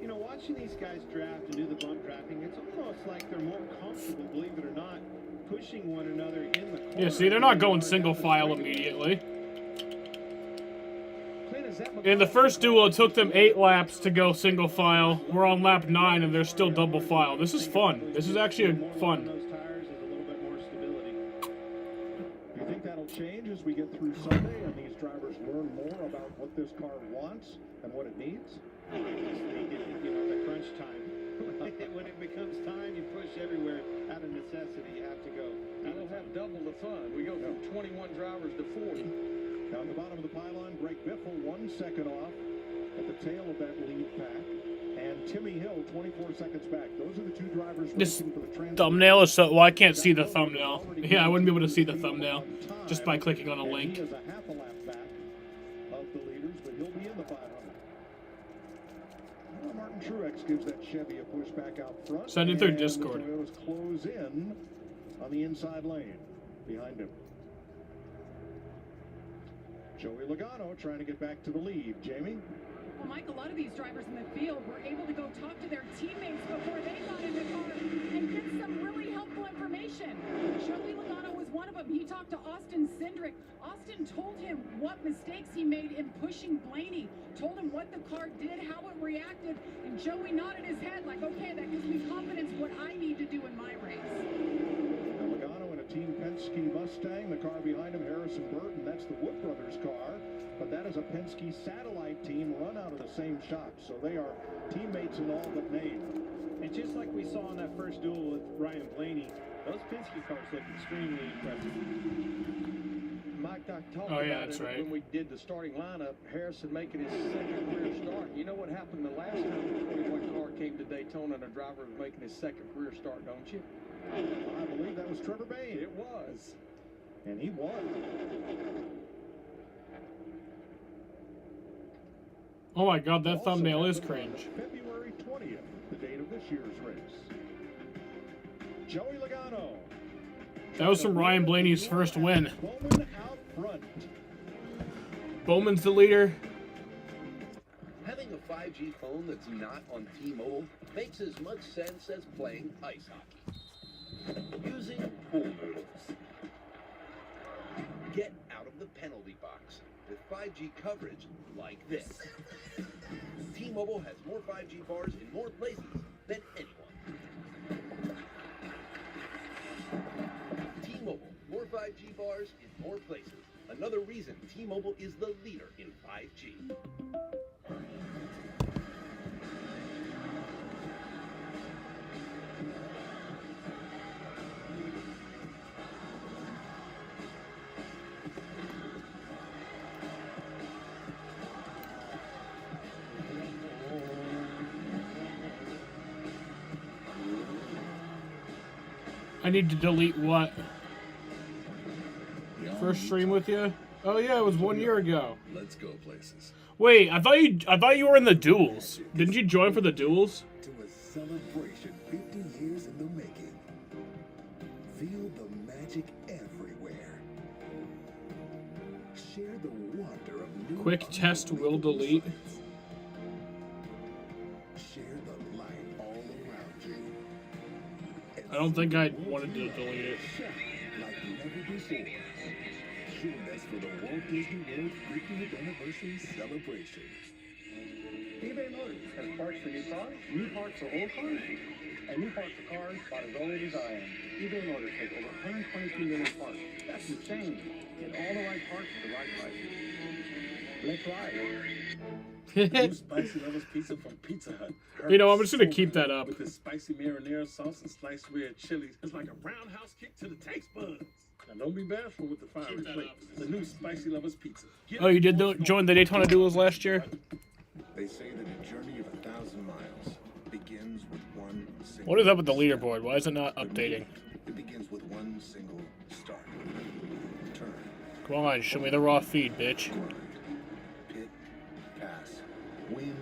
You know, watching these guys draft and do the bump drafting, it's almost like they're more comfortable, believe it or not, pushing one another in the corner. Yeah, see, they're not going single file immediately. In the first duel, it took them 8 laps to go single file. We're on lap 9, and they're still double file. This is fun. This is actually fun. Do you think that'll change as we get through Sunday and these drivers learn more about what this car wants and what it needs? I just think you know, the crunch time. When it becomes time, you push everywhere. Out of necessity, you have to go. Now we'll have double the fun. We go from 21 drivers to 40. Down the bottom of the pylon, Greg Biffle 1 second off at the tail of that lead pack. And Timmy Hill 24 seconds back. Those are the 2 drivers This racing for the transfer. thumbnail is so... Well, I can't see the thumbnail. Yeah, I wouldn't be able to see the thumbnail just by clicking on a link. He is a half a lap back of the leaders, but he'll be in the 500. Truex gives that Chevy a push back out front. Send it through and Discord. The Toyotas close in on the inside lane behind him. Joey Logano trying to get back to the lead. Jamie? Well, Mike, a lot of these drivers in the field were able to go talk to their teammates before they got in the car and get some really helpful information. Joey Logano was one of them. He talked to Austin Cindric. Austin told him what mistakes he made in pushing Blaney, told him what the car did, how it reacted, and Joey nodded his head like, okay, that gives me confidence what I need to do in my race. Now Logano in a Team Penske Mustang. The car behind him, Harrison Burton. That's the Wood Brothers car. But that is a Penske satellite team run out of the same shop. So they are teammates in all but name. And just like we saw in that first duel with Ryan Blaney, those Penske cars look extremely impressive. Mike, I talked Oh, yeah, about that's it right. when we did the starting lineup. Harrison making his second career start. You know what happened the last time the 21 car came to Daytona and a driver was making his second career start, don't you? I believe that was Trevor Bayne. It was. And he won. Oh my god, that Also thumbnail is happened on cringe. February 20th, the date of this year's race. Joey Logano. That was from Ryan Blaney's first win. Bowman out front. Bowman's the leader. Having a 5G phone that's not on T-Mobile makes as much sense as playing ice hockey. Using pool noodles. Get out of the penalty box with 5G coverage like this. T-Mobile has more 5G bars in more places than anyone. T-Mobile, more 5G bars in more places. Another reason T-Mobile is the leader in 5G. I need to delete what? First stream with you? Oh yeah, it was 1 year ago. Let's go places. Wait, I thought you were in the duels. Didn't you join for the duels? To a celebration 50 years in the making. Feel the magic everywhere. Share the wonder of new Quick test will delete. Share the light all around you. I don't think I wanted to delete it. Like never before. Join us for the Walt Disney World 50th anniversary celebration. eBay Motors has parts for new cars, new parts for old cars, and new parts for cars bought as old as I am. eBay Motors has over 122 million parts. That's insane. Get all the right parts at the right prices. Let's ride. New spicy lovers pizza from Pizza Hut. You know, I'm just gonna keep that up. With the spicy marinara sauce and sliced red chili. It's like a roundhouse kick to the taste buds. Now don't be bashful with the fiery flavors. The new spicy lovers pizza. Oh, you did join the Daytona duels last year? They say that a journey of 1,000 miles begins with one single What is up with the leaderboard? Why is it not updating? It begins with one single start. Turn. Come on, show me the raw feed, bitch. Pit. Pass. Win.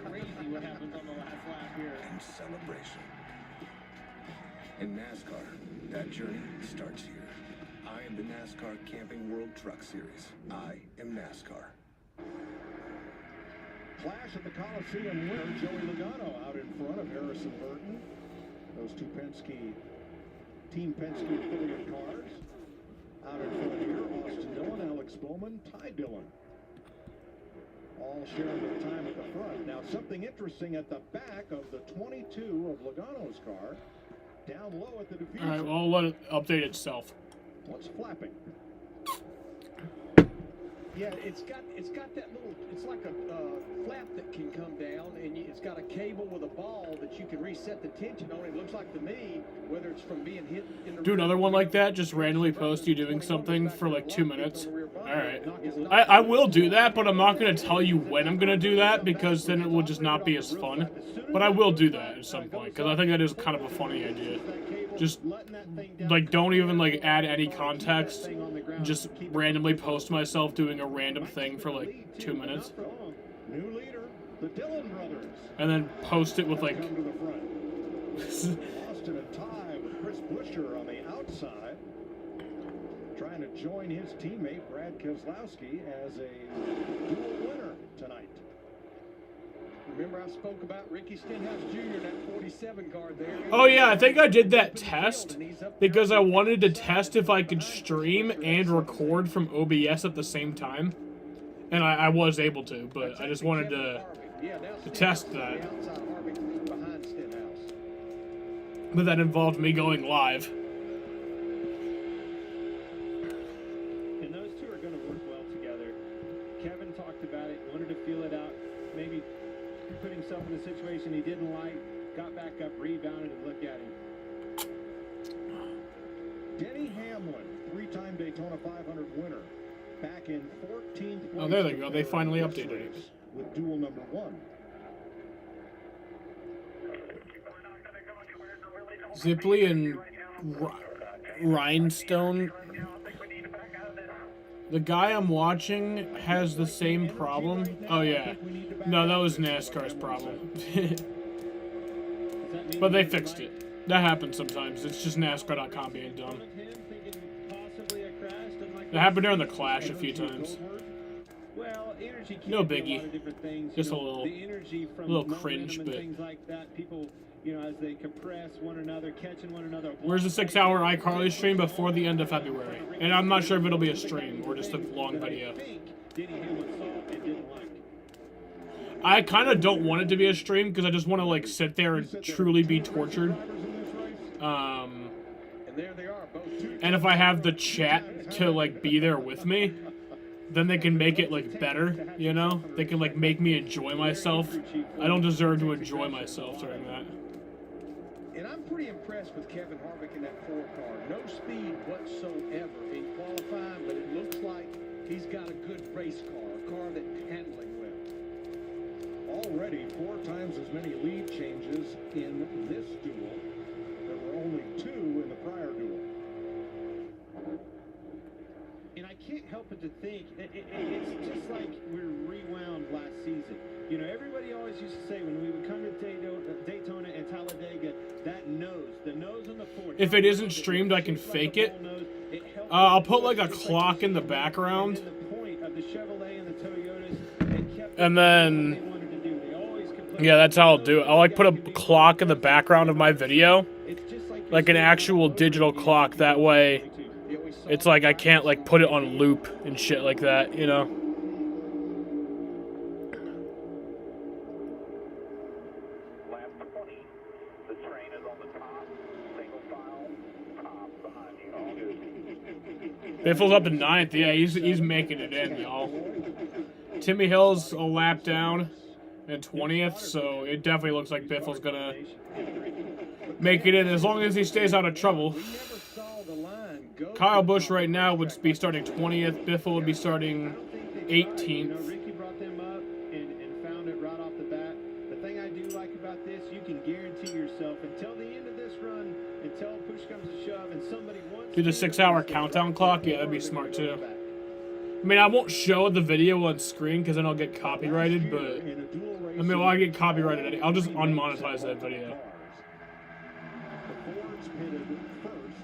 Crazy what happens on the last lap here. And celebration. In NASCAR, that journey starts here. I am the NASCAR Camping World Truck Series. I am NASCAR. Clash at the Coliseum winner, Joey Logano out in front of Harrison Burton. Those two Team Penske affiliate cars. Out in front here, Austin Dillon, Alex Bowman, Ty Dillon. All sharing the time at the front. Now something interesting at the back of the 22 of Logano's car. Down low at the diffuser. Alright, well, I'll let it update itself. What's flapping? Yeah, it's got that little, it's like a flap that can come down, and it's got a cable with a ball that you can reset the tension on. It looks like to me, whether it's from being hit in the Do another one like that, just randomly post you doing something for like 2 minutes. Alright. I will do that, but I'm not going to tell you when I'm going to do that, because then it will just not be as fun. But I will do that at some point, because I think that is kind of a funny idea. Just, like, don't even, like, add any context. Just randomly post myself doing a random thing for, like, 2 minutes. New leader, The Dillon brothers. And then post it with like. Come to the front. Austin and Ty with Chris Buescher on the outside. Trying to join his teammate Brad Keselowski as a dual winner tonight. Remember I spoke about Ricky Stenhouse Jr. in that 47 guard there. Oh yeah, I think I did that test because I wanted to test if I could stream and record from OBS at the same time. And I was able to, but I just wanted to test that. But that involved me going live. And those two are going to work well together. Kevin talked about it, wanted to feel it out, maybe put himself in a situation he didn't like, got back up, rebounded, and look at him. Denny Hamlin, 3-time Daytona 500 winner, back in 14th place. Oh, there they go. They finally updated it. With duel number 1. Zipley and Rhinestone. The guy I'm watching has the same problem. Oh yeah. No, that was NASCAR's problem. But they fixed it. That happens sometimes. It's just NASCAR.com being dumb. It happened during the Clash a few times. No biggie. Just a little cringe, but. You know, as they compress one another, catching one another. Where's the 6-hour iCarly stream before the end of February? And I'm not sure if it'll be a stream or just a long video. I kind of don't want it to be a stream because I just want to like sit there and truly be tortured. And if I have the chat to like be there with me, then they can make it like better, you know? They can like make me enjoy myself. I don't deserve to enjoy myself during that. And I'm pretty impressed with Kevin Harvick in that 4 car. No speed whatsoever in qualifying, but it looks like he's got a good race car, a car that's handling well. Already 4 times as many lead changes in this duel. There were only 2 in the prior duel. And I can't help but to think, it's just like we're rewound last season. You know, everybody always used to say when we would come to Daytona and Talladega, that nose, the nose on the Ford. If it isn't streamed, I can fake it. I'll put like a clock in the background. And then, yeah, that's how I'll do it. I'll like put a clock in the background of my video. Like an actual digital clock, that way it's like I can't like put it on loop and shit like that, you know? Biffle's up to 9th. Yeah, he's making it in, y'all. Timmy Hill's a lap down and 20th, so it definitely looks like Biffle's gonna make it in as long as he stays out of trouble. Kyle Busch right now would be starting 20th. Biffle would be starting 18th. Ricky brought them up and found it right off the bat. The thing I do like about this, you can guarantee yourself until the end of this run, until push comes to shove, and somebody wants do the 6-hour countdown clock. Yeah, that'd be smart too. I mean, I won't show the video on screen because then I'll get copyrighted. But I mean, well, I get copyrighted. I'll just unmonetize that video. The Fords pitted first,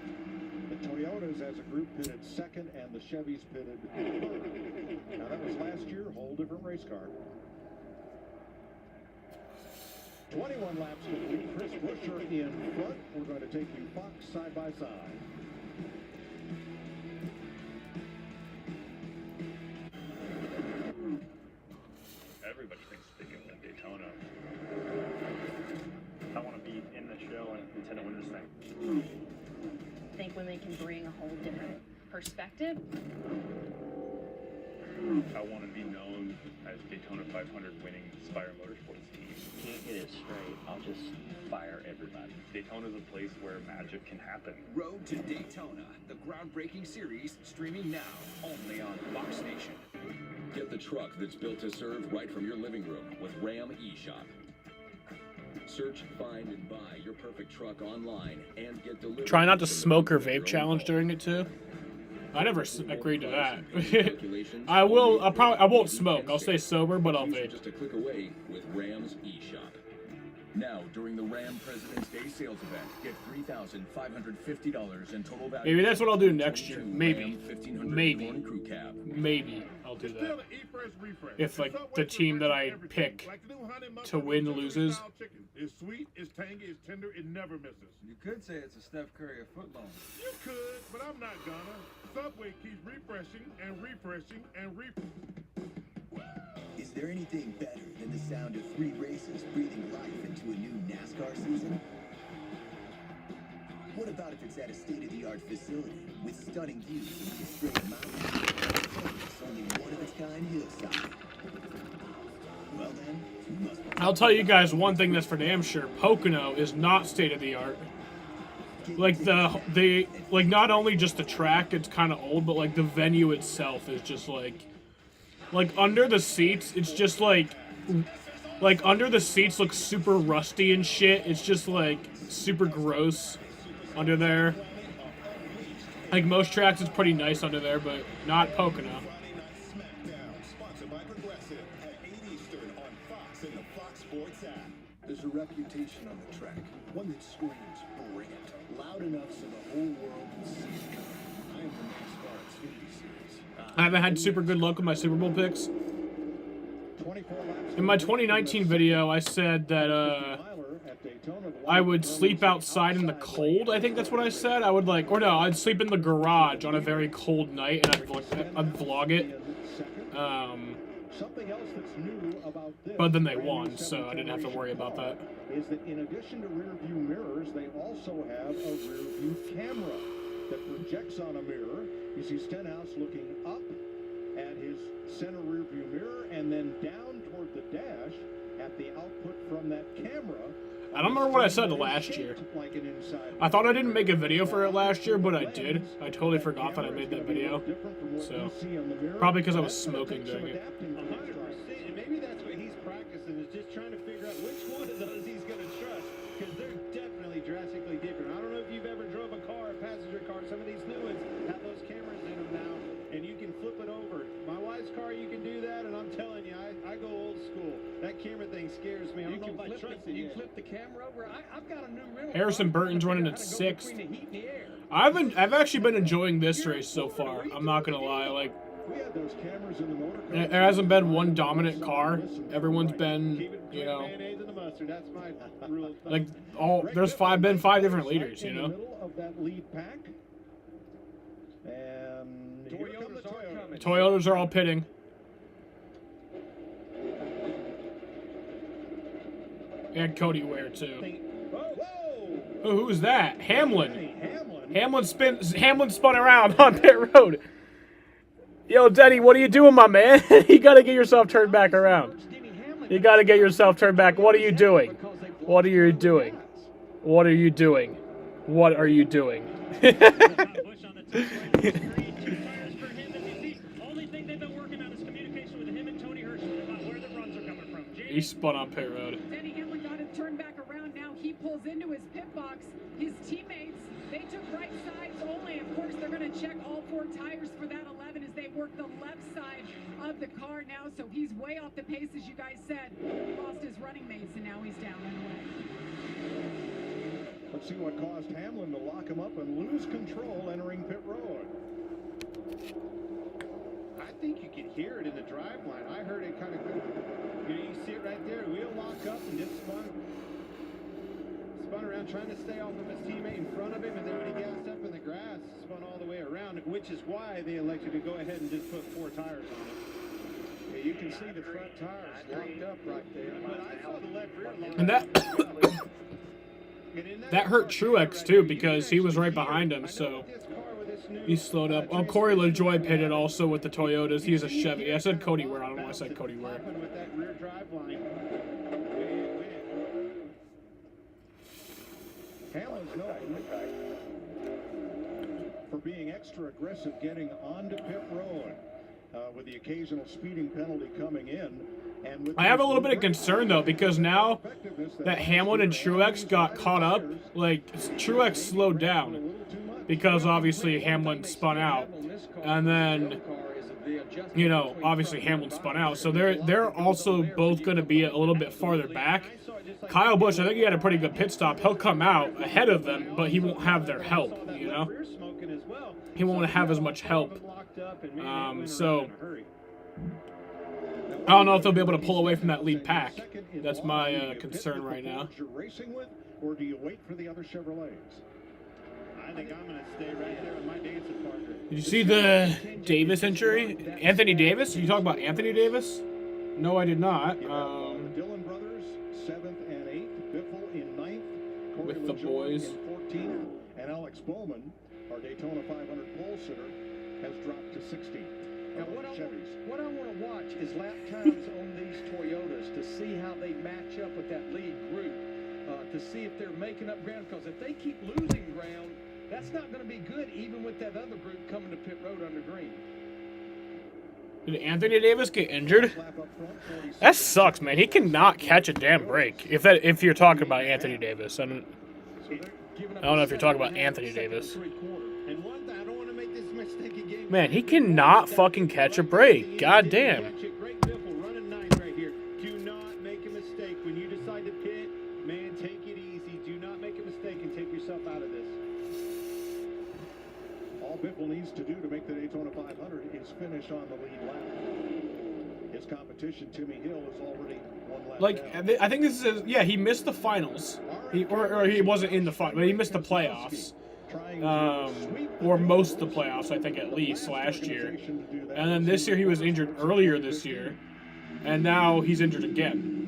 the Toyotas as a group pitted second, and the Chevys pitted third. Now that was last year, whole different race car. 21 laps complete. Chris Buescher in front. We're going to take you Fox side by side. Everybody thinks they can win Daytona. I want to be in the show and intend to win this thing. I think women can bring a whole different perspective. I want to be known as Daytona 500 winning Spire Motorsports team. Can't get it straight, I'll just fire everybody. Daytona's a place where magic can happen. Road to Daytona, the groundbreaking series, streaming now only on Fox Nation. Get the truck that's built to serve right from your living room with Ram eShop. Search, find, and buy your perfect truck online and get delivered. Try not to smoke or vape challenge during it too. I never agreed to that. I will. I won't smoke. I'll stay sober, but I'll vape. Just a click away with Ram's eShop. Now, during the Ram President's Day sales event, get $3,550 in total value. Maybe that's what I'll do next year. Maybe. Maybe. Crew cab. Maybe I'll do that. If like the team that I pick to win loses. It's sweet, it's tangy, it's tender, it never misses. You could say it's a Steph Curry of footlong. You could, but I'm not gonna. Subway keeps refreshing and refreshing and Is there anything better than the sound of 3 races breathing life into a new NASCAR season? What about if it's at a state-of-the-art facility with stunning views of the straight mountains, only one-of-its-kind hillside? Well then, you must... I'll tell you guys one thing that's for damn sure. Pocono is not state-of-the-art. Like the like not only just the track, it's kind of old, but like the venue itself is just like under the seats, it's just like under the seats looks super rusty and shit. It's just like super gross under there. Like most tracks, it's pretty nice under there, but not Pocono. There's a reputation on the track, one that screams, bring it, loud enough so the whole world can see it coming. I am the NASCAR Xfinity Series. I haven't had super good luck with my Super Bowl picks. In my 2019 video, I said that I would sleep outside in the cold. I think that's what I said. I would I'd sleep in the garage on a very cold night, and I'd vlog it. Something else that's new about this, but then they won, so I didn't have to worry about that. Is that in addition to rear view mirrors, they also have a rear view camera that projects on a mirror. You see Stenhouse looking up at his center rear view mirror and then down toward the dash at the output from that camera. I don't remember what I said last year. I thought I didn't make a video for it last year, but I did. I totally forgot that I made that video. So, probably because I was smoking during it. 100%. Maybe that's what he's practicing, is just trying to figure out which one of those he's going to trust, because they're definitely drastically different. I don't know if you've ever drove a car, a passenger car. Some of these new ones have those cameras in them now, and you can flip it over. My wife's car, you can do that, and I'm telling you, I go old school. That camera thing scares me. I don't know if I trust it. You flip the camera over. I've got a new rental. Harrison Burton's running at 6th. I've actually been enjoying this race so far. I'm not gonna lie. Like, there hasn't been one dominant car. Everyone's been, you know, like there's been five different leaders. You know. Toyotas are all pitting. And Cody Ware too. Oh, who's that? Hamlin. Hamlin spun around on pit road. Yo, Denny, what are you doing, my man? You gotta get yourself turned back around. You gotta get yourself turned back. What are you doing? What are you doing? What are you doing? What are you doing? He spun on pit road. Denny Hamlin got him turned back around. Now he pulls into his pit box. His teammates, they took right sides only. Of course, they're going to check all 4 tires for that 11 as they work the left side of the car now. So he's way off the pace, as you guys said. He lost his running mates, and now he's down and away. Let's see what caused Hamlin to lock him up and lose control entering pit road. I think you could hear it in the drive line. I heard it kind of good. You see it right there. Wheel lock up and just spun around trying to stay off of his teammate in front of him, and then when he gassed up in the grass, spun all the way around, which is why they elected to go ahead and just put 4 tires on it. Yeah, you can see the front tires locked up right there. But I saw the left rear lock. And that hurt Truex too, because he was right behind him, so he slowed up. Oh, Corey LaJoie pitted also with the Toyotas. He's a Chevy. I said Cody Ware. I don't know why I said Cody Ware. Hamlin's known for being extra aggressive getting onto pit road, with the occasional speeding penalty coming in. And I have a little bit of concern though, because now that Hamlin and Truex got caught up, like Truex slowed down because obviously Hamlin spun out, and then, you know, obviously Hamlin spun out. So they're also both going to be a little bit farther back. Kyle Busch, I think he had a pretty good pit stop. He'll come out ahead of them, but he won't have their help, you know? He won't have as much help. So I don't know if they'll be able to pull away from that lead pack. That's my concern right now. Or do you wait for the other Chevrolets? I think I'm going to stay right there with my dancing partner. Did you see the Davis injury? Anthony Davis? You talk about Anthony Davis? No, I did not. Dillon brothers, 7th and 8th. Biffle in 9th. Corey With the LaJoy boys. in 14th. And Alex Bowman, our Daytona 500 pole sitter, has dropped to 16th. Now, what I want to watch is lap times on these Toyotas to see how they match up with that lead group, to see if they're making up ground. Because if they keep losing ground, that's not going to be good, even with that other group coming to pit road under green. Did Anthony Davis get injured? That sucks, man. He cannot catch a damn break. If you're talking about Anthony Davis, I don't know if you're talking about Anthony Davis. Man, he cannot fucking catch a break. God damn. Greg Biffle running 9th right here. Do not make a mistake. When you decide to pit, man, take it easy. Do not make a mistake and take yourself out of this. All Biffle needs to do to make the Daytona 500 is finish on the lead lap. His competition, Timmy Hill, is already one lap Like, down. I think this is, yeah, he missed the finals. Or he wasn't in the final, but he missed the playoffs. Or most of the playoffs, I think, at least, last year. And then this year he was injured earlier this year. And now he's injured again.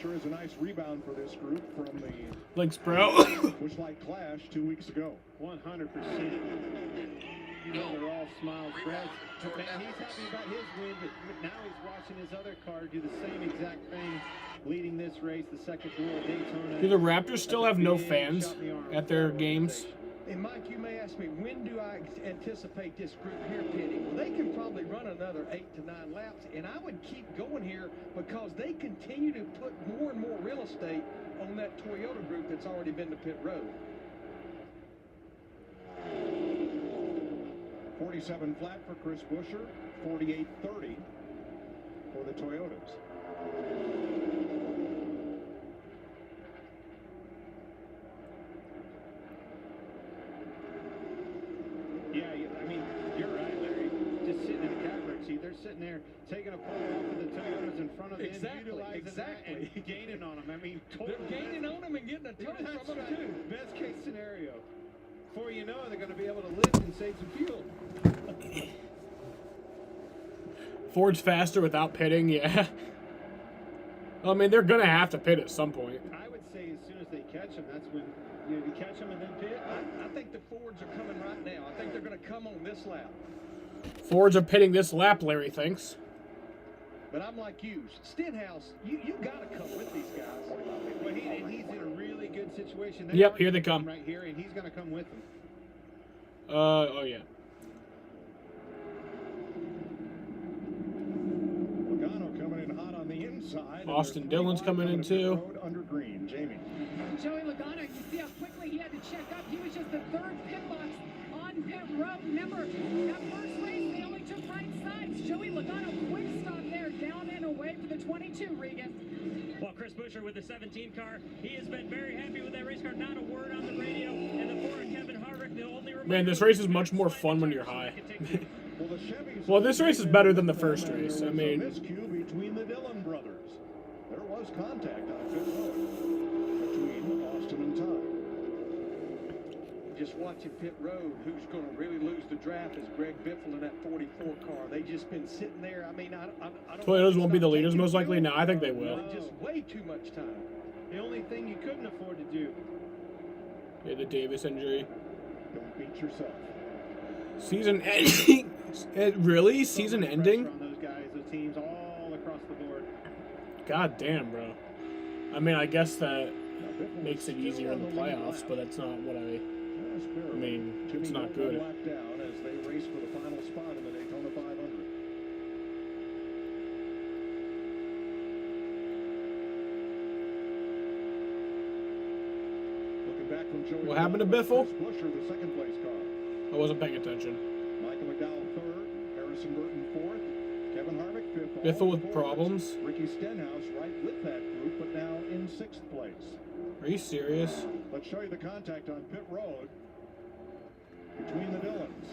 Sure is a nice rebound for this group from the Thanks, bro. Busch Light Clash 2 weeks ago. 100%. You know they're all smiles. Brad, man, he's happy about his win, but now he's watching his other car do the same exact thing, leading this race, the second duel at Daytona. Do the Raptors still have no fans at their games? And Mike, you may ask me, when do I anticipate this group here pitting? Well, they can probably run another 8 to 9 laps, and I would keep going here because they continue to put more and more real estate on that Toyota group that's already been to pit road. 47 flat for Chris Buescher, 48-30 for the Toyotas. Yeah, I mean, you're right, Larry. Just sitting in the catbird seat, they're sitting there taking a pull off of the Toyotas in front of them, utilizing that and gaining on them. I mean, they're gaining on them and getting a ton from them, too. Best case scenario. Before you know it, they're going to be able to lift and save some fuel. Ford's faster without pitting, yeah. I mean, they're going to have to pit at some point. I would say as soon as they catch them, that's when you catch them and then pit. I think the Fords are coming right now. I think they're going to come on this lap. Fords are pitting this lap, Larry thinks. But I'm like you. Stenhouse, you got to come with these guys. Well, he's in a really good situation. Yep, here they come. Right here, and he's going to come with them. Oh, yeah. Logano coming in hot on the inside. Austin Dillon's coming in, too. Under green. Jamie. Joey Logano, you see how quickly he had to check up. He was just the third pit box on pit road. Remember, that first race, they only took right sides. Joey Logano, quick stop there, down and away for the 22, Regan. Well, Chris Buescher with the 17 car, he has been very happy with that race car. Not a word on the radio. And the poor Kevin Harvick, the only Man, this race is much more fun when you're high. Well, this race is better than the first race. I mean, Miscue between the Dillon brothers. There was contact on pit road between Austin and Todd. Just watching pit road, who's going to really lose the draft is Greg Biffle in that 44 car. They've just been sitting there. I mean, I don't Toyotas won't be the leaders most likely. No, I think they will. Just way too much time. The only thing you couldn't afford to do. Yeah, the Davis injury. Don't beat yourself. Season ending? Really? Season ending? On those guys, those teams all across the board. God damn, bro. I mean, I guess that makes it easier in the playoffs, but that's not what I mean, it's not good. Lap down as they race for the final spot in the Daytona 500. Looking back from Joey What happened to Logano, Biffle? Chris Buescher, the second place car. I wasn't paying attention. Michael McDowell third, Harrison Burton fourth, Kevin Harvick fifth. Biffle with Fords. problems? Ricky Stenhouse right with that group, but now in sixth place. Are you serious? Let's show you the contact on pit road between the Dillons.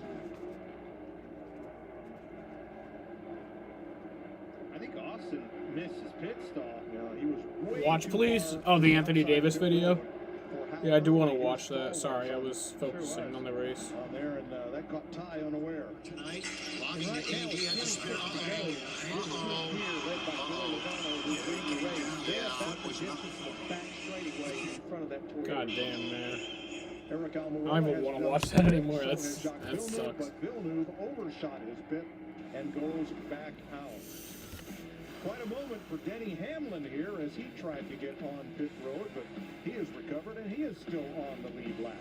I think Austin missed his pit stop. He was way Watch, too please. far Oh, the to Anthony outside Davis pit video. road for Yeah, I do want to Howard. watch that. Sorry, I was focusing on the race. On there, and that caught Ty unaware. Tonight, And logging right the now, AD at the it's spin. 26 to go. It is here, led by Joey Logano, who's leading the race. They're about the distance of the back straightaway in front of that Toyota. God damn, man. Eric I Almirola don't even has want to done watch so that anymore. has That Jacques Villeneuve, sucks. But Villeneuve overshot his pit and goes back out. Quite a moment for Denny Hamlin here as he tried to get on pit road, but he has recovered and he is still on the lead lap.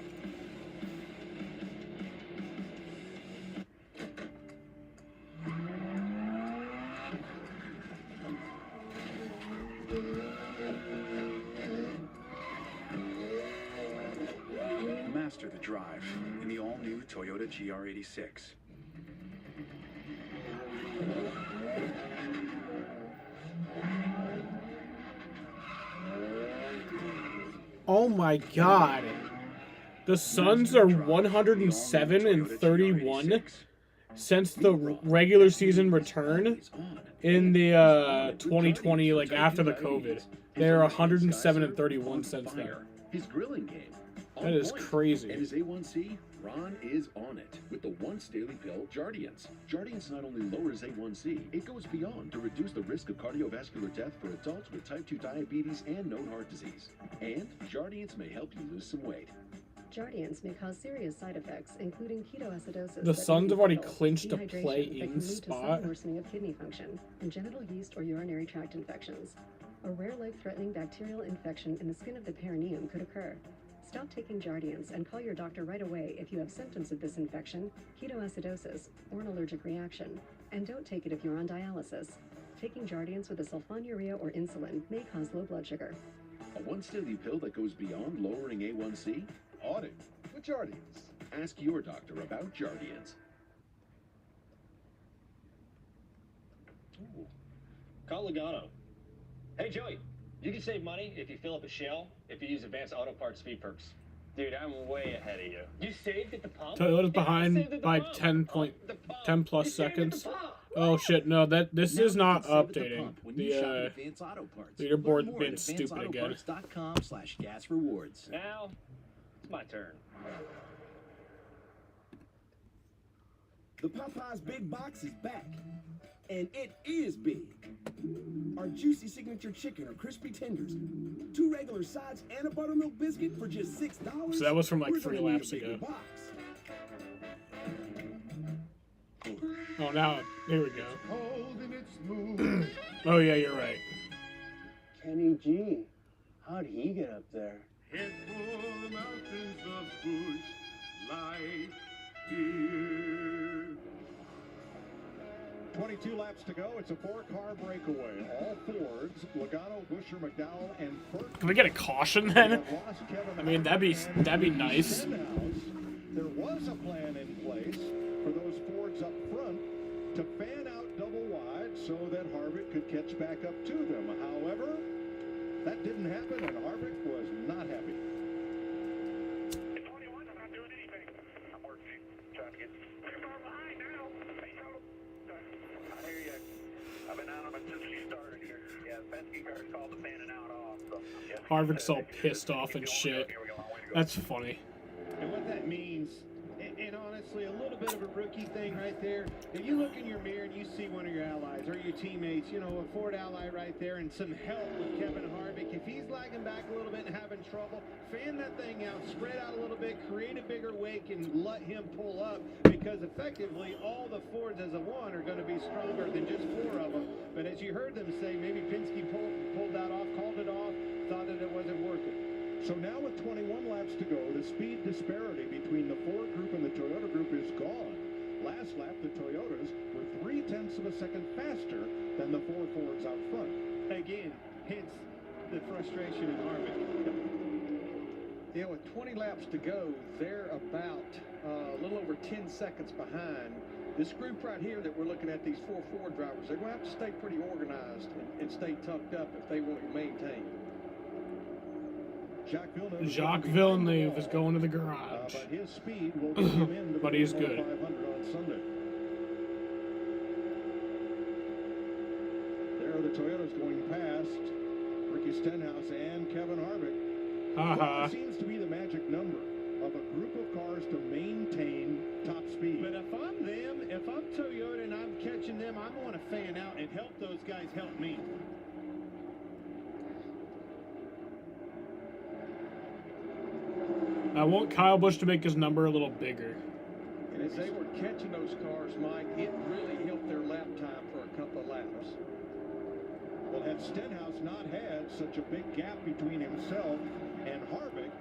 Master the drive in the all-new Toyota GR86. Oh my god. The Suns are 107 and 31 since the regular season return in the 2020, like after the COVID. They're 107 and 31 since then. His grilling game. That is crazy. And his A1C, Ron is on it with the once daily pill Jardiance. Jardiance not only lowers A1C, it goes beyond to reduce the risk of cardiovascular death for adults with type 2 diabetes and known heart disease. And Jardiance may help you lose some weight. Jardiance may cause serious side effects, including ketoacidosis. The Suns have already clinched a play-in spot. Worsening of kidney function, congenital yeast or urinary tract infections. A rare life-threatening bacterial infection in the skin of the perineum could occur. Stop taking Jardiance and call your doctor right away if you have symptoms of this infection, ketoacidosis, or an allergic reaction. And don't take it if you're on dialysis. Taking Jardiance with a sulfonylurea or insulin may cause low blood sugar. A once daily pill that goes beyond lowering A1C? Audit with Jardiance. Ask your doctor about Jardiance. Ooh. Call Logano. Hey, Joey. You can save money if you fill up a Shell if you use Advanced Auto Parts Speed Perks. Dude, I'm way ahead of you. You saved at the pump? Toyota's behind by 10 plus seconds. Oh shit, no, this is not updating. The leaderboard being stupid again. AdvancedAutoParts.com/gas rewards. Now, it's my turn. The Popeyes Big Box is back. And it is big. Our juicy signature chicken or crispy tenders, 2 regular sides, and a buttermilk biscuit for just $6. So that was from like We're 3 gonna need a laps bigger ago. box. Oh, now, here we go. Holding it smooth. Oh yeah, you're right. Kenny G, how'd he get up there? Head for the mountains of Bush Light here. 22 laps to go. It's a 4-car breakaway. All Fords, Logano, Buescher, McDowell, and Burton. Can we get a caution then? I mean, that'd be nice. There was a plan in place for those Fords up front to fan out double wide so that Harvick could catch back up to them. However, that didn't happen, and Harvick was not happy. Harvick's all pissed off and shit. That's funny. And what that means, and honestly, a little bit of a rookie thing right there. If you look in your mirror and you see one of your allies or your teammates, you know, a Ford ally right there and some help with Kevin Harvick, if he's lagging back a little bit and having trouble, fan that thing out, spread out a little bit, create a bigger wake and let him pull up, because effectively all the Fords as a one are going to be stronger than just 4 of them. But as you heard them say, maybe Penske pulled that off, called it off, thought that it wasn't worth it. So now with 21 laps to go, the speed disparity between the Ford group and the Toyota group is gone. Last lap, the Toyotas were 0.3 of a second faster than the 4 Fords out front. Again, hence the frustration in Harvick. Yeah, with 20 laps to go, they're about a little over 10 seconds behind. This group right here that we're looking at, these 4 Ford drivers, they're going to have to stay pretty organized and stay tucked up if they want to maintain. Jacques Villeneuve is going to the garage. But his speed will get him into But the he's Daytona good. 500 on Sunday. There are the Toyotas going past Ricky Stenhouse and Kevin Harvick. Haha. What seems to be the magic number of a group of cars to maintain top speed? But if I'm them, if I'm Toyota and I'm catching them, I want to fan out and help those guys help me. I want Kyle Busch to make his number a little bigger. And as they were catching those cars, Mike, it really helped their lap time for a couple of laps. Well, had Stenhouse not had such a big gap between himself and Harvick,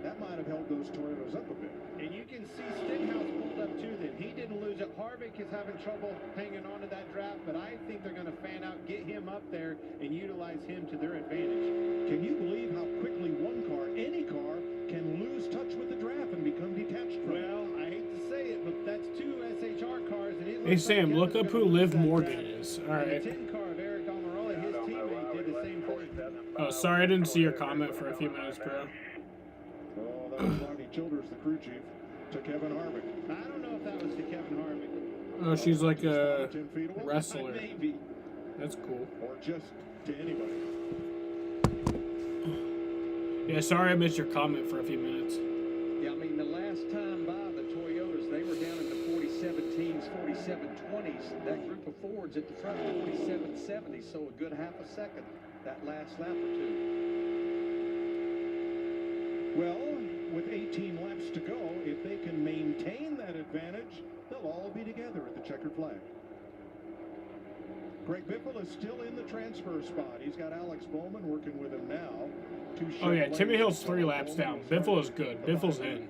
that might have held those Toyotas up a bit. And you can see Stenhouse pulled up to them. He didn't lose it. Harvick is having trouble hanging on to that draft, but I think they're going to fan out, get him up there, and utilize him to their advantage. Can you believe how quickly one car, any car, can lose touch with the draft and become detached from it? Well, I hate to say it, but that's 2 SHR cars, and it Hey looks Sam, like look up who Liv Morgan is. And Alright. the 10 car of Eric Almirola, his teammate, did the same thing. Oh, sorry, I didn't see your comment for a few minutes, bro. Oh, that was Lonnie Childers, the crew chief, to Kevin Harvick. I don't know if that was to Kevin Harvick. Oh, she's like a 10 feet away. wrestler. Maybe. That's cool. Or just to anybody. Yeah, sorry I missed your comment for a few minutes. Yeah, I mean, the last time by the Toyotas, they were down in the 47-teens, 47-20s. That group of Fords at the front, 47-70s, so a good half a second that last lap or two. Well, with 18 laps to go, if they can maintain that advantage, they'll all be together at the checkered flag. Greg Biffle is still in the transfer spot. He's got Alex Bowman working with him now. Oh yeah, Timmy Hill's 3 laps down. Biffle is good. Biffle's in.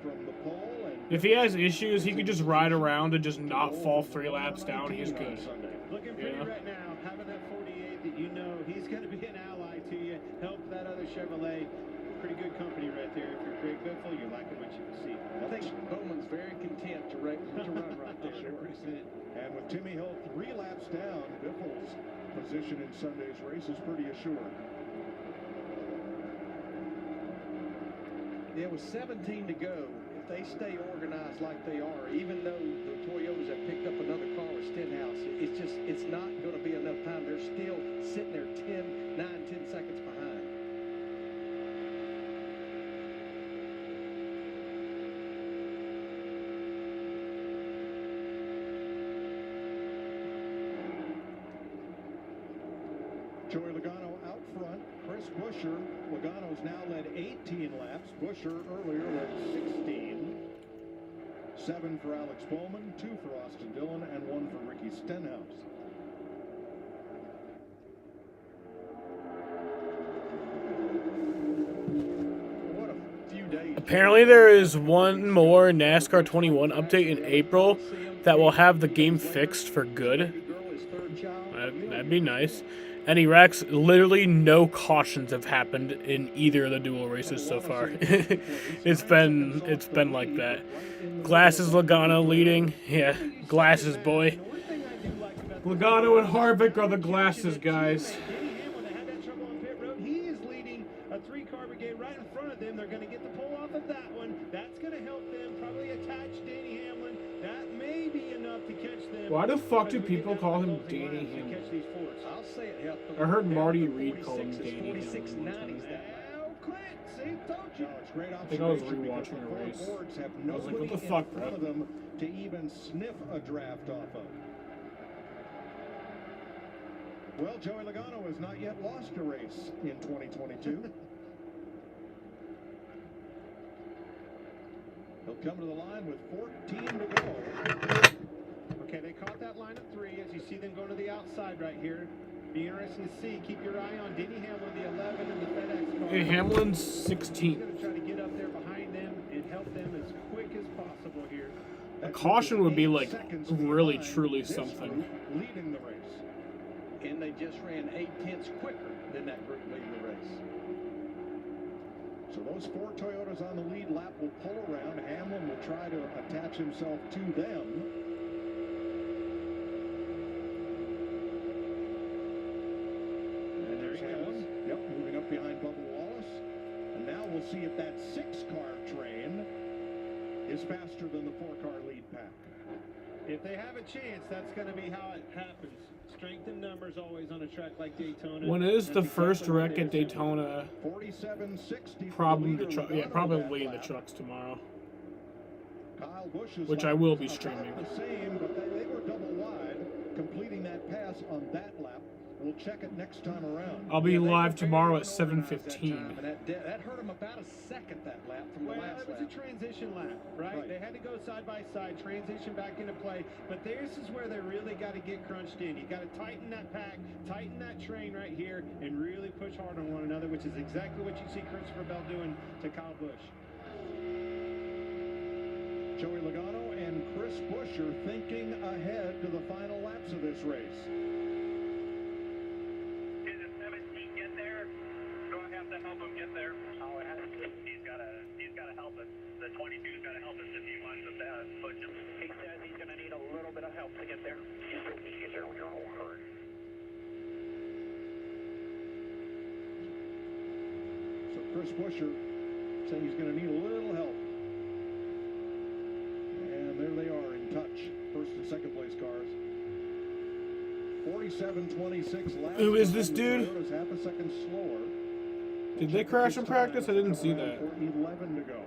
If he has issues, he could just ride around and just not fall 3 laps down. He's good. Looking pretty right now, having that 48 that you know he's going to be an ally to you, help that other Chevrolet. Pretty good company right there. If you're Greg Biffle, you're liking what you can see. I think Bowman's very content to run right there. And with Timmy Hill 3 laps down, Biffle's position in Sunday's race is pretty assured. Yeah, with 17 to go, if they stay organized like they are, even though the Toyotas have picked up another car with Stenhouse, it's not going to be enough time. They're still sitting there 9, 10 seconds behind. Joey Logano out front. Chris Buescher. Logano's now led 18 laps. Buescher earlier led 16. 7 for Alex Bowman, 2 for Austin Dillon, and 1 for Ricky Stenhouse. What a few days. Apparently there is one more NASCAR 21 update in April that will have the game fixed for good. That'd be nice. And Iraq's literally no cautions have happened in either of the dual races so far. it's been like that. Glasses Logano leading. Yeah, glasses boy. Logano and Harvick are the glasses guys. He is leading a 3-car brigade right in front of them. They're going to get the pull off of that one. That's going to help them probably attach Danny Hamlin. That may be enough to catch them. Why the fuck do people call him Danny Hamlin? I'll say it helped them. I heard Marty Reed call him Danny Hamlin. 46-90s. I think I was rewatching a race. I was like, what the fuck, bro? Them to even sniff a draft off of. Well, Joey Logano has not yet lost a race in 2022. He'll come to the line with 14 to go. Okay, they caught that line at 3 as you see them going to the outside right here. Be interesting to see. Keep your eye on Denny Hamlin, the 11 and the FedEx car. Hey, Hamlin's 16. He's going to try to get up there behind them and help them as quick as possible here. A caution would be like really truly something. Leading the race. And they just ran 8 tenths quicker than that group leading the race. So those 4 Toyotas on the lead lap will pull around. Hamlin will try to attach himself to them. And there's Hamlin. Yep, moving up behind Bubba Wallace. And now we'll see if that 6-car train is faster than the 4-car lead pack. If they have a chance, that's going to be how it happens. Strength in numbers always on a track like Daytona. When is the That's first exactly what wreck they at do. Daytona? 47.60. Probably the truck. Yeah, probably in the trucks tomorrow. Kyle Busch's Which I lap will was be about streaming. the same, but they were double wide, completing that pass on that lap. We'll check it next time around. I'll be live were tomorrow very at unorganized 7:15. that time, and that hurt them about a second that lap from the Well, last it was lap. a transition lap, right? They had to go side by side, transition back into play. But this is where they really got to get crunched in. You got to tighten that pack, tighten that train right here, and really push hard on one another, which is exactly what you see Christopher Bell doing to Kyle Busch. Joey Logano and Chris Busch are thinking ahead to the final laps of this race. Did the 17 get there? Do I have to help him get there? Oh, he's got to help us. The 22's got to help us if he wants us to push him. He says he's going to need a little bit of help to get there. Get there with your whole hurt. So Chris Buescher saying he's going to need a little help. And there they are in touch. First and second place cars. 47.26 laps. Who is this dude? Toyota's half a second slower. Did they crash in practice? I didn't see that. 11 to go.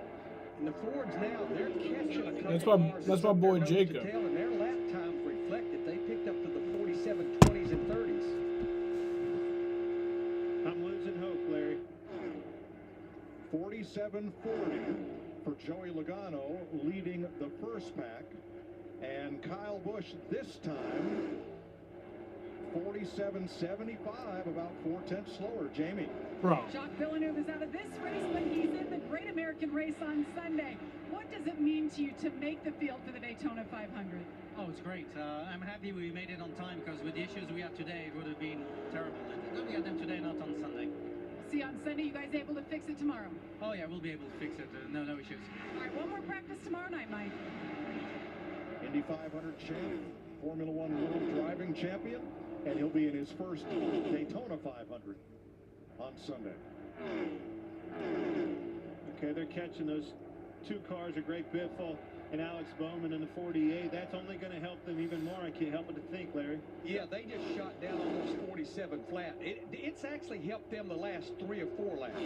And the Fords now, they're catching a couple That's my boy Jacob. and their lap times reflect it. They picked up to the 47, 20s, and 30s. I'm losing hope, Larry. 47.40 for Joey Logano leading the first pack. And Kyle Busch this time 47.75, about 4/10 slower. Jamie. Bro. Jacques Villeneuve is out of this race, but he's in the Great American Race on Sunday. What does it mean to you to make the field for the Daytona 500? Oh, it's great. I'm happy we made it on time because with the issues we had today, it would have been terrible. And we got them today, not on Sunday. See you on Sunday. You guys able to fix it tomorrow? Oh yeah, we'll be able to fix it. No issues. All right, one more practice tomorrow night, Mike. Indy 500 champ, Formula One World Driving Champion, and he'll be in his first Daytona 500 on Sunday. Okay, they're catching those 2 cars, a Greg Biffle and Alex Bowman in the 48. That's only going to help them even more. I can't help but to think, Larry. Yeah, they just shot down almost 47 flat. It's actually helped them the last 3 or 4 laps.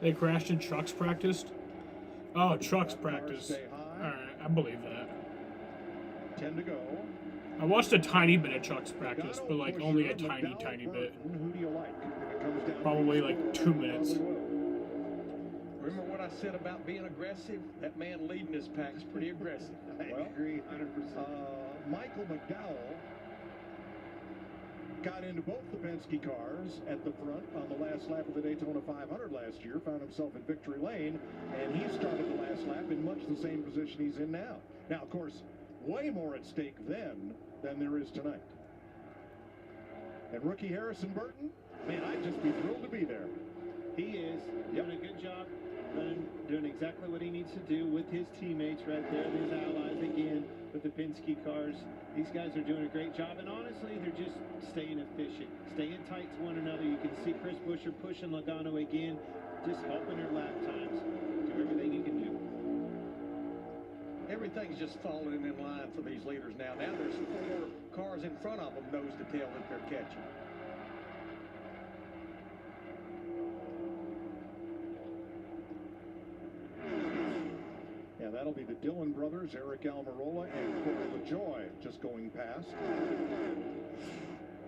They crashed in trucks practiced? Oh, trucks practice. Alright, I believe that. 10 to go. I watched a tiny bit of trucks practice, but like only a tiny bit. Who do you like? If it comes down Probably like 2 minutes. Remember what I said about being aggressive? That man leading this pack is pretty aggressive. I agree 100%. Michael McDowell got into both the Penske cars at the front on the last lap of the Daytona 500 last year, found himself in victory lane, and he started the last lap in much the same position he's in now. Now, of course, way more at stake then than there is tonight. And rookie Harrison Burton, man, I'd just be thrilled to be there. He is doing a good job, doing exactly what he needs to do with his teammates right there, his allies again with the Penske cars. These guys are doing a great job, and honestly, they're just staying efficient, staying tight to one another. You can see Chris Buescher pushing Logano again, just helping their lap times, do everything he can do. Everything's just falling in line for these leaders now. Now there's 4 cars in front of them, nose to tail, that they're catching. Yeah, that'll be the Dillon brothers, Eric Almirola and Corey LaJoie, just going past.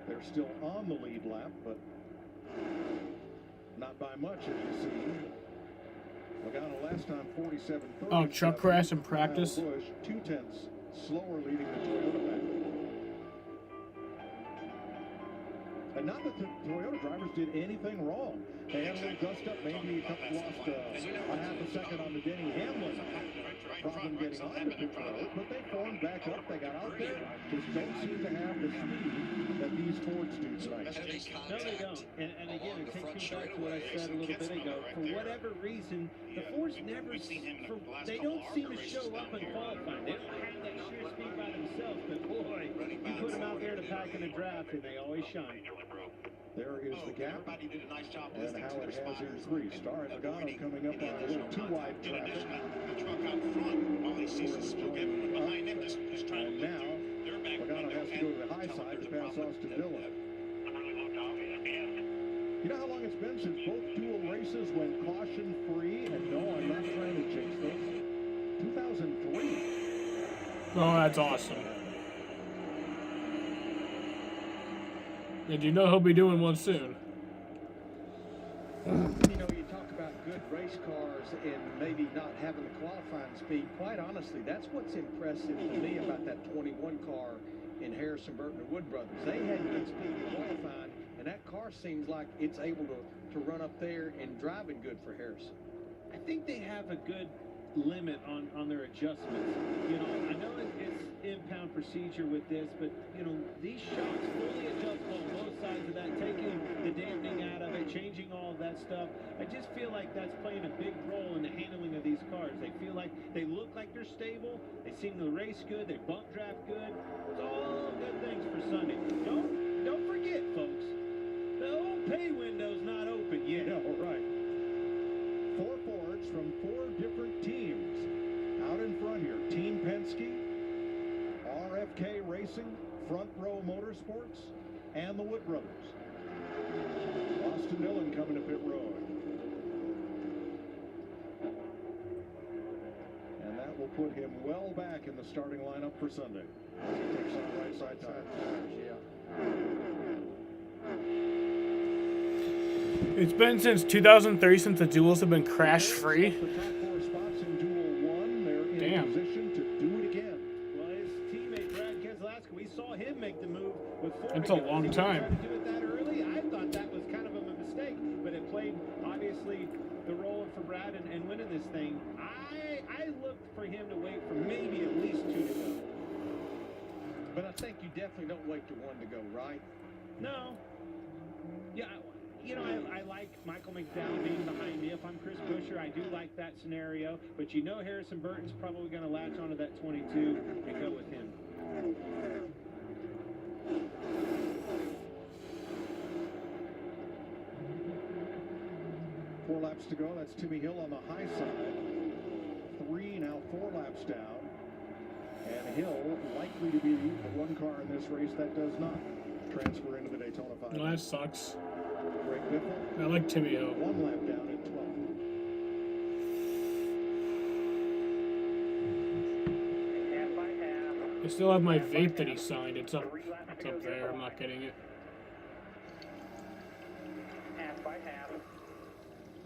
They're still on the lead lap, but not by much, as you see. Logano last time 47.30. Oh, truck crash in practice. Busch 2/10 slower leading the Toyota back. And not that the Toyota drivers did anything wrong. They had a little dust up, maybe lost a half a second on the Denny Hamlin problem getting on the pit road, but they formed back up. They got out there. Just don't seem to have the speed that these Fords do tonight. No, they don't. And again, it takes me back to what I said a little bit ago. For whatever reason, the Fords never, they don't seem to show up in qualifying. They don't have that sheer speed by themselves, but boy, you put them out there to pack in a draft, and they always shine. There is the gap, and how it has increased. All right, Logano coming up on a little too wide traffic. And now, Logano has to go to the high side to pass Austin Dillon. You know how long it's been since both dual races went caution-free? And no, I'm not trying to jinx those. 2003. Oh, that's awesome. Did you know he'll be doing one soon? You know, you talk about good race cars and maybe not having the qualifying speed. Quite honestly, that's what's impressive to me about that 21 car in Harrison Burton and Wood Brothers. They had good speed in qualifying, and that car seems like it's able to run up there and driving good for Harrison. I think they have a good limit on their adjustments. You know, I know it's impound procedure with this, but you know, these shocks fully adjustable on both sides of that, taking the dampening out of it, changing all of that stuff. I just feel like that's playing a big role in the handling of these cars. They feel like they look like they're stable, they seem to race good, they bump draft good. It's all good things for Sunday. Don't forget, folks, the old pay window's not open yet. Yeah, all right. 4 Fords from 4 different teams out in front here. Team Penske, RFK Racing, Front Row Motorsports, and the Wood Brothers. Austin Dillon coming to pit road. And that will put him well back in the starting lineup for Sunday. He takes on right side tires. It's been since 2003 since the duels have been crash-free. Damn. Position to do it again. Well, his teammate Brad Keselowski, we saw him make the move with Ford. It's a long time. To do it that early, I thought that was kind of a mistake, but it played obviously the role for Brad and winning this thing. I looked for him to wait for maybe at least 2 to go. But I think you definitely don't wait to 1 to go, right? No. Yeah. You know, I like Michael McDowell being behind me. If I'm Chris Buescher, I do like that scenario. But you know Harrison Burton's probably going to latch onto that 22 and go with him. 4 laps to go. That's Timmy Hill on the high side. Now 4 laps down. And Hill likely to be the one car in this race that does not transfer into the Daytona 500. Well, that sucks. Greg Biffle. I like Timmy Hill. 1 lap down at 12. I still have my vape that he signed. It's up there. I'm not getting it. Half by half.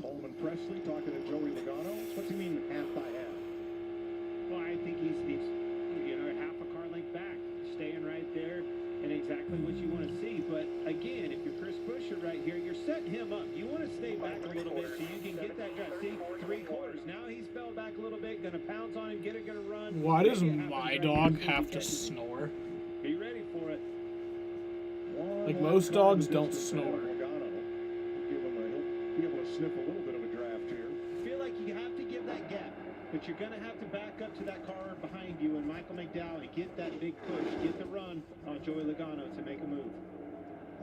Coleman Presley talking to Joey Logano. What's he mean half by half? Well, I think he's you know, half a car length back, staying right there, and exactly what you want to see. But again, if you're Chris Buescher right here, you're setting him up. You want to stay back a little bit so you can get that drive. See, 3/4. Now he's fell back a little bit, gonna pounce on him, get it, gonna run. Why does my dog have to snore? Be ready for it. Like most dogs don't snore. He'll be able to sniff a little bit of a draft here. I feel like you have to give that gap, but you're gonna have to back up to that car behind you and Michael McDowell and get that big push, get the run on Joey Logano to make a move.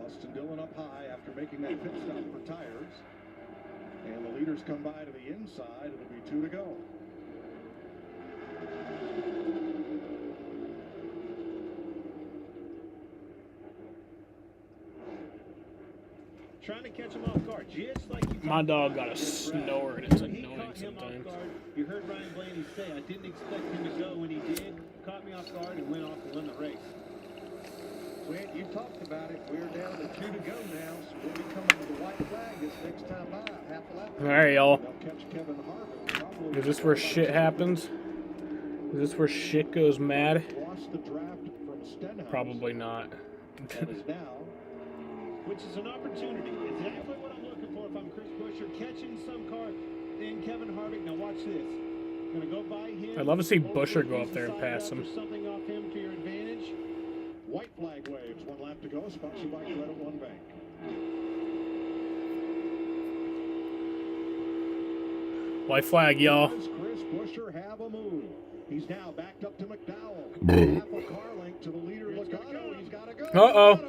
Austin Dillon up high after making that pit stop for tires. And the leaders come by to the inside. It'll be 2 to go. Trying to catch him off guard, just like you. My dog got a snore and it's annoying sometimes. You heard Ryan Blaney say, I didn't expect him to go when he did. Caught me off guard and went off to win the race. Well, you talked about it. We're down to 2 to go now, so we'll be coming to the white flag this next time by, half a lap. Alright, y'all. They'll catch Kevin Harvick. Is this where shit happens? Is this where shit goes mad? Lost the draft from Stenhouse. Probably not. And is now which is an opportunity. Exactly what I'm looking for if I'm Chris Buescher, catching some car in Kevin Harvick. Now watch this. Gonna go by him. I'd love to see Buescher go up there and pass him. Something off him to your advantage. White flag waves. 1 lap to go. Sponsored by Credit One Bank. White flag, y'all. Does Chris Buescher have a move? He's now backed up to McDowell. Half a car length to the leader, Logano. He's got to go. Uh-oh.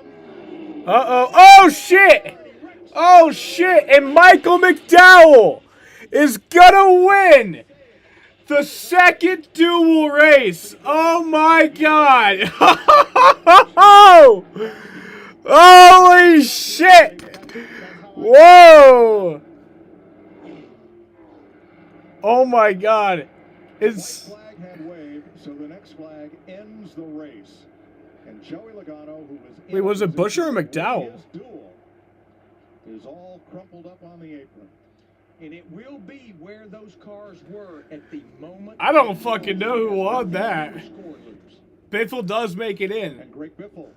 Uh-oh. Oh, shit! Oh, shit! And Michael McDowell is gonna win the second duel race. Oh, my God. Holy shit! Whoa! Oh, my God. It's... White flag had waved, so the next flag ends the race. And Joey Logano, who was in Wait, was it Buescher or McDowell? his duel, is all crumpled up on the apron. And it will be where those cars were at the moment. I don't fucking know who won that. Biffle does make it in. And Greg Biffle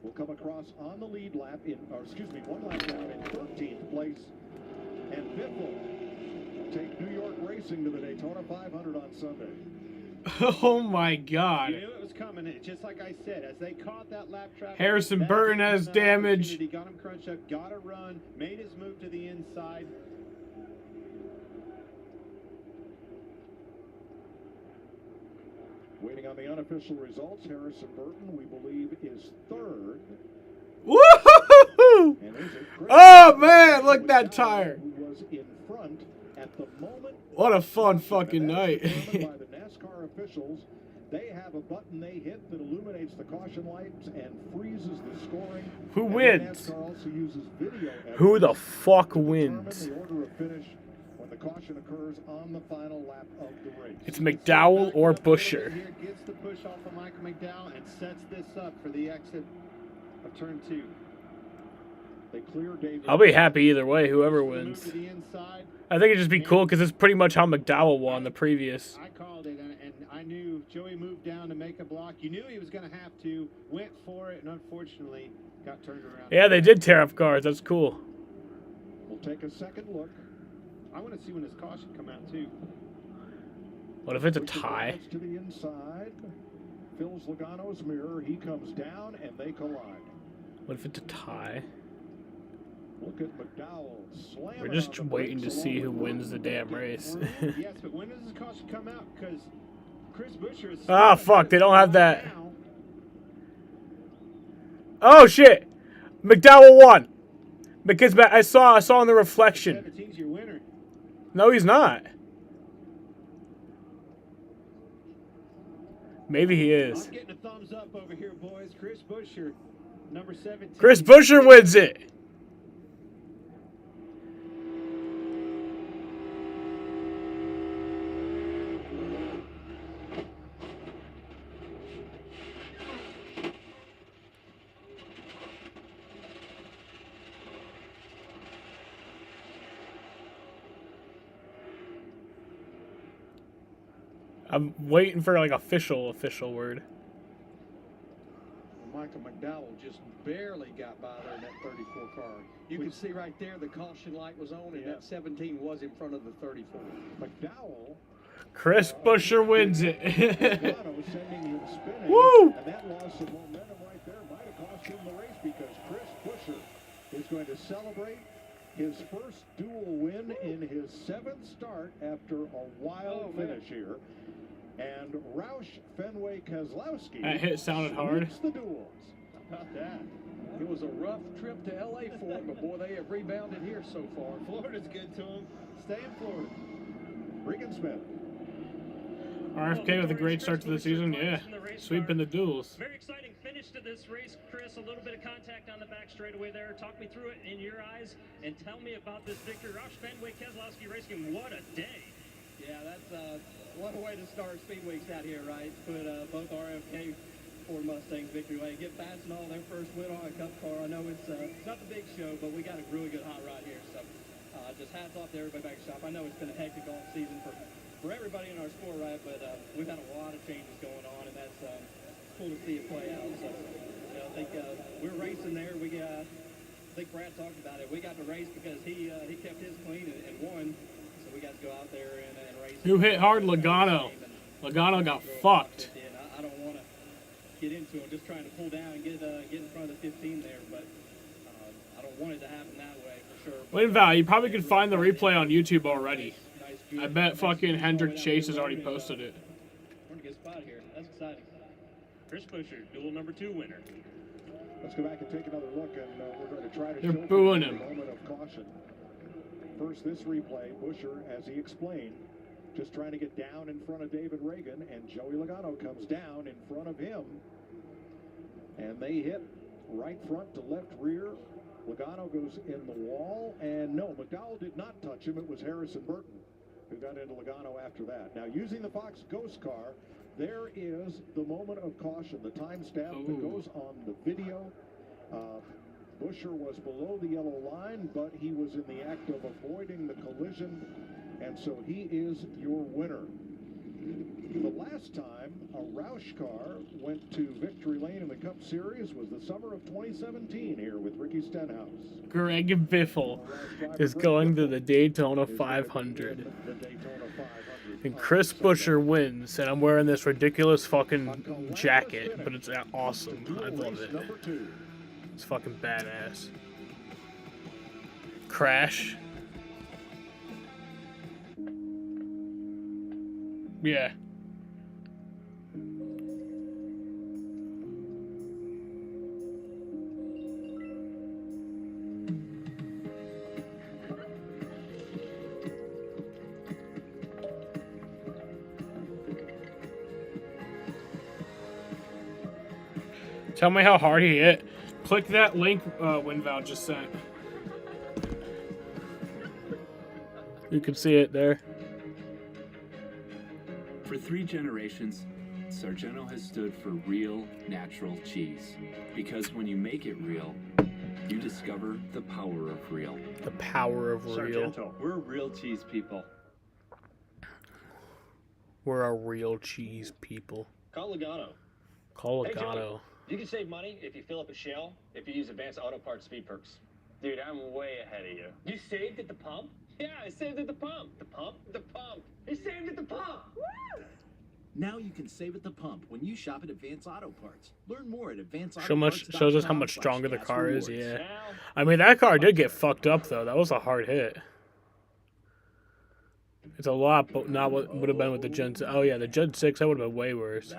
will come across on the lead lap in, or excuse me, 1 lap down in 13th place. And Biffle will take New York racing to the Daytona 500 on Sunday. Oh my God. You knew it was coming. Just like I said, as they caught that lap traffic, Harrison Burton has damage. He got him crunched up, got a run, made his move to the inside. Waiting on the unofficial results, Harrison Burton, we believe, is third. Woo-hoo-hoo-hoo! Oh man, look at that tire. Who was in front at the moment. What a fun fucking night. By the NASCAR officials, they have a button they hit that illuminates the caution lights and freezes the scoring. Who and wins? NASCAR also uses video Who the fuck to wins? determine the order of finish when the caution occurs on the final lap of the race. It's McDowell or Buescher. Here gets the push off of Michael McDowell and sets this up for the exit of turn 2. They clear David. I'll be happy either way, whoever wins. To the inside. I think it'd just be cool because it's pretty much how McDowell won the previous. I called it, and I knew Joey moved down to make a block. You knew he was going to have to, went for it, and unfortunately got turned around. Yeah, they did tear up cars. That's cool. We'll take a second look. I want to see when this caution come out, too. What if it's a tie? To the inside, fills Logano's mirror. He comes down, and they collide. What if it's a tie? Look at McDowell slamming. We're just waiting to see who wins the damn race. Yes, but when does this caution come out? Because Chris Buescher is... Ah, fuck, they don't have that. Oh, shit. McDowell won. Because I saw in the reflection. 17's your winner. No, he's not. Maybe he is. I'm getting a thumbs up over here, boys. Chris Buescher, number 17. Chris Buescher wins it. I'm waiting for like official word. Michael McDowell just barely got by there in that 34 car. You can see right there the caution light was on, and that 17 was in front of the 34. McDowell. Chris Buescher wins it. Woo! And that loss of momentum right there might have cost him the race because Chris Buescher is going to celebrate his first dual win in his 7th start after a wild finish here. And Roush Fenway Keselowski. That hit sounded hard. The duels. How about that? It was a rough trip to LA for him, but boy, they have rebounded here so far. Florida's good to him. Stay in Florida. Regan Smith. RFK with a great start to the season, yeah. Sweeping the duels. Very exciting finish to this race, Chris. A little bit of contact on the back straightaway there. Talk me through it in your eyes and tell me about this victory. Roush Fenway Keselowski Racing, what a day. Yeah, that's what a way to start speed weeks out here, right? Put both RFK Ford Mustangs victory way. Get fast and all their first win on a cup car. I know it's not the big show, but we got a really good hot rod here. So just hats off to everybody back at the shop. I know it's been a hectic off season for everybody in our sport, right? But we've had a lot of changes going on, and that's cool to see it play out. So I think we're racing there. We got think Brad talked about it. We got to race because he kept his clean and won. So we got to go out there and race. Who hit hard? Logano. Logano got fucked. I don't want to get into it. Just trying to pull down and get in front of the 15 there, but I don't want it to happen that way for sure. Wait, Val, you probably could find the replay on YouTube already. I bet fucking Hendrick Chase has already posted it. We're in a good spot here. That's exciting. Chris Buescher, duel number 2 winner. Let's go back and take another look, and we're going to try to They're show booing the him. moment of caution. First, this replay, Buescher, as he explained, just trying to get down in front of David Reagan, and Joey Logano comes down in front of him. And they hit right front to left rear. Logano goes in the wall, and no, McDowell did not touch him. It was Harrison Burton who got into Logano after that. Now, using the Fox Ghost car, there is the moment of caution, the timestamp that goes on the video. Buescher was below the yellow line, but he was in the act of avoiding the collision, and so he is your winner. The last time a Roush car went to victory lane in the Cup Series was the summer of 2017 here with Ricky Stenhouse. Greg Biffle is going to the Daytona 500. And Chris Buescher wins, and I'm wearing this ridiculous fucking jacket, but it's awesome. I love it. It's fucking badass. Crash. Yeah. Tell me how hard he hit. Click that link WinVal just sent. You can see it there. For 3 generations, Sargento has stood for real, natural cheese. Because when you make it real, you discover the power of real. The power of real. Sargento, we're real cheese people. We're a real cheese people. Call Logano. Call Hey, Logano. Joey, you can save money if you fill up a Shell if you use Advanced Auto Parts Speed Perks. Dude, I'm way ahead of you. You saved at the pump? Yeah, I saved at the pump. The pump? The pump. You saved at the pump. Woo! Now you can save at the pump when you shop at Advanced Auto Parts. Learn more at Shows us how much stronger the car is, yeah. I mean, that car did get fucked up, though. That was a hard hit. It's a lot, but not what would have been with the Gen 6. Oh, yeah, the Gen 6, that would have been way worse.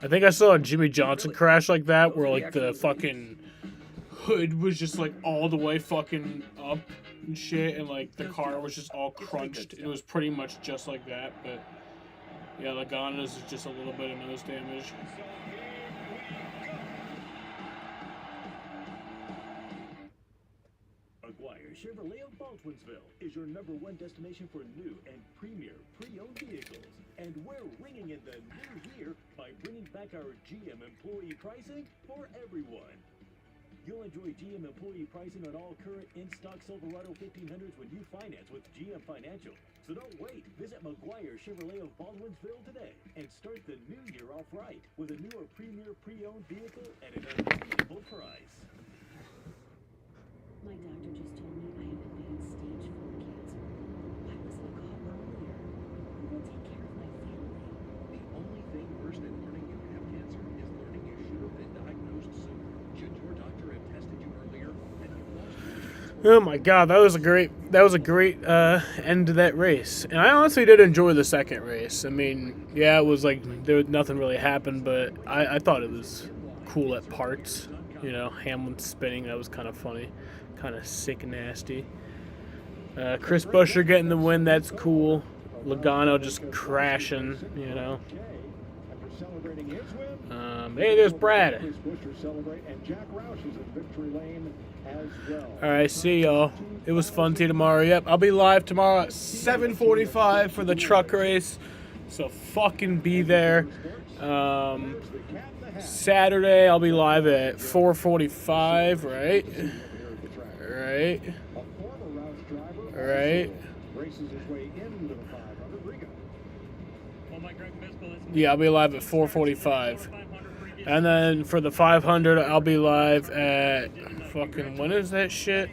I think I saw a Jimmy Johnson crash like that, where, like, the fucking hood was just, like, all the way fucking up and shit, and, like, the car was just all crunched. It was pretty much just like that, but... yeah, Logano's is just a little bit of nose damage. McGuire Chevrolet of Baldwinsville is your #1 destination for new and premier pre-owned vehicles. And we're ringing in the new year by bringing back our GM employee pricing for everyone. You'll enjoy GM employee pricing on all current in-stock Silverado 1500s when you finance with GM Financial. So don't wait. Visit McGuire Chevrolet of Baldwinsville today and start the new year off right with a newer premier pre-owned vehicle at an unbeatable price. My doctor just told me I have advanced stage 4 cancer. Why wasn't I called earlier? Who will take care of my family? The only thing worse than learning you have cancer is learning you should have been diagnosed sooner. Should your doctor have tested you earlier and you lost your Oh my god, that was a great end to that race. And I honestly did enjoy the second race. I mean, yeah, it was like nothing really happened, but I thought it was cool at parts. You know, Hamlin spinning, that was kind of funny. Kind of sick and nasty. Chris Buescher getting the win, that's cool. Logano just crashing, you know. Hey, there's Brad. Alright, see y'all. It was fun. See you tomorrow. Yep, I'll be live tomorrow at 7:45 for the truck race. So fucking be there. Saturday, I'll be live at 4:45, right? Right. Yeah, I'll be live at 4:45. And then for the 500, I'll be live at fucking, when is that shit?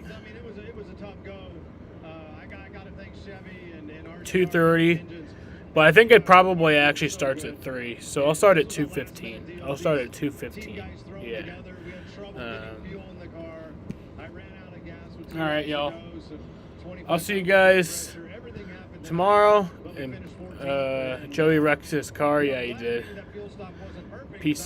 2:30. But I think it probably actually starts at 3. So I'll start at 2:15. I'll start at 2:15. Yeah. All right, y'all. I'll see you guys tomorrow. And Joey wrecked his car. Yeah, he did. Peace.